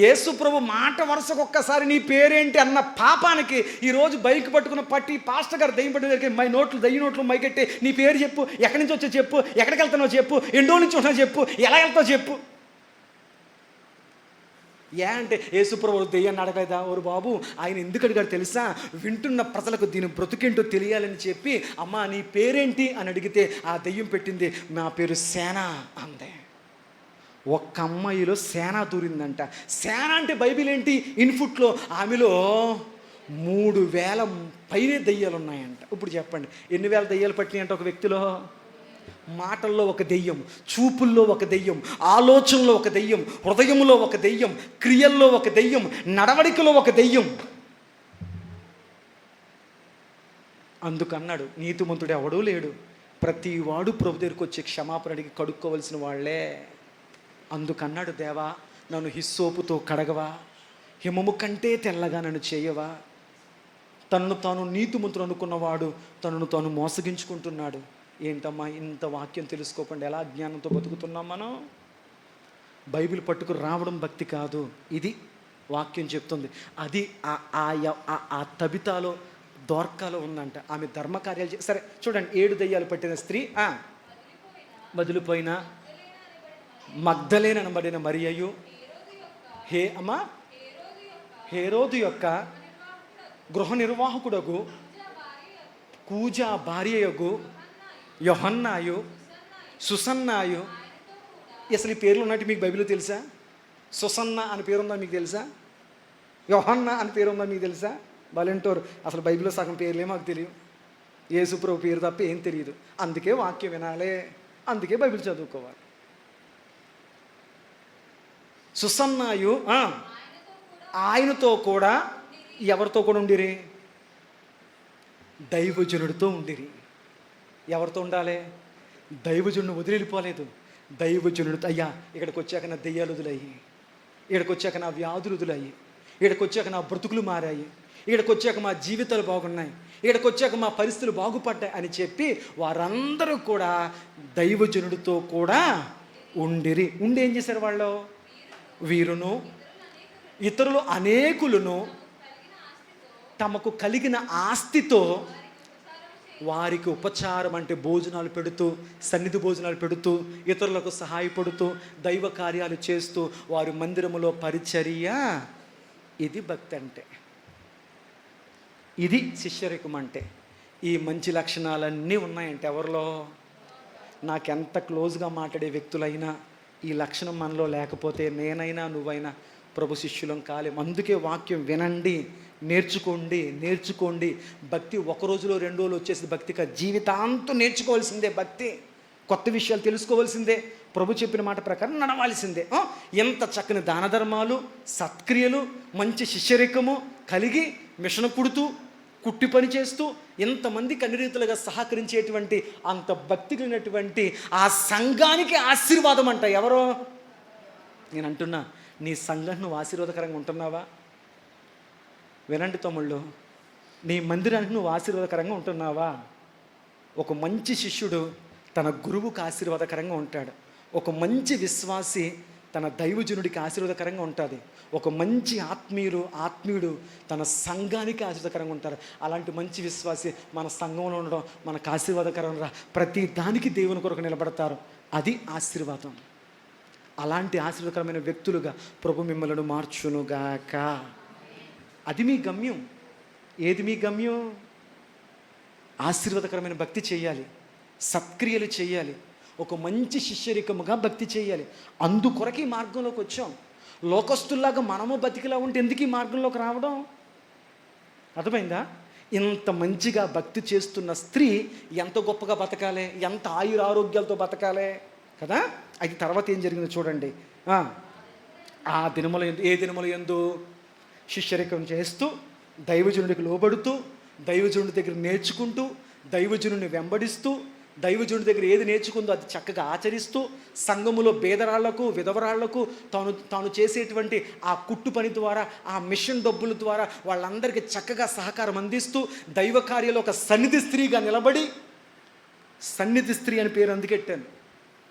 యేసుప్రభు మాట వరుసకు ఒక్కసారి నీ పేరేంటి అన్న పాపానికి ఈరోజు బైక్ పట్టుకున్న పాస్టర్ గారు దెయ్యం పట్టిన దగ్గరికి దెయ్య నోట్లు మైకెట్టి, నీ పేరు చెప్పు, ఎక్కడి నుంచి వచ్చో చెప్పు, ఎక్కడికి వెళ్తానో చెప్పు, ఎన్నో నుంచి ఉన్నావు చెప్పు, ఎలా వెళ్తావు చెప్పు. అంటే యేసుప్రభు దెయ్యాన్ని అడగలేదా? ఓరు బాబు, ఆయన ఎందుకు అడిగాడు తెలుసా? వింటున్న ప్రజలకు దీని బ్రతుకేంటో తెలియాలని చెప్పి, అమ్మా నీ పేరేంటి అని అడిగితే ఆ దెయ్యం పెట్టింది, నా పేరు సేన అందే. ఒక్క అమ్మాయిలో సేన దూరిందంట. సేన అంటే బైబిల్ ఏంటి? ఇన్ఫుట్లో ఆమెలో 3,000 పైనే దెయ్యాలు ఉన్నాయంట. ఇప్పుడు చెప్పండి, ఎన్ని వేల దెయ్యాలు పట్టినాయంట ఒక వ్యక్తిలో? మాటల్లో ఒక దెయ్యం, చూపుల్లో ఒక దెయ్యం, ఆలోచనలో ఒక దెయ్యం, హృదయంలో ఒక దెయ్యం, క్రియల్లో ఒక దెయ్యం, నడవడికలో ఒక దెయ్యం. అందుకన్నాడు, నీతిమంతుడు ఎవడూ లేడు, ప్రతి వాడు ప్రభు దగ్గరికి వచ్చి క్షమాపణ అడిగి కడుక్కోవలసిన వాళ్ళే. అందుకన్నాడు, దేవా నన్ను హిస్సోపుతో కడగవా, హిమము కంటే తెల్లగా నన్ను చేయవా. తనను తాను నీతిమంతుడు అనుకున్నవాడు తనను తాను మోసగించుకుంటున్నాడు. ఏంటమ్మా ఇంత వాక్యం తెలుసుకోకుండా ఎలా జ్ఞానంతో బతుకుతున్నాం మనం? బైబిల్ పట్టుకుని రావడం భక్తి కాదు, ఇది వాక్యం చెప్తుంది. అది ఆ తబితాలో దోర్కాలో ఉందంట. ఆమె ధర్మకార్యాలు సరే చూడండి. 7 దెయ్యాలు పట్టిన స్త్రీ వదిలిపోయిన మగ్దలేన అనబడిన మరియయు, హేరోదు యొక్క గృహ నిర్వాహకుడగు కూజా భార్యయగు యోహన్నాయు, సుసన్నాయు. అసలు ఈ పేర్లు ఉన్నట్టు మీకు బైబిల్లో తెలుసా? సుసన్న అని పేరుందా మీకు తెలుసా? యోహన్నా అని పేరుందా మీకు తెలుసా? వాలంటీర్ అసలు బైబిల్లో సగం పేర్లే మాకు తెలియదు. యేసుప్రభు పేరు తప్ప ఏం తెలియదు. అందుకే వాక్యం వినాలి, అందుకే బైబిల్ చదువుకోవాలి. సుసన్నాయు ఆయనతో కూడా ఎవరితో కూడా ఉండిరి? దైవజనుడితో ఉండిరి. ఎవరితో ఉండాలి? దైవజనుడు వదిలిపోలేదు, దైవజనుడు, అయ్యా ఇక్కడికి వచ్చాక నా దెయ్యాలు వదిలాయి, ఇక్కడికి వచ్చాక నా వ్యాధులు వదిలాయి, ఇక్కడికి వచ్చాక నా బ్రతుకులు మారాయి, ఇక్కడికి వచ్చాక మా జీవితాలు బాగున్నాయి, ఇక్కడికి వచ్చాక మా పరిస్థితులు బాగుపడ్డాయి అని చెప్పి వారందరూ కూడా దైవజనుడితో కూడా ఉండి ఏం చేశారు వాళ్ళు? వీరును ఇతరులు అనేకులను తమకు కలిగిన ఆస్తితో వారికి ఉపచారం అంటే భోజనాలు పెడుతూ, సన్నిధి భోజనాలు పెడుతూ, ఇతరులకు సహాయపడుతూ, దైవ కార్యాలు చేస్తూ వారి మందిరములో పరిచర్య. ఇది భక్తి అంటే, ఇది శిష్యరికం అంటే. ఈ మంచి లక్షణాలన్నీ ఉన్నాయంటే ఎవరిలో? నాకెంత క్లోజ్గా మాట్లాడే వ్యక్తులైనా ఈ లక్షణం మనలో లేకపోతే నేనైనా నువ్వైనా ప్రభు శిష్యులం కాలేం. అందుకే వాక్యం వినండి, నేర్చుకోండి. భక్తి ఒక రోజులో 2 రోజులు వచ్చేసి భక్తిగా జీవితాంతం నేర్చుకోవాల్సిందే. భక్తి కొత్త విషయాలు తెలుసుకోవాల్సిందే, ప్రభు చెప్పిన మాట ప్రకారం నడవాల్సిందే. ఎంత చక్కని దాన ధర్మాలు, సత్క్రియలు, మంచి శిష్యరికము కలిగి మిషన్ పుడుతూ, కుట్టి పని చేస్తూ, ఎంతమందికి అన్ని రీతులుగా సహకరించేటువంటి అంత భక్తి కలిగినటువంటి ఆ సంఘానికి ఆశీర్వాదం అంట. ఎవరో? నేను అంటున్నా, నీ సంఘం నువ్వు ఆశీర్వాదకరంగా ఉంటున్నావా? వినండి తమ్ముళ్ళు, నీ మందిరానికి నువ్వు ఆశీర్వాదకరంగా ఉంటున్నావా? ఒక మంచి శిష్యుడు తన గురువుకు ఆశీర్వాదకరంగా ఉంటాడు. ఒక మంచి విశ్వాసి తన దైవజనుడికి ఆశీర్వాదకరంగా ఉంటుంది. ఒక మంచి ఆత్మీయుడు తన సంఘానికి ఆశీర్వాదకరంగా ఉంటారు. అలాంటి మంచి విశ్వాసి మన సంఘంలో ఉండడం మనకు ఆశీర్వాదకరంగా, ప్రతి దానికి దేవుని కొరకు నిలబడతారు. అది ఆశీర్వాదం. అలాంటి ఆశీర్వాదకరమైన వ్యక్తులుగా ప్రభు మిమ్మల్ని మార్చునుగాక. అది మీ గమ్యం. ఏది మీ గమ్యం? ఆశీర్వాదకరమైన భక్తి చేయాలి, సత్క్రియలు చేయాలి, ఒక మంచి శిష్యరికముగా భక్తి చేయాలి. అందుకొరకు ఈ మార్గంలోకి వచ్చాం. లోకస్తుల్లాగా మనము బతికిలా ఉంటే ఎందుకు ఈ మార్గంలోకి రావడం? అర్థమైందా? ఇంత మంచిగా భక్తి చేస్తున్న స్త్రీ ఎంత గొప్పగా బతకాలి, ఎంత ఆయురారోగ్యాలతో బతకాలి కదా. అది తర్వాత ఏం జరిగిందో చూడండి. ఆ దినముల యందు, ఏ దినముల యందు? శిష్యరికం చేస్తూ, దైవజనుడికి లోబడుతూ, దైవజనుడి దగ్గర నేర్చుకుంటూ, దైవజనుడిని వెంబడిస్తూ, దైవజనుడి దగ్గర ఏది నేర్చుకుందో అది చక్కగా ఆచరిస్తూ, సంఘములో పేదరాళ్లకు, విధవరాళ్లకు తాను చేసేటువంటి ఆ కుట్టు పని ద్వారా, ఆ మిషన్ డబ్బుల ద్వారా వాళ్ళందరికీ చక్కగా సహకారం అందిస్తూ, దైవ కార్యాలు ఒక సన్నిధి స్త్రీగా నిలబడి, సన్నిధి స్త్రీ అని పేరు అందుకెట్టాను.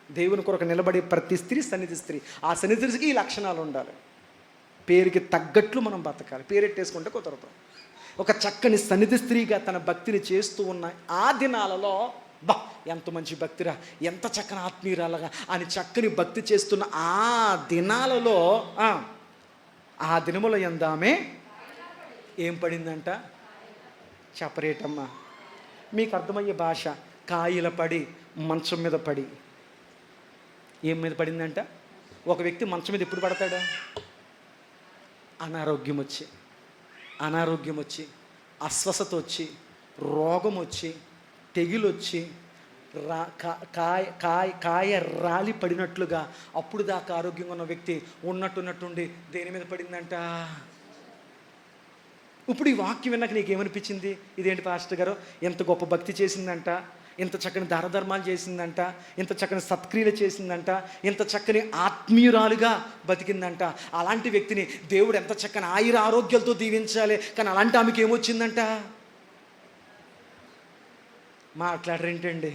దేవుని కొరకు నిలబడే ప్రతి స్త్రీ సన్నిధి స్త్రీ. ఆ సన్నిధి స్త్రీకి ఈ లక్షణాలు ఉండాలి. పేరుకి తగ్గట్లు మనం బతకాలి. పేరెట్టేసుకుంటే కుదరదు. ఒక చక్కని సన్నిధి స్త్రీగా తన భక్తిని చేస్తూ ఉన్న ఆ దినాలలో, ఎంత మంచి భక్తిరా, ఎంత చక్కని ఆత్మీయురాలుగా అని చక్కని భక్తి చేస్తున్న ఆ దినాలలో, ఆ దినముల యందామే ఏం పడిందంట? చెప్పరేటమ్మా, మీకు అర్థమయ్యే భాష. కాయిల పడి, మంచం మీద పడి. ఏం మీద పడిందంట? ఒక వ్యక్తి మంచం మీద ఎప్పుడు పడతాడా? అనారోగ్యం వచ్చి, అస్వస్థత వచ్చి, రోగం వచ్చి, తెగులొచ్చి, కాయ రాలి పడినట్లుగా అప్పుడు దాకా ఆరోగ్యంగా ఉన్న వ్యక్తి ఉన్నట్టుండి దేని మీద పడిందంట? ఇప్పుడు ఈ వాక్యం విన్నాక నీకేమనిపించింది? ఇదేంటి పాస్టర్ గారు, ఎంత గొప్ప భక్తి చేసిందంట, ఇంత చక్కని దానధర్మాలు చేసిందంట, ఇంత చక్కని సత్క్రియలు చేసిందంట, ఇంత చక్కని ఆత్మీయురాలుగా బతికిందంట. అలాంటి వ్యక్తిని దేవుడు ఎంత చక్కని ఆరోగ్యాలతో దీవించాలి. కానీ అలాంటి ఆమెకి ఏమొచ్చిందంట? మాట్లాడరేంటండి?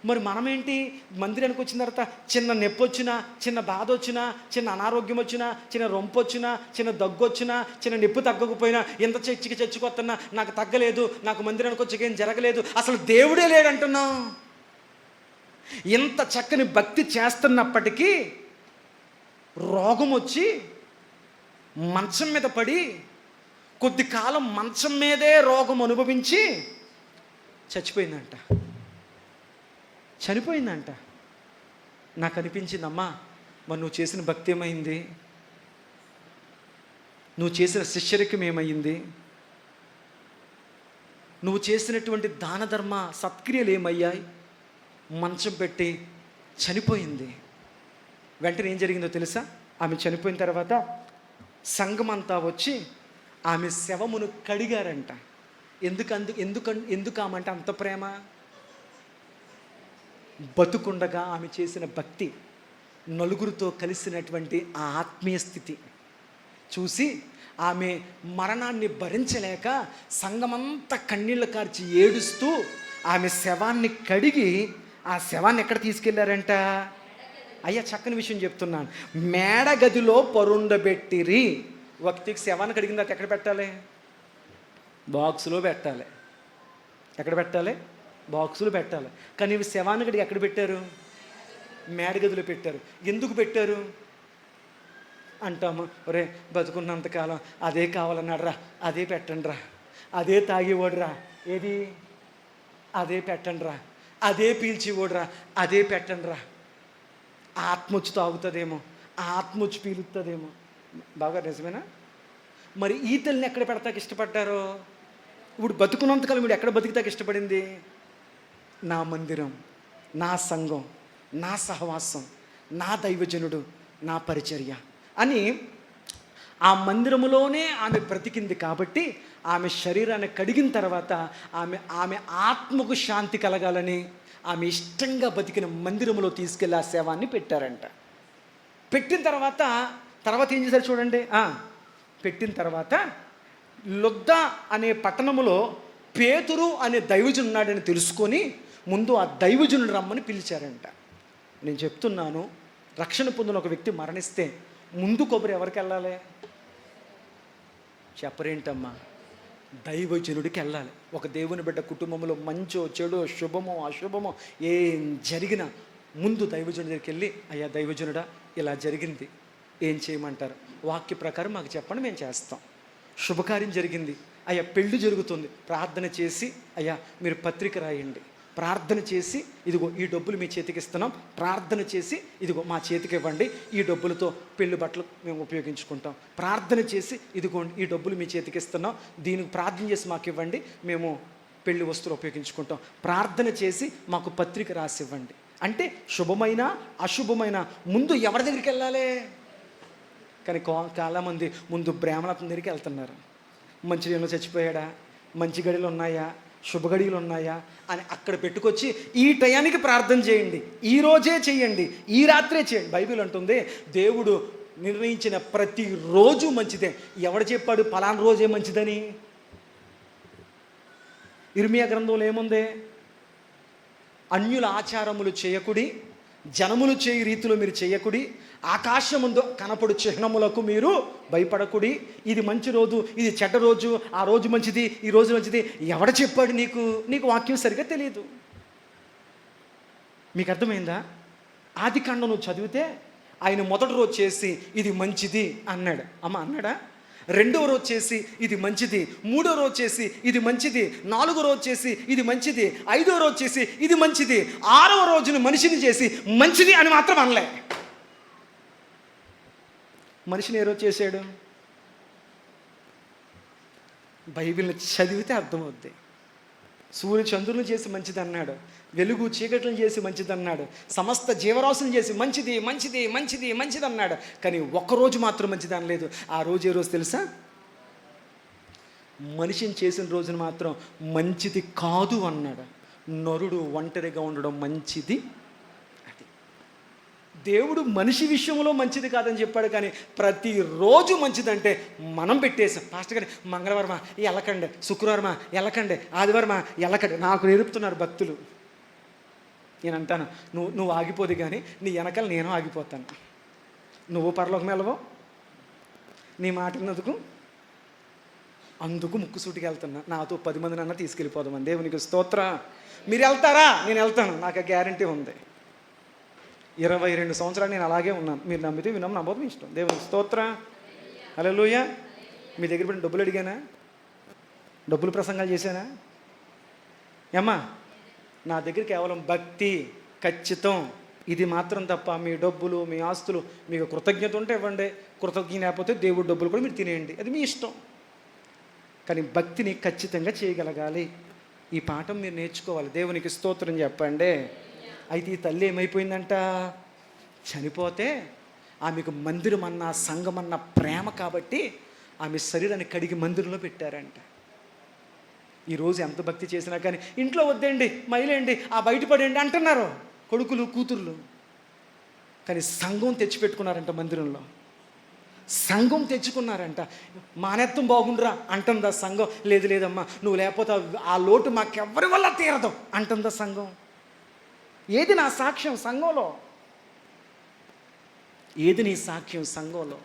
మరి మనమేంటి? మందిరానికి వచ్చిన తర్వాత చిన్న నొప్పి వచ్చినా, చిన్న బాధ వచ్చినా, చిన్న అనారోగ్యం వచ్చినా, చిన్న రొంపు వచ్చినా, చిన్న దగ్గు వచ్చినా, చిన్న నొప్పి తగ్గకపోయినా, ఎంత చచ్చికొస్తున్నా నాకు తగ్గలేదు, నాకు మందిరానికి వచ్చి ఏం జరగలేదు, అసలు దేవుడే లేడంటున్నాం. ఇంత చక్కని భక్తి చేస్తున్నప్పటికీ రోగం వచ్చి మంచం మీద పడి, కొద్ది కాలం మంచం మీదే రోగం అనుభవించి చనిపోయిందంట. నాకు అనిపించిందమ్మా, మరి నువ్వు చేసిన భక్తి ఏమైంది? నువ్వు చేసిన శిష్యరికం ఏమైంది? నువ్వు చేసినటువంటి దాన ధర్మ సత్క్రియలు ఏమయ్యాయి? మంచం పెట్టి చనిపోయింది. వెంటనే ఏం జరిగిందో తెలుసా? ఆమె చనిపోయిన తర్వాత సంఘమంతా వచ్చి ఆమె శవమును కడిగారంట. ఎందుకు ఆమంటే అంత ప్రేమ? బతుకుండగా ఆమె చేసిన భక్తి, నలుగురితో కలిసినటువంటి ఆ ఆత్మీయ స్థితి చూసి ఆమె మరణాన్ని భరించలేక సంఘమంతా కన్నీళ్లు కార్చి ఏడుస్తూ ఆమె శవాన్ని కడిగి ఆ శవాన్ని ఎక్కడ తీసుకెళ్లారంట? అయ్యా చక్కని విషయం చెప్తున్నాను. మేడ గదిలో పరుండబెట్టిరి. వ్యక్తికి శవాన్ని కడిగిన తర్వాత ఎక్కడ పెట్టాలి? బాక్సులో పెట్టాలి. ఎక్కడ పెట్టాలి? బాక్సులో పెట్టాలి. కానీ ఇవి శవాన్ని కడిగి ఎక్కడ పెట్టారు? మేడ గదిలో పెట్టారు. ఎందుకు పెట్టారు అంటాము. ఒరే బతుకున్నంతకాలం అదే కావాలన్నాడు రా, అదే పెట్టండి రా. అదే తాగేవాడు రా, ఏది అదే పెట్టండి రా. అదే పీల్చేవాడు రా, అదే పెట్టండి రా. ఆత్మొచ్చి తాగుతుందేమో, ఆత్మొచ్చి పీలుతుందేమో. బాగా నిజమేనా? మరి ఈ తల్లిని ఎక్కడ పెడతాకి ఇష్టపడ్డారో? ఇప్పుడు బతుకున్నంతకాలం వీడు ఎక్కడ బతికితాకి ఇష్టపడింది? నా మందిరం, నా సంఘం, నా సహవాసం, నా దైవజనుడు, నా పరిచర్య అని ఆ మందిరములోనే ఆమె బ్రతికింది. కాబట్టి ఆమె శరీరాన్ని కడిగిన తర్వాత ఆమె ఆత్మకు శాంతి కలగాలని ఆమె ఇష్టంగా బతికిన మందిరములో తీసుకెళ్ళి ఆ శవాన్ని పెట్టారంట. పెట్టిన తర్వాత ఏం చేశారు చూడండి. పెట్టిన తర్వాత లొద్దా అనే పట్టణములో పేతురు అనే దైవజనుడు ఉన్నాడని తెలుసుకొని ముందు ఆ దైవజనుడు రమ్మని పిలిచారంట. నేను చెప్తున్నాను, రక్షణ పొందిన ఒక వ్యక్తి మరణిస్తే ముందు కొబ్బరి ఎవరికి వెళ్ళాలి? చెప్పరేంటమ్మా? దైవజనుడికి వెళ్ళాలి. ఒక దేవుని బిడ్డ కుటుంబంలో మంచో చెడో శుభమో అశుభమో ఏం జరిగినా ముందు దైవజనుడి దగ్గరికి వెళ్ళి, అయ్యా దైవజనుడా ఇలా జరిగింది, ఏం చేయమంటారు? వాక్య ప్రకారం మాకు చెప్పండి, మేము చేస్తాం. శుభకార్యం జరిగింది, అయ్యా పెళ్ళి జరుగుతుంది, ప్రార్థన చేసి అయ్యా మీరు పత్రిక రాయండి, ప్రార్థన చేసి ఇదిగో ఈ డబ్బులు మీ చేతికి ఇస్తున్నాం, ప్రార్థన చేసి ఇదిగో మా చేతికి ఇవ్వండి, ఈ డబ్బులతో పెళ్లి బట్టలు మేము ఉపయోగించుకుంటాం, ప్రార్థన చేసి ఇదిగో ఈ డబ్బులు మీ చేతికి ఇస్తున్నాం, దీనికి ప్రార్థన చేసి మాకు ఇవ్వండి, మేము పెళ్లి వస్తువులు ఉపయోగించుకుంటాం, ప్రార్థన చేసి మాకు పత్రిక రాసి ఇవ్వండి. అంటే శుభమైన అశుభమైన ముందు ఎవరి దగ్గరికి వెళ్ళాలి? కానీ చాలామంది ముందు బ్రాహ్మణత్వం దగ్గరికి వెళ్తున్నారు. మంచి నీళ్ళు చచ్చిపోయాడా, మంచి గడిలు ఉన్నాయా, శుభగడియలు ఉన్నాయా అని అక్కడ పెట్టుకొచ్చి ఈ టయానికి ప్రార్థన చేయండి, ఈ రోజే చేయండి, ఈ రాత్రే చేయండి. బైబిల్ అంటుంది దేవుడు నిర్ణయించిన ప్రతి రోజు మంచిదే. ఎవడు చెప్పాడు పలానా రోజే మంచిదని? ఇర్మియా గ్రంథంలో ఏముంది? అన్యుల ఆచారములు చేయకుడి, జనములు చేయి రీతిలో మీరు చేయకుడి, ఆకాశముందు కనపడు చిహ్నములకు మీరు భయపడకుడి, ఇది మంచి రోజు, ఇది చెడ్డ రోజు, ఆ రోజు మంచిది, ఈ రోజు మంచిది. ఎవడ చెప్పాడు నీకు వాక్యం సరిగ్గా తెలియదు. మీకు అర్థమైందా? ఆదికాండం నువ్వు చదివితే ఆయన మొదటి రోజు చేసి ఇది మంచిది అన్నాడు. అమ్మ అన్నాడా? రెండవ రోజు చేసి ఇది మంచిది, మూడో రోజు చేసి ఇది మంచిది, నాలుగో రోజు చేసి ఇది మంచిది, ఐదో రోజు చేసి ఇది మంచిది, ఆరవ రోజున మనిషిని చేసి మంచిది అని మాత్రం అనలే. మనిషిని ఏ రోజు చేశాడు? బైబిల్ని చదివితే అర్థమవుద్ది. సూర్య చంద్రులను చేసి మంచిది అన్నాడు, వెలుగు చీకట్లను చేసి మంచిది అన్నాడు, సమస్త జీవరాశులను చేసి మంచిది మంచిది మంచిది మంచిది అన్నాడు. కానీ ఒక్కరోజు మాత్రం మంచిది అనలేదు. ఆ రోజు ఏ రోజు తెలుసా? మనిషిని చేసిన రోజున మాత్రం మంచిది కాదు అన్నాడు. నరుడు ఒంటరిగా ఉండడం మంచిది. అది దేవుడు మనిషి విషయంలో మంచిది కాదని చెప్పాడు. కానీ ప్రతిరోజు మంచిదంటే మనం పెట్టేసాం. పాస్టర్ గారి మంగళవారమా ఎలకండి, శుక్రవారమా ఎలకండి, ఆదివారమా ఎలకండి. నాకు నేర్పుతున్నారు భక్తులు. నేను అంటాను, నువ్వు ఆగిపోదు కానీ నీ వెనకాల నేను ఆగిపోతాను. నువ్వు పరలోకం వెళ్ళవో, నీ మాట విన్నందుకు అందుకు ముక్కుసూటికి వెళ్తున్నా. నాతో 10 మందినన్నా తీసుకెళ్ళిపోదామని. దేవునికి స్తోత్ర. మీరు వెళ్తారా? నేను వెళ్తాను, నాకు ఆ గ్యారంటీ ఉంది. 22 సంవత్సరాలు నేను అలాగే ఉన్నాను. మీరు నమ్మితే నమ్మదు మీ ఇష్టం. దేవునికి స్తోత్ర. హల్లెలూయా. మీ దగ్గర పెట్టి డబ్బులు అడిగానా? డబ్బులు ప్రసంగాలు చేశానా? ఏమ్మా, నా దగ్గర కేవలం భక్తి, ఖచ్చితం, ఇది మాత్రం తప్ప మీ డబ్బులు మీ ఆస్తులు మీకు కృతజ్ఞత ఉంటే ఇవ్వండి, కృతజ్ఞత లేకపోతే దేవుడి డబ్బులు కూడా మీరు తినేయండి, అది మీ ఇష్టం. కానీ భక్తిని ఖచ్చితంగా చేయగలగాలి. ఈ పాఠం మీరు నేర్చుకోవాలి. దేవునికి స్తోత్రం చెప్పండి. అయితే ఈ తల్లి ఏమైపోయిందంట? చనిపోతే ఆమెకు మందిరం అన్న సంఘం అన్న ప్రేమ కాబట్టి ఆమె శరీరాన్ని కడిగి మందిరంలో పెట్టారంట. ఈరోజు ఎంత భక్తి చేసినా కానీ ఇంట్లో వద్దండి, మైలేండి, ఆ బయటపడండి అంటున్నారు. కొడుకులు కూతుర్లు. కానీ సంఘం తెచ్చిపెట్టుకున్నారంట మందిరంలో. సంఘం తెచ్చుకున్నారంట. మానేత్తం బాగుండురా అంటుందా సంఘం? లేదు లేదమ్మా, నువ్వు లేకపోతే ఆ లోటు మాకెవ్వరి వల్ల తీరదు అంటుందా సంఘం? ఏది నా సాక్ష్యం సంఘంలో? ఏది నీ సాక్ష్యం సంఘంలో?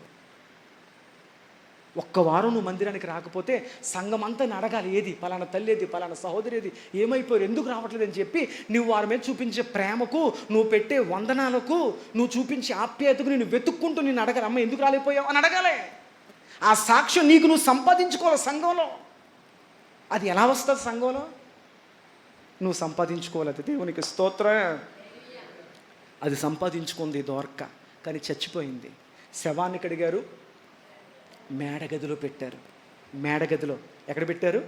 ఒక్క వారం నువ్వు మందిరానికి రాకపోతే సంఘం అంతా అడగాలి, ఏది పలానా తల్లి, ఏది పలానా సహోదరి, ఏది ఏమైపోయారు, ఎందుకు రావట్లేదు అని చెప్పి నువ్వు వారి మీద చూపించే ప్రేమకు, నువ్వు పెట్టే వందనాలకు, నువ్వు చూపించే ఆప్యాయతకు నేను వెతుక్కుంటూ నిన్ను అడగాలి, అమ్మ ఎందుకు రాలేకపోయావు అని అడగాలి. ఆ సాక్ష్యం నీకు నువ్వు సంపాదించుకోవాలి సంఘంలో. అది ఎలా వస్తుంది సంఘంలో? నువ్వు సంపాదించుకోవాలి. దేవునికి స్తోత్రం. అది సంపాదించుకుంది దోర్క, కానీ చచ్చిపోయింది. శవాన్ని కడిగారు, మేడగదిలో పెట్టారు. మేడగదిలో ఎక్కడ పెట్టారు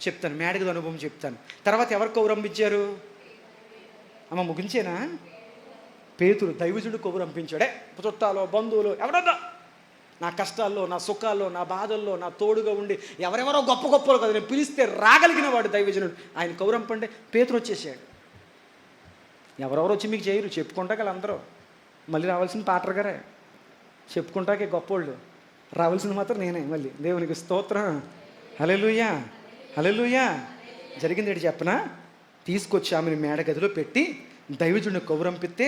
చెప్తాను, మేడగది అనుభవం చెప్తాను. తర్వాత ఎవరు కౌరంపించారు? అమ్మ ముగించేనా? పేతురు దైవజుడు కౌరంపించాడే. చుట్టాలో బంధువులు ఎవరన్నా నా కష్టాల్లో, నా సుఖాల్లో, నా బాధల్లో నా తోడుగా ఉండి ఎవరెవరో గొప్ప గొప్పలు కదా నేను పిలిస్తే రాగలిగిన వాడు దైవజనుడు. ఆయన కౌరంపంటే పేతురు వచ్చేసాడు. ఎవరెవరు వచ్చి మీకు చేయరు, చెప్పుకుంటా కదా అందరూ. మళ్ళీ రావాల్సిన పాటర్ గారే, చెప్పుకుంటాకే గొప్పోళ్ళు, రావాల్సింది మాత్రం నేనే. మళ్ళీ దేవునికి స్తోత్రం. హల్లెలూయా హల్లెలూయా. జరిగింది ఏంటి చెప్పనా? తీసుకొచ్చి ఆమెను మేడగదిలో పెట్టి దైవజుడిని కౌరంపిస్తే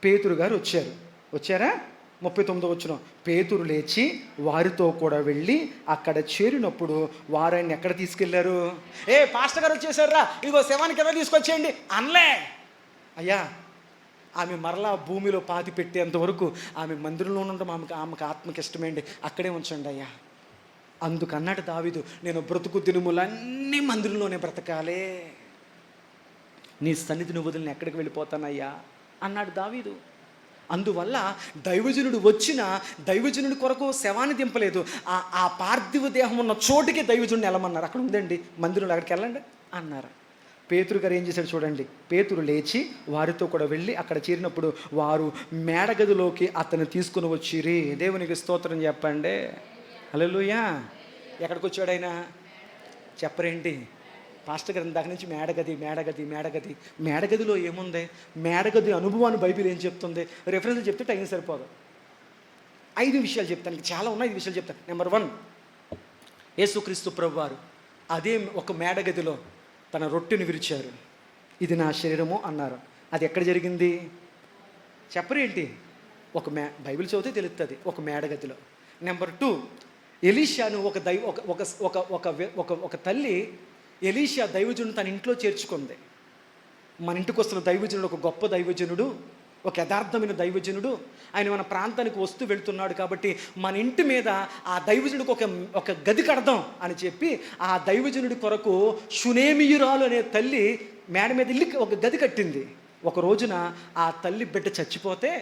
పేతురు గారు వచ్చారు. వచ్చారా? 39వ వచనం. పేతురు లేచి వారితో కూడా వెళ్ళి అక్కడ చేరినప్పుడు వారాన్ని ఎక్కడ తీసుకెళ్లారు? పాస్టర్ గారు వచ్చేసారా, ఇదిగో శవానికి ఎలా తీసుకొచ్చేయండి అనలే. అయ్యా, ఆమె మరలా భూమిలో పాతి పెట్టేంత వరకు ఆమె మందిరంలో ఉండడం ఆమెకు ఆత్మకి ఇష్టమేండి, అక్కడే ఉంచండి అయ్యా. అందుకన్నాడు దావీదు, నేను బ్రతుకు దినములన్నీ మందిరంలోనే బ్రతకాలే, నీ సన్నిధిని వదిలిని ఎక్కడికి వెళ్ళిపోతానయ్యా అన్నాడు దావీదు. అందువల్ల దైవజనుడు వచ్చిన దైవజనుడి కొరకు శవాన్ని దింపలేదు, ఆ పార్థివ దేహం ఉన్న చోటుకి దైవజనుడిని వెళ్ళమన్నారు. అక్కడ ఉందండి మందిరంలో, అక్కడికి వెళ్ళండి అన్నారు. పేతురు గారు ఏం చేశాడు చూడండి. పేతురు లేచి వారితో కూడా వెళ్ళి అక్కడ చేరినప్పుడు వారు మేడగదిలోకి అతను తీసుకుని వచ్చిరి. దేవునికి స్తోత్రం చెప్పండి. హల్లెలూయా. ఎక్కడికి వచ్చాడు ఆయన? చెప్పరేంటి? పాస్టర్ గారి దగ్గర నుంచి మేడగది మేడగది మేడగది. మేడగదిలో ఏముంది? మేడగది అనుభవాన్ని బైబిల్ ఏం చెప్తుంది? రెఫరెన్స్ చెప్తే టైం సరిపోదు. 5 విషయాలు చెప్తాను, చాలా ఉన్నాయి, 5 విషయాలు చెప్తాను. నెంబర్ 1, యేసుక్రీస్తు ప్రభువారు అదే ఒక మేడగదిలో తన రొట్టెను విరిచారు. ఇది నా శరీరము అన్నారు. అది ఎక్కడ జరిగింది? చెప్పరేంటి? బైబిల్ చదివితే తెలుస్తుంది. ఒక మేడగదిలో. నెంబర్ 2, ఎలీషాను ఒక తల్లి ఎలీషా దైవజనుడు తన ఇంట్లో చేర్చుకుంది. మన ఇంటికి వస్తున్న దైవజనుడు ఒక గొప్ప దైవజనుడు, ఒక యథార్థమైన దైవజనుడు. ఆయన మన ప్రాంతానికి వస్తూ వెళ్తున్నాడు కాబట్టి మన ఇంటి మీద ఆ దైవజనుడికి ఒక గది కడదాం అని చెప్పి ఆ దైవజనుడి కొరకు షునేమియురాలు అనే తల్లి మేడ మీద ఇల్లు ఒక గది కట్టింది. ఒక రోజున ఆ తల్లి బిడ్డ చచ్చిపోతే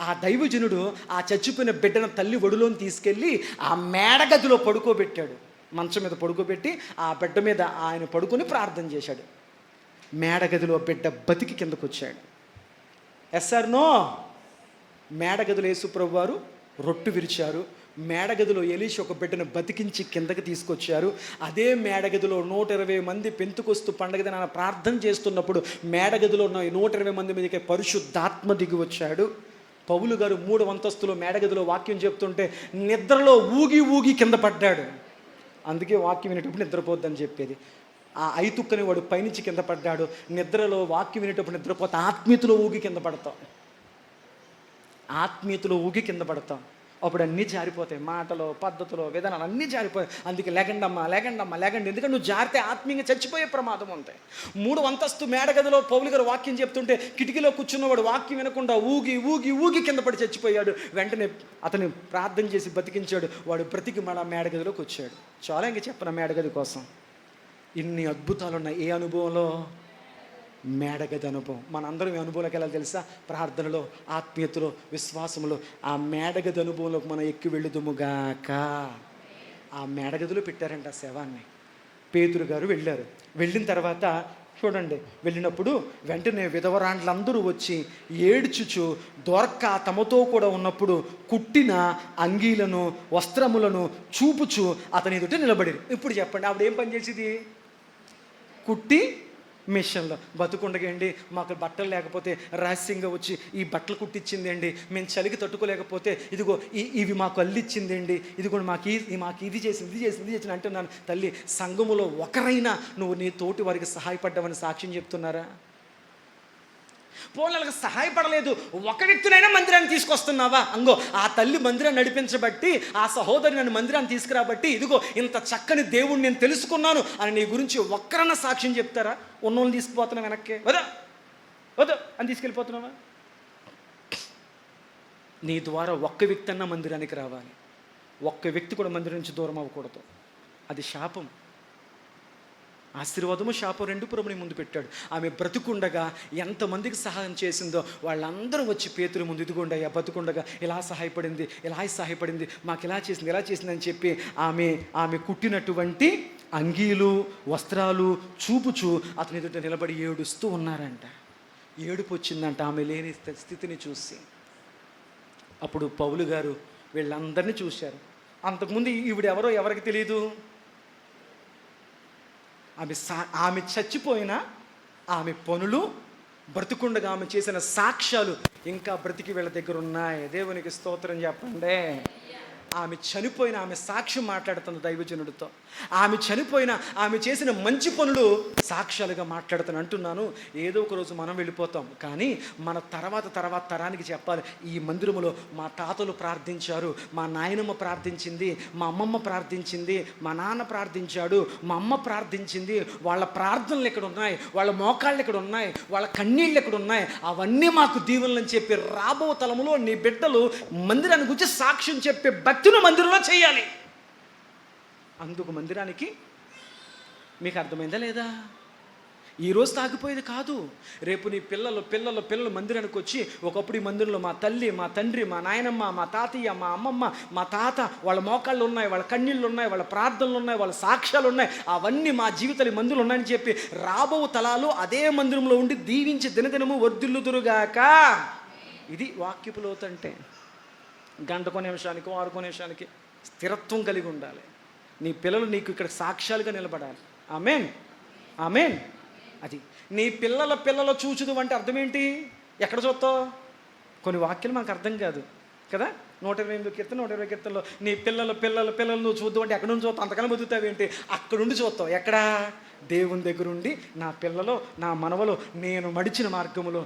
ఆ దైవజనుడు ఆ చచ్చిపోయిన బిడ్డను తల్లి ఒడిలోని తీసుకెళ్ళి ఆ మేడగదిలో పడుకోబెట్టాడు. మంచం మీద పడుకోబెట్టి ఆ బిడ్డ మీద ఆయన పడుకొని ప్రార్థన చేశాడు. మేడగదిలో బిడ్డ బతికి కిందకు వచ్చాడు. SR no? మేడగదిలో యేసుప్రభు వారు రొట్టె విరిచారు. మేడగదిలో ఎలీషా ఒక బిడ్డను బతికించి కిందకి తీసుకొచ్చారు. అదే మేడగదిలో 120 మంది పెంతుకొస్తు పండగ దినాన ప్రార్థన చేస్తున్నప్పుడు మేడగదిలో ఉన్న 120 మంది మీదకి పరిశుద్ధాత్మ దిగి వచ్చాడు. పౌలు గారు 3వ అంతస్తులో మేడగదిలో వాక్యం చెప్తుంటే నిద్రలో ఊగి ఊగి కింద పడ్డాడు. అందుకే వాక్యం వినేటప్పుడు నిద్రపోద్దని చెప్పేది. ఆ ఐతుక్కని వాడు పైనుంచి కింద పడ్డాడు. నిద్రలో వాక్యం వినేటప్పుడు నిద్రపోతే ఆత్మీయతలో ఊగి కింద పడతాం. ఆత్మీయతలో ఊగి కింద పడతాం. అప్పుడు అన్నీ జారిపోతాయి, మాటలు, పద్ధతులు, విధానాలు అన్నీ జారిపోతాయి. అందుకే లేకండమ్మా లేకండమ్మా లేకండి, ఎందుకంటే నువ్వు జారితే ఆత్మీయంగా చచ్చిపోయే ప్రమాదం ఉంది. 3వ అంతస్తు మేడగదిలో పౌలు గారు వాక్యం చెప్తుంటే కిటికీలో కూర్చున్నవాడు వాక్యం వినకుండా ఊగి ఊగి ఊగి కింద పడి చచ్చిపోయాడు. వెంటనే అతని ప్రార్థన చేసి బతికించాడు. వాడు బ్రతికి మన మేడగదిలోకి వచ్చాడు. చాలా ఇంక చెప్పన మేడగది కోసం ఇన్ని అద్భుతాలు ఉన్నాయి. ఏ అనుభవంలో? మేడగది అనుభవం. మనందరం ఈ అనుభవంలోకి వెళ్ళాలి తెలుసా? ప్రార్థనలో, ఆత్మీయతలో, విశ్వాసంలో. ఆ మేడగది అనుభవంలోకి మనం ఎక్కి వెళ్ళుదుముగాక. ఆ మేడగదిలో పెట్టారంట శవాన్ని. పేతురు గారు వెళ్ళారు. వెళ్ళిన తర్వాత చూడండి, వెళ్ళినప్పుడు వెంటనే విధవరాండ్లందరూ వచ్చి ఏడ్చుచు దొరక్క తమతో కూడా ఉన్నప్పుడు కుట్టిన అంగీలను వస్త్రములను చూపుచు అతని ఎదుట నిలబడి. ఇప్పుడు చెప్పండి, ఆవిడ ఏం పని చేసేది? కుట్టి మిషన్లో బతుకుండగా అండి మాకు బట్టలు లేకపోతే రహస్యంగా వచ్చి ఈ బట్టలు కుట్టించింది అండి, మేము చలికి తట్టుకోలేకపోతే ఇదిగో ఇవి మాకు అల్లిచ్చింది అండి, ఇదిగో మాకు ఇది చేసింది అంటున్నాను. తల్లి, సంఘములో ఒకరైనా నువ్వు నీ తోటి వారికి సహాయపడ్డావని సాక్ష్యం చెప్తున్నారా? పోలలకు సహాయపడలేదు, ఒక వ్యక్తినైనా మందిరాన్ని తీసుకొస్తున్నావా? అంగో ఆ తల్లి మందిరాన్ని నడిపించబట్టి, ఆ సహోదరి నన్ను మందిరాన్ని తీసుకురాబట్టి ఇదిగో ఇంత చక్కని దేవుణ్ణి నేను తెలుసుకున్నాను అని నీ గురించి ఒక్కరన్నా సాక్ష్యం చెప్తారా? ఉన్నోళ్ళని తీసుకుపోతున్నావు వెనక్కి, వద్దు అని తీసుకెళ్ళిపోతున్నావా? నీ ద్వారా ఒక్క వ్యక్తి అన్నా మందిరానికి రావాలి. ఒక్క వ్యక్తి కూడా మందిరం నుంచి దూరం అవ్వకూడదు. అది శాపం. ఆశీర్వాదము శాపం రెండు ప్రభుని ముందు పెట్టాడు. ఆమె బ్రతుకుండగా ఎంతమందికి సహాయం చేసిందో వాళ్ళందరూ వచ్చి పేతురు ముందు, ఇదిగోండయ్యా బతుకుండగా ఇలా సహాయపడింది, మాకు ఇలా చేసింది అని చెప్పి ఆమె కుట్టినటువంటి అంగీలు వస్త్రాలు చూపుచూ అతని ఎదుట నిలబడి ఏడుస్తూ ఉన్నారంట. ఏడుపు వచ్చిందంట ఆమె లేని స్థితిని చూసి. అప్పుడు పౌలు గారు వీళ్ళందరినీ చూశారు. అంతకుముందు ఈవిడెవరో ఎవరికి తెలియదు. ఆమె చచ్చిపోయినా ఆమె పనులు, బ్రతుకుండగా ఆమె చేసిన సాక్ష్యాలు ఇంకా బ్రతికి వీళ్ళ దగ్గర ఉన్నాయి. దేవునికి స్తోత్రం చెప్పండి. ఆమె చనిపోయిన ఆమె సాక్ష్యం మాట్లాడుతుంది దైవజనుడితో. ఆమె చనిపోయిన ఆమె చేసిన మంచి పనులు సాక్ష్యాలుగా మాట్లాడుతాను అంటున్నాను. ఏదో ఒక రోజు మనం వెళ్ళిపోతాం, కానీ మన తర్వాత తరానికి చెప్పాలి, ఈ మందిరములో మా తాతలు ప్రార్థించారు, మా నాయనమ్మ ప్రార్థించింది, మా అమ్మమ్మ ప్రార్థించింది, మా నాన్న ప్రార్థించాడు, మా అమ్మ ప్రార్థించింది, వాళ్ళ ప్రార్థనలు ఎక్కడ ఉన్నాయి, వాళ్ళ మోకాళ్ళు ఎక్కడ ఉన్నాయి, వాళ్ళ కన్నీళ్ళు ఎక్కడ ఉన్నాయి, అవన్నీ మాకు దీవెనలని చెప్పి రాబో తలములో నీ బిడ్డలు మందిరాన్ని గురించి సాక్ష్యం చెప్పే భక్తులు మందిరంలో చేయాలి. అందుకు మందిరానికి మీకు అర్థమైందా లేదా? ఈరోజు తాగిపోయేది కాదు. రేపు నీ పిల్లలు మందిరానికి వచ్చి, ఒకప్పుడు ఈ మందిరంలో మా తల్లి, మా తండ్రి, మా నాయనమ్మ, మా తాతయ్య, మా అమ్మమ్మ, మా తాత, వాళ్ళ మోకాళ్ళు ఉన్నాయి, వాళ్ళ కన్నీళ్ళు ఉన్నాయి, వాళ్ళ ప్రార్థనలు ఉన్నాయి, వాళ్ళ సాక్ష్యాలు ఉన్నాయి, అవన్నీ మా జీవితాలు ఈ మందిరంలో ఉన్నాయని చెప్పి రాబో తలాలు అదే మందిరంలో ఉండి దీవించి దినదినము వర్ధిల్లుదురుగాక. ఇది వాక్యపు లోతంటే. గంటకో నిమిషానికి, వారుకో నిమిషానికి స్థిరత్వం కలిగి ఉండాలి. నీ పిల్లలు నీకు ఇక్కడ సాక్ష్యాలుగా నిలబడాలి. ఆమేన్. అది నీ పిల్లల చూచుదు అంటే అర్థం ఏంటి? ఎక్కడ చూస్తావు? కొన్ని వాక్యాలు మనకు అర్థం కాదు కదా. 128 కీర్తన 120 కీర్తనలో నీ పిల్లలు నువ్వు చూద్దాం అంటే ఎక్కడ నుంచి చూస్తావు? అంతకన్నా బతుకుతావు ఏంటి? అక్కడుండి చూస్తావు. ఎక్కడ? దేవుని దగ్గర ఉండి, నా పిల్లలు, నా మనవలు, నేను నడిచిన మార్గములో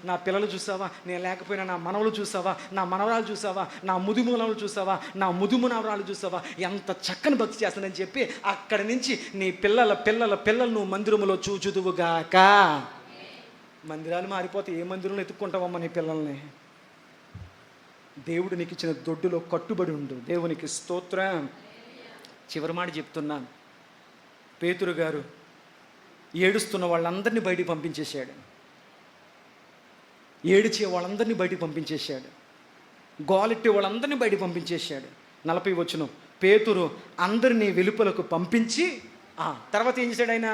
నా పిల్లలు చూసావా, నేను లేకపోయినా నా మనవలు చూసావా, నా మనవరాలు చూసావా, నా ముదుమునవలు చూసావా, నా ముదుమునవరాలు చూసావా, ఎంత చక్కని భక్తి చేస్తానని చెప్పి అక్కడి నుంచి నీ పిల్లలు నువ్వు మందిరములో చూచుదువుగాక. మందిరాలు మారిపోతే ఏ మందిరంలో ఎత్తుక్కుంటావమ్మా నీ పిల్లల్ని? దేవుడు నీకు ఇచ్చిన దొడ్డులో కట్టుబడి ఉండు. దేవునికి స్తోత్రం. చివరి మాట చెప్తున్నాను. పేతురు గారు ఏడుస్తున్న వాళ్ళందరినీ బయటికి పంపించేశాడు. ఏడిచే వాళ్ళందరినీ బయటికి పంపించేశాడు. గోలెట్టే వాళ్ళందరినీ బయటికి పంపించేశాడు. 40 వచనం. పేతురు అందరినీ వెలుపలకు పంపించి తర్వాత ఏం చేశాడు ఆయన?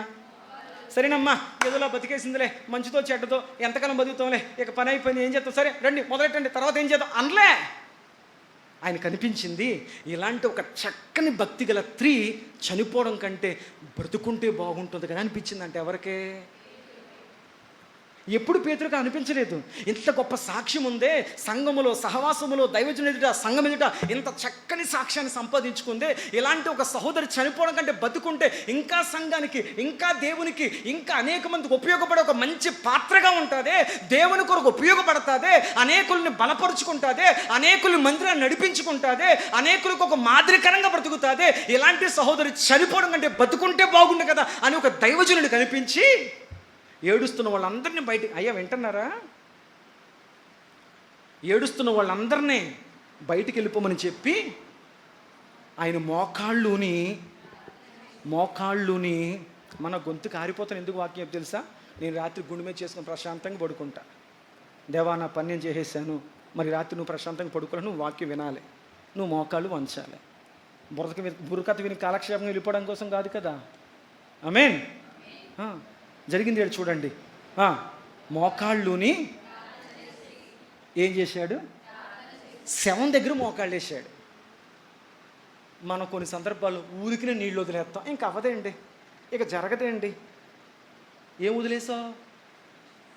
సరేనమ్మా, ఏదోలా బతికేసిందిలే, మంచితో చెడ్డతో ఎంతకాలం బతుకుతాంలే, ఇక పని అయిపోయింది, ఏం చేస్తాం, సరే రండి మొదలెట్టండి, తర్వాత ఏం చేద్దాం అనలే. ఆయన కనిపించింది. ఇలాంటి ఒక చక్కని భక్తి గల స్త్రీ చనిపోవడం కంటే బ్రతుకుంటే బాగుంటుంది కదా అనిపించింది. అంటే ఎవరికే? ఎప్పుడు పేతురుకు అనిపించలేదు. ఇంత గొప్ప సాక్ష్యం ఉందే, సంఘములో, సహవాసములో, దైవజనుని ఎదుట, సంఘం ఎదుట ఇంత చక్కని సాక్ష్యాన్ని సంపాదించుకుందే. ఇలాంటి ఒక సహోదరి చనిపోవడం కంటే బతుకుంటే ఇంకా సంఘానికి, ఇంకా దేవునికి, ఇంకా అనేక మందికి ఉపయోగపడే ఒక మంచి పాత్రగా ఉంటుంది, దేవుని కొరకు ఉపయోగపడుతుంది, అనేకుల్ని బలపరుచుకుంటుంది, అనేకుల్ని మందిరాన్ని నడిపించుకుంటుంది, అనేకులకు ఒక మాదిరికరంగా బ్రతుకుతుంది. ఇలాంటి సహోదరి చనిపోవడం కంటే బతుకుంటే బాగుండు కదా అని ఒక దైవజనుడు కనిపించి ఏడుస్తున్న వాళ్ళందరినీ బయటికి, అయ్యా వింటున్నారా? ఏడుస్తున్న వాళ్ళందరినీ బయటికి వెళ్ళిపోమని చెప్పి ఆయన మోకాళ్ళుని మన గొంతు కారిపోతాను. ఎందుకు వాక్యం తెలుసా? నేను రాత్రి గుండె మీద చేసుకుని ప్రశాంతంగా పడుకుంటా. దేవా, నా పని నేను చేసేసాను, మరి రాత్రి నువ్వు ప్రశాంతంగా పడుకోవాలి, నువ్వు వాక్యం వినాలి, నువ్వు మోకాళ్ళు వంచాలి. బుర్రకథ విని కాలక్షేపంగా వెళ్ళిపోవడం కోసం కాదు కదా. ఆమేన్. జరిగింది చూడండి. మోకాళ్ళుని ఏం చేశాడు? శవం దగ్గర మోకాళ్ళు వేసాడు. మనం కొన్ని సందర్భాల్లో ఊరికినే నీళ్ళు వదిలేస్తాం, ఇంకా అవ్వదేండి, ఇక జరగదేండి, ఏం వదిలేసావు?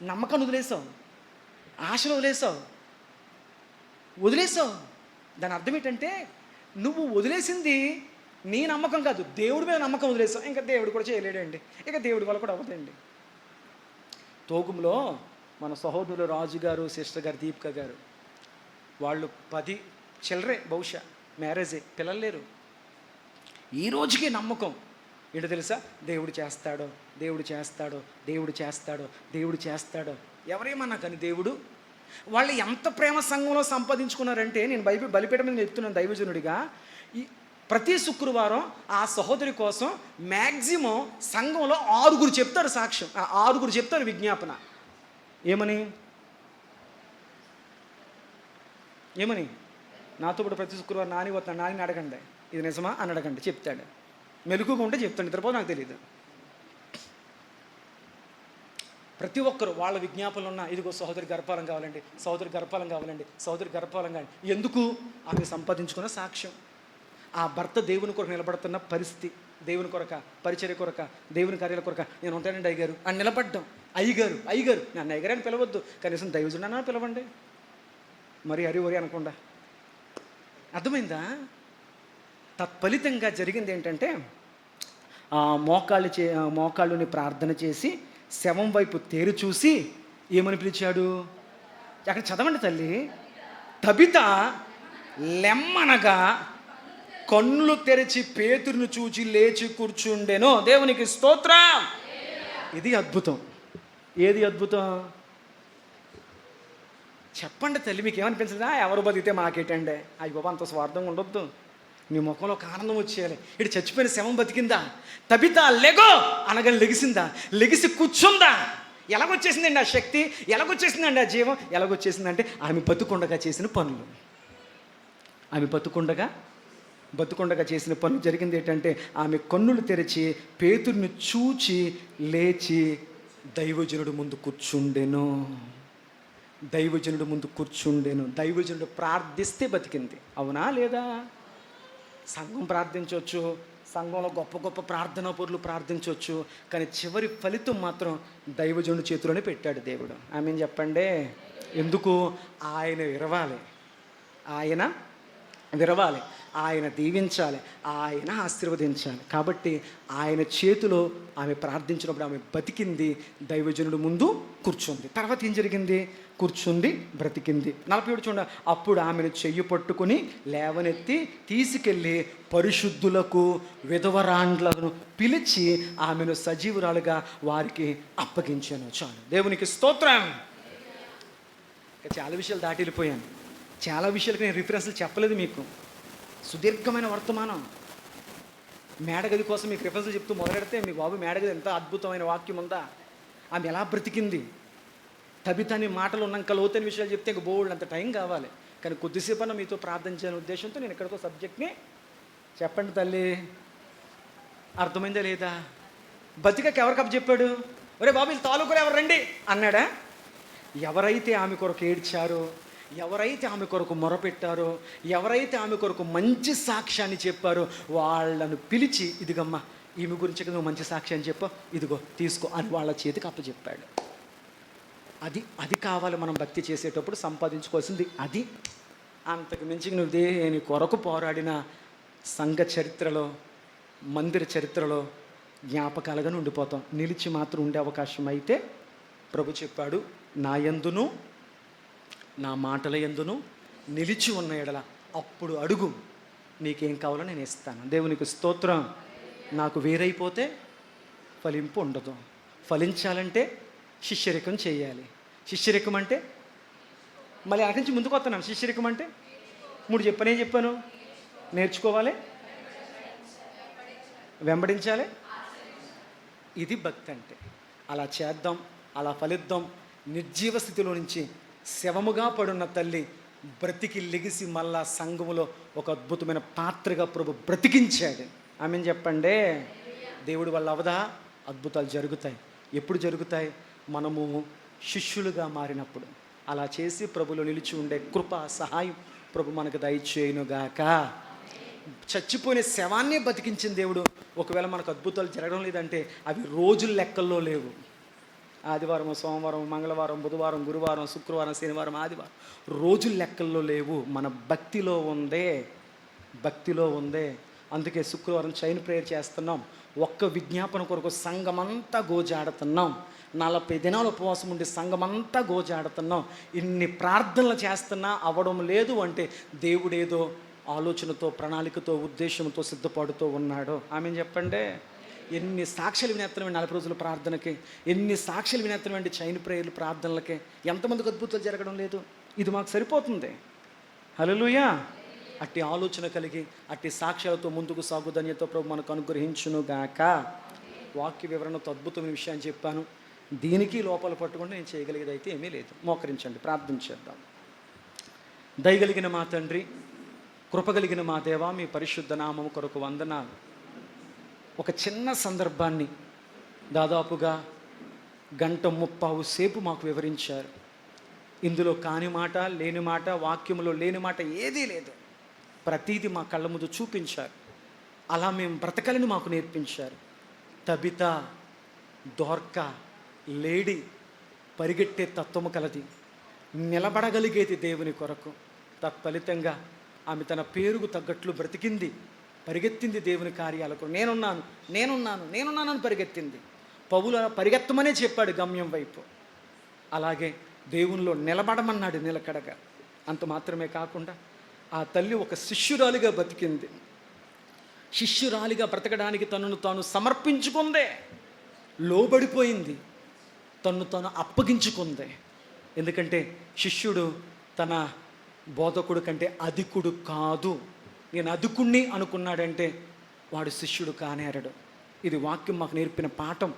నమ్మకాన్ని వదిలేసావు, ఆశను వదిలేసావు. దాని అర్థం ఏంటంటే నువ్వు వదిలేసింది నీ నమ్మకం కాదు, దేవుడి మీద నమ్మకం వదిలేసావు. ఇంకా దేవుడు కూడా చేయలేడండి, ఇక దేవుడి వల్ల కూడా అవ్వదండి. తోగుంలో మన సహోదరులు రాజు గారు, సిస్టర్ గారు, దీపిక గారు, వాళ్ళు 10 చిల్లరే బహుశా మ్యారేజే, పిల్లలు లేరు. ఈ రోజుకి నమ్మకం ఏంటో తెలుసా? దేవుడు చేస్తాడో, దేవుడు చేస్తాడో, దేవుడు చేస్తాడో, దేవుడు చేస్తాడో. ఎవరేమన్నా కానీ దేవుడు. వాళ్ళు ఎంత ప్రేమ సంఘంలో సంపాదించుకున్నారంటే, నేను బలిపీఠం మీద చెప్తున్నాను దైవజనుడిగా, ఈ ప్రతి శుక్రవారం ఆ సహోదరి కోసం మ్యాక్సిమం సంఘంలో 6 చెప్తారు సాక్ష్యం, 6 చెప్తారు విజ్ఞాపన. ఏమని నాతో కూడా ప్రతి శుక్రవారం నాని పోతున్నాను, నాని అడగండి ఇది నిజమా అని అడగండి, చెప్తాడు. మెలుగుగా ఉంటే చెప్తాడు, నిద్రపో నాకు తెలియదు. ప్రతి ఒక్కరు వాళ్ళ విజ్ఞాపనలు ఉన్న, ఇదిగో సహోదరి గర్భాలం కావాలండి, సహోదరి గర్భాలం కావాలండి, సహోదరి గర్భాలం కావాలి. ఎందుకు? ఆమె సంపాదించుకున్న సాక్ష్యం. ఆ భర్త దేవుని కొరకు నిలబడుతున్న పరిస్థితి, దేవుని కొరక, పరిచర్య కొరక, దేవుని కార్యాల కొరక నేను ఉంటానండి అయ్యగారు అని నిలబడ్డం. అయ్యగారు నన్ను అయ్యగారు అని పిలవద్దు, కనీసం దైవజుడన్నా పిలవండి, మరి అరి అనకుండా. అర్థమైందా? తత్ఫలితంగా జరిగింది ఏంటంటే, మోకాళ్ళుని ప్రార్థన చేసి శవం వైపు తేరు చూసి ఏమని పిలిచాడు? అక్కడ చదవండి తల్లి. తబిత లెమ్మనగా కన్నులు తెరిచి పేతురును చూచి లేచి కూర్చుండెను. దేవునికి స్తోత్రం. ఇది అద్భుతం. ఏది అద్భుతం చెప్పండి తల్లి, మీకు ఏమనిపించదా? ఎవరు బతికితే మాకేటండి, అయ్యి బాబా అంత స్వార్థంగా ఉండొద్దు. నీ ముఖంలో ఒక ఆనందం వచ్చేయాలి. ఇటు చచ్చిపోయిన శవం బతికిందా? తబిత లెగో అనగానే లెగిసిందా? లెగిసి కూర్చుందా? ఎలాగొచ్చేసిందండి ఆ శక్తి, ఎలాగొచ్చేసిందండి ఆ జీవం, ఎలాగొచ్చేసిందంటే ఆమె బతుకుండగా చేసిన పనులు. ఆమె బతుకుండగా చేసిన పనులు జరిగింది ఏంటంటే, ఆమె కన్నులు తెరిచి పేతురుని చూచి లేచి దైవజనుడు ముందు కూర్చుండెను. దైవజనుడు ప్రార్థిస్తే బతికింది. అవునా లేదా? సంఘం ప్రార్థించవచ్చు, సంఘంలో గొప్ప గొప్ప ప్రార్థనా పరులు ప్రార్థించవచ్చు, కానీ చివరి ఫలితం మాత్రం దైవజనుడి చేతిలోనే పెట్టాడు దేవుడు. ఆమెను చెప్పండి. ఎందుకు? ఆయన విరవాలి, ఆయన దీవించాలి, ఆయన ఆశీర్వదించాలి. కాబట్టి ఆయన చేతిలో ఆమె ప్రార్థించినప్పుడు ఆమె బతికింది, దైవజనుడు ముందు కూర్చుంది. తర్వాత ఏం జరిగింది? కూర్చుంది, బ్రతికింది. 47 చూడండి. అప్పుడు ఆమెను చెయ్యి పట్టుకుని లేవనెత్తి తీసుకెళ్ళి పరిశుద్ధులకు విధవరాండ్లను పిలిచి ఆమెను సజీవురాలుగా వారికి అప్పగించాను. చాలు. దేవునికి స్తోత్రం. చాలా విషయాలు దాటి వెళ్ళిపోయాను. చాలా విషయాలకు నేను రిఫరెన్స్లు చెప్పలేదు మీకు. సుదీర్ఘమైన వర్తమానం. మేడగది కోసం మీకు రిఫరెన్స్లు చెప్తూ మొదలెడితే, మీ బాబు మేడగది ఎంత అద్భుతమైన వాక్యం ఉందా, ఆమె ఎలా బ్రతికింది, తబితని మాటలు ఉన్నాక లోతైన విషయాలు చెప్తే ఇంక బోల్డ్ అంత టైం కావాలి. కానీ కొద్దిసేపు అన్న మీతో ప్రార్థించే ఉద్దేశంతో నేను ఇక్కడితో సబ్జెక్ట్ని చెప్పండి తల్లి. అర్థమైందా లేదా? బతికకి ఎవరికప్ప చెప్పాడు? ఒరే బాబు వీళ్ళు తాలూకులు ఎవరు రండి అన్నాడా? ఎవరైతే ఆమె కొరకు ఏడ్చారో, ఎవరైతే ఆమె కొరకు మొరపెట్టారో, ఎవరైతే ఆమె కొరకు మంచి సాక్ష్యాన్ని చెప్పారో వాళ్ళను పిలిచి, ఇదిగమ్మా ఈమె గురించి నువ్వు మంచి సాక్ష్యాన్ని చెప్పు, ఇదిగో తీసుకో అని వాళ్ళ చేతికి అప్పచెప్పాడు. అది కావాలి మనం భక్తి చేసేటప్పుడు సంపాదించుకోవాల్సింది. అది అంతకు మించి నువ్వు దేని కొరకు పోరాడిన సంఘ చరిత్రలో, మందిర చరిత్రలో జ్ఞాపకాలుగా ఉండిపోతాం. నిలిచి మాత్రం ఉండే అవకాశం అయితే ప్రభు చెప్పాడు, నా యందును నా మాటల యందును నిలిచి ఉన్న ఎడల అప్పుడు అడుగు, నీకేం కావాలో నేను ఇస్తాను. దేవునికి స్తోత్రం. నాకు వేరైపోతే ఫలింపు ఉండదు. ఫలించాలంటే శిష్యరికం చేయాలి. శిష్యరికం అంటే మళ్ళీ అక్కడి నుంచి ముందుకు వస్తున్నాను. శిష్యరికం అంటే 3 చెప్పాను. ఏం చెప్పాను? నేర్చుకోవాలి, వెంబడించాలి. ఇది భక్తి అంటే. అలా చేద్దాం, అలా ఫలిద్దాం. నిర్జీవ స్థితిలో నుంచి శవముగా పడున్న తల్లి బ్రతికి లెగిసి మళ్ళా సంఘములో ఒక అద్భుతమైన పాత్రగా ప్రభు బ్రతికించాడు. ఆమెను చెప్పండి. దేవుడి వల్ల అవదా? అద్భుతాలు జరుగుతాయి. ఎప్పుడు జరుగుతాయి? మనము శిష్యులుగా మారినప్పుడు. అలా చేసి ప్రభులో నిలిచి ఉండే కృప, సహాయం ప్రభు మనకు దయచేయునుగాక. చచ్చిపోయిన శవాన్ని బతికించిన దేవుడు. ఒకవేళ మనకు అద్భుతాలు జరగడం లేదంటే అవి రోజుల లెక్కల్లో లేవు. ఆదివారం, సోమవారం, మంగళవారం, బుధవారం, గురువారం, శుక్రవారం, శనివారం, ఆదివారం రోజుల లెక్కల్లో లేవు. మన భక్తిలో ఉందే, భక్తిలో ఉందే. అందుకే శుక్రవారం చైన్ ప్రేయర్ చేస్తున్నాం. ఒక్క విజ్ఞాపన కొరకు సంఘమంతా గోజాడుతున్నాం. 40 దినాలు ఉపవాసం ఉండి సంఘమంతా గోజాడుతున్నాం. ఇన్ని ప్రార్థనలు చేస్తున్నా అవ్వడం లేదు అంటే దేవుడేదో ఆలోచనతో, ప్రణాళికతో, ఉద్దేశంతో సిద్ధపడుతూ ఉన్నాడు. ఆమె చెప్పండి. ఎన్ని సాక్షులు వినేత్తనం 40 రోజుల ప్రార్థనకి, ఎన్ని సాక్షులు వినేత్తనం చైన్ ప్రేయర్లు ప్రార్థనలకి. ఎంతమందికి అద్భుతాలు జరగడం లేదు? ఇది మాకు సరిపోతుంది. హల్లెలూయా. అట్టి ఆలోచన కలిగి అట్టి సాక్ష్యాలతో ముందుకు సాగు ధన్యత ప్రభు మనకు అనుగ్రహించునుగాక. వాక్య వివరణతో అద్భుతమైన విషయాన్ని చెప్పాను. దీనికి లోపల పట్టుకుంటే నేను చేయగలిగేది అయితే ఏమీ లేదు. మోకరించండి, ప్రార్థన చేద్దాం. దయగలిగిన మా తండ్రి, కృపగలిగిన మా దేవా, మీ పరిశుద్ధ నామము కొరకు వందనాలు. ఒక చిన్న సందర్భాన్ని దాదాపుగా 1:30 సేపు మాకు వివరించారు. ఇందులో కాని మాట, లేని మాట, వాక్యములో లేని మాట ఏదీ లేదు. ప్రతీది మా కళ్ళ ముందు చూపించారు. అలా మేము బ్రతకలని మాకు నేర్పించారు. తబిత, దోర్క, లేడి, పరిగెట్టే తత్వము కలది, నిలబడగలిగేది దేవుని కొరకు. తత్ఫలితంగా ఆమె తన పేరుకు తగ్గట్లు బ్రతికింది, పరిగెత్తింది దేవుని కార్యాలకు. నేనున్నాను, నేనున్నాను, నేనున్నానని పరిగెత్తింది. పౌలు పరిగెత్తమనే చెప్పాడు గమ్యం వైపు. అలాగే దేవునిలో నిలబడమన్నాడు నిలకడగా. అంత మాత్రమే కాకుండా ఆ తల్లి ఒక శిష్యురాలిగా బతికింది. శిష్యురాలిగా బ్రతకడానికి తనను తాను సమర్పించుకుందే, లోబడిపోయింది, తన్ను తాను అప్పగించుకుందే. ఎందుకంటే శిష్యుడు తన బోధకుడు కంటే అధికుడు కాదు. నేను అధికుణ్ణి అనుకున్నాడంటే వాడు శిష్యుడు కానేరడు. ఇది వాక్యం మాకు నేర్పిన పాఠం.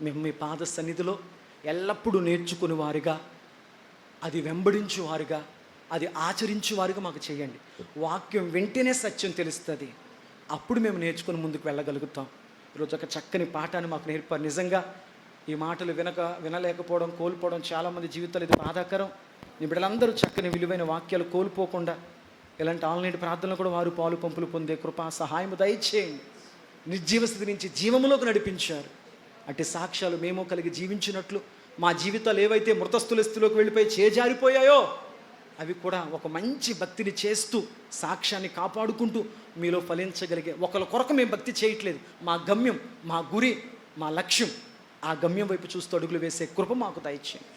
మేము మీ పాద సన్నిధిలో ఎల్లప్పుడూ నేర్చుకుని వారిగా, అది వెంబడించు వారిగా, అది ఆచరించు వారిగా మాకు చేయండి. వాక్యం వెంటనే సత్యం తెలుస్తుంది. అప్పుడు మేము నేర్చుకుని ముందుకు వెళ్ళగలుగుతాం. ఈరోజు ఒక చక్కని పాఠాన్ని మాకు నేర్పారు. నిజంగా ఈ మాటలు వినలేకపోవడం, కోల్పోవడం చాలామంది జీవితాలు ఇది బాధాకరం. ఈ బిడ్డలందరూ చక్కని విలువైన వాక్యాలు కోల్పోకుండా ఇలాంటి ఆన్లైన్ ప్రార్థనలు కూడా వారు పాలు పంపులు పొందే కృపా సహాయం దయచేయండి. నిర్జీవ స్థితి నుంచి జీవములోకి నడిపించారు. అట్టి సాక్ష్యాలు మేము కలిగి జీవించినట్లు మా జీవితాలు ఏవైతే మృతస్థుల స్థితిలోకి వెళ్ళిపోయి చేజారిపోయాయో అవి కూడా ఒక మంచి భక్తిని చేస్తూ సాక్ష్యాన్ని కాపాడుకుంటూ మీలో ఫలించగలిగే ఒకరి కొరకు మేము భక్తి చేయట్లేదు. మా గమ్యం, మా గురి, మా లక్ష్యం ఆ గమ్యం వైపు చూస్తూ అడుగులు వేసే కృప మాకు దయచేయండి.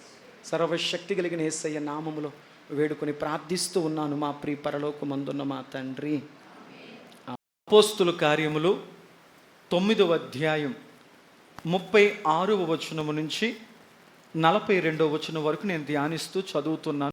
సర్వశక్తి కలిగిన యేసయ్య నామములో వేడుకొని ప్రార్థిస్తూ ఉన్నాను మా ప్రియ పరలోకమందున్న మా తండ్రి. అపోస్తుల కార్యములు 9వ అధ్యాయం 36వ వచనము నుంచి 42వ వచనం వరకు నేను ధ్యానిస్తూ చదువుతున్నాను.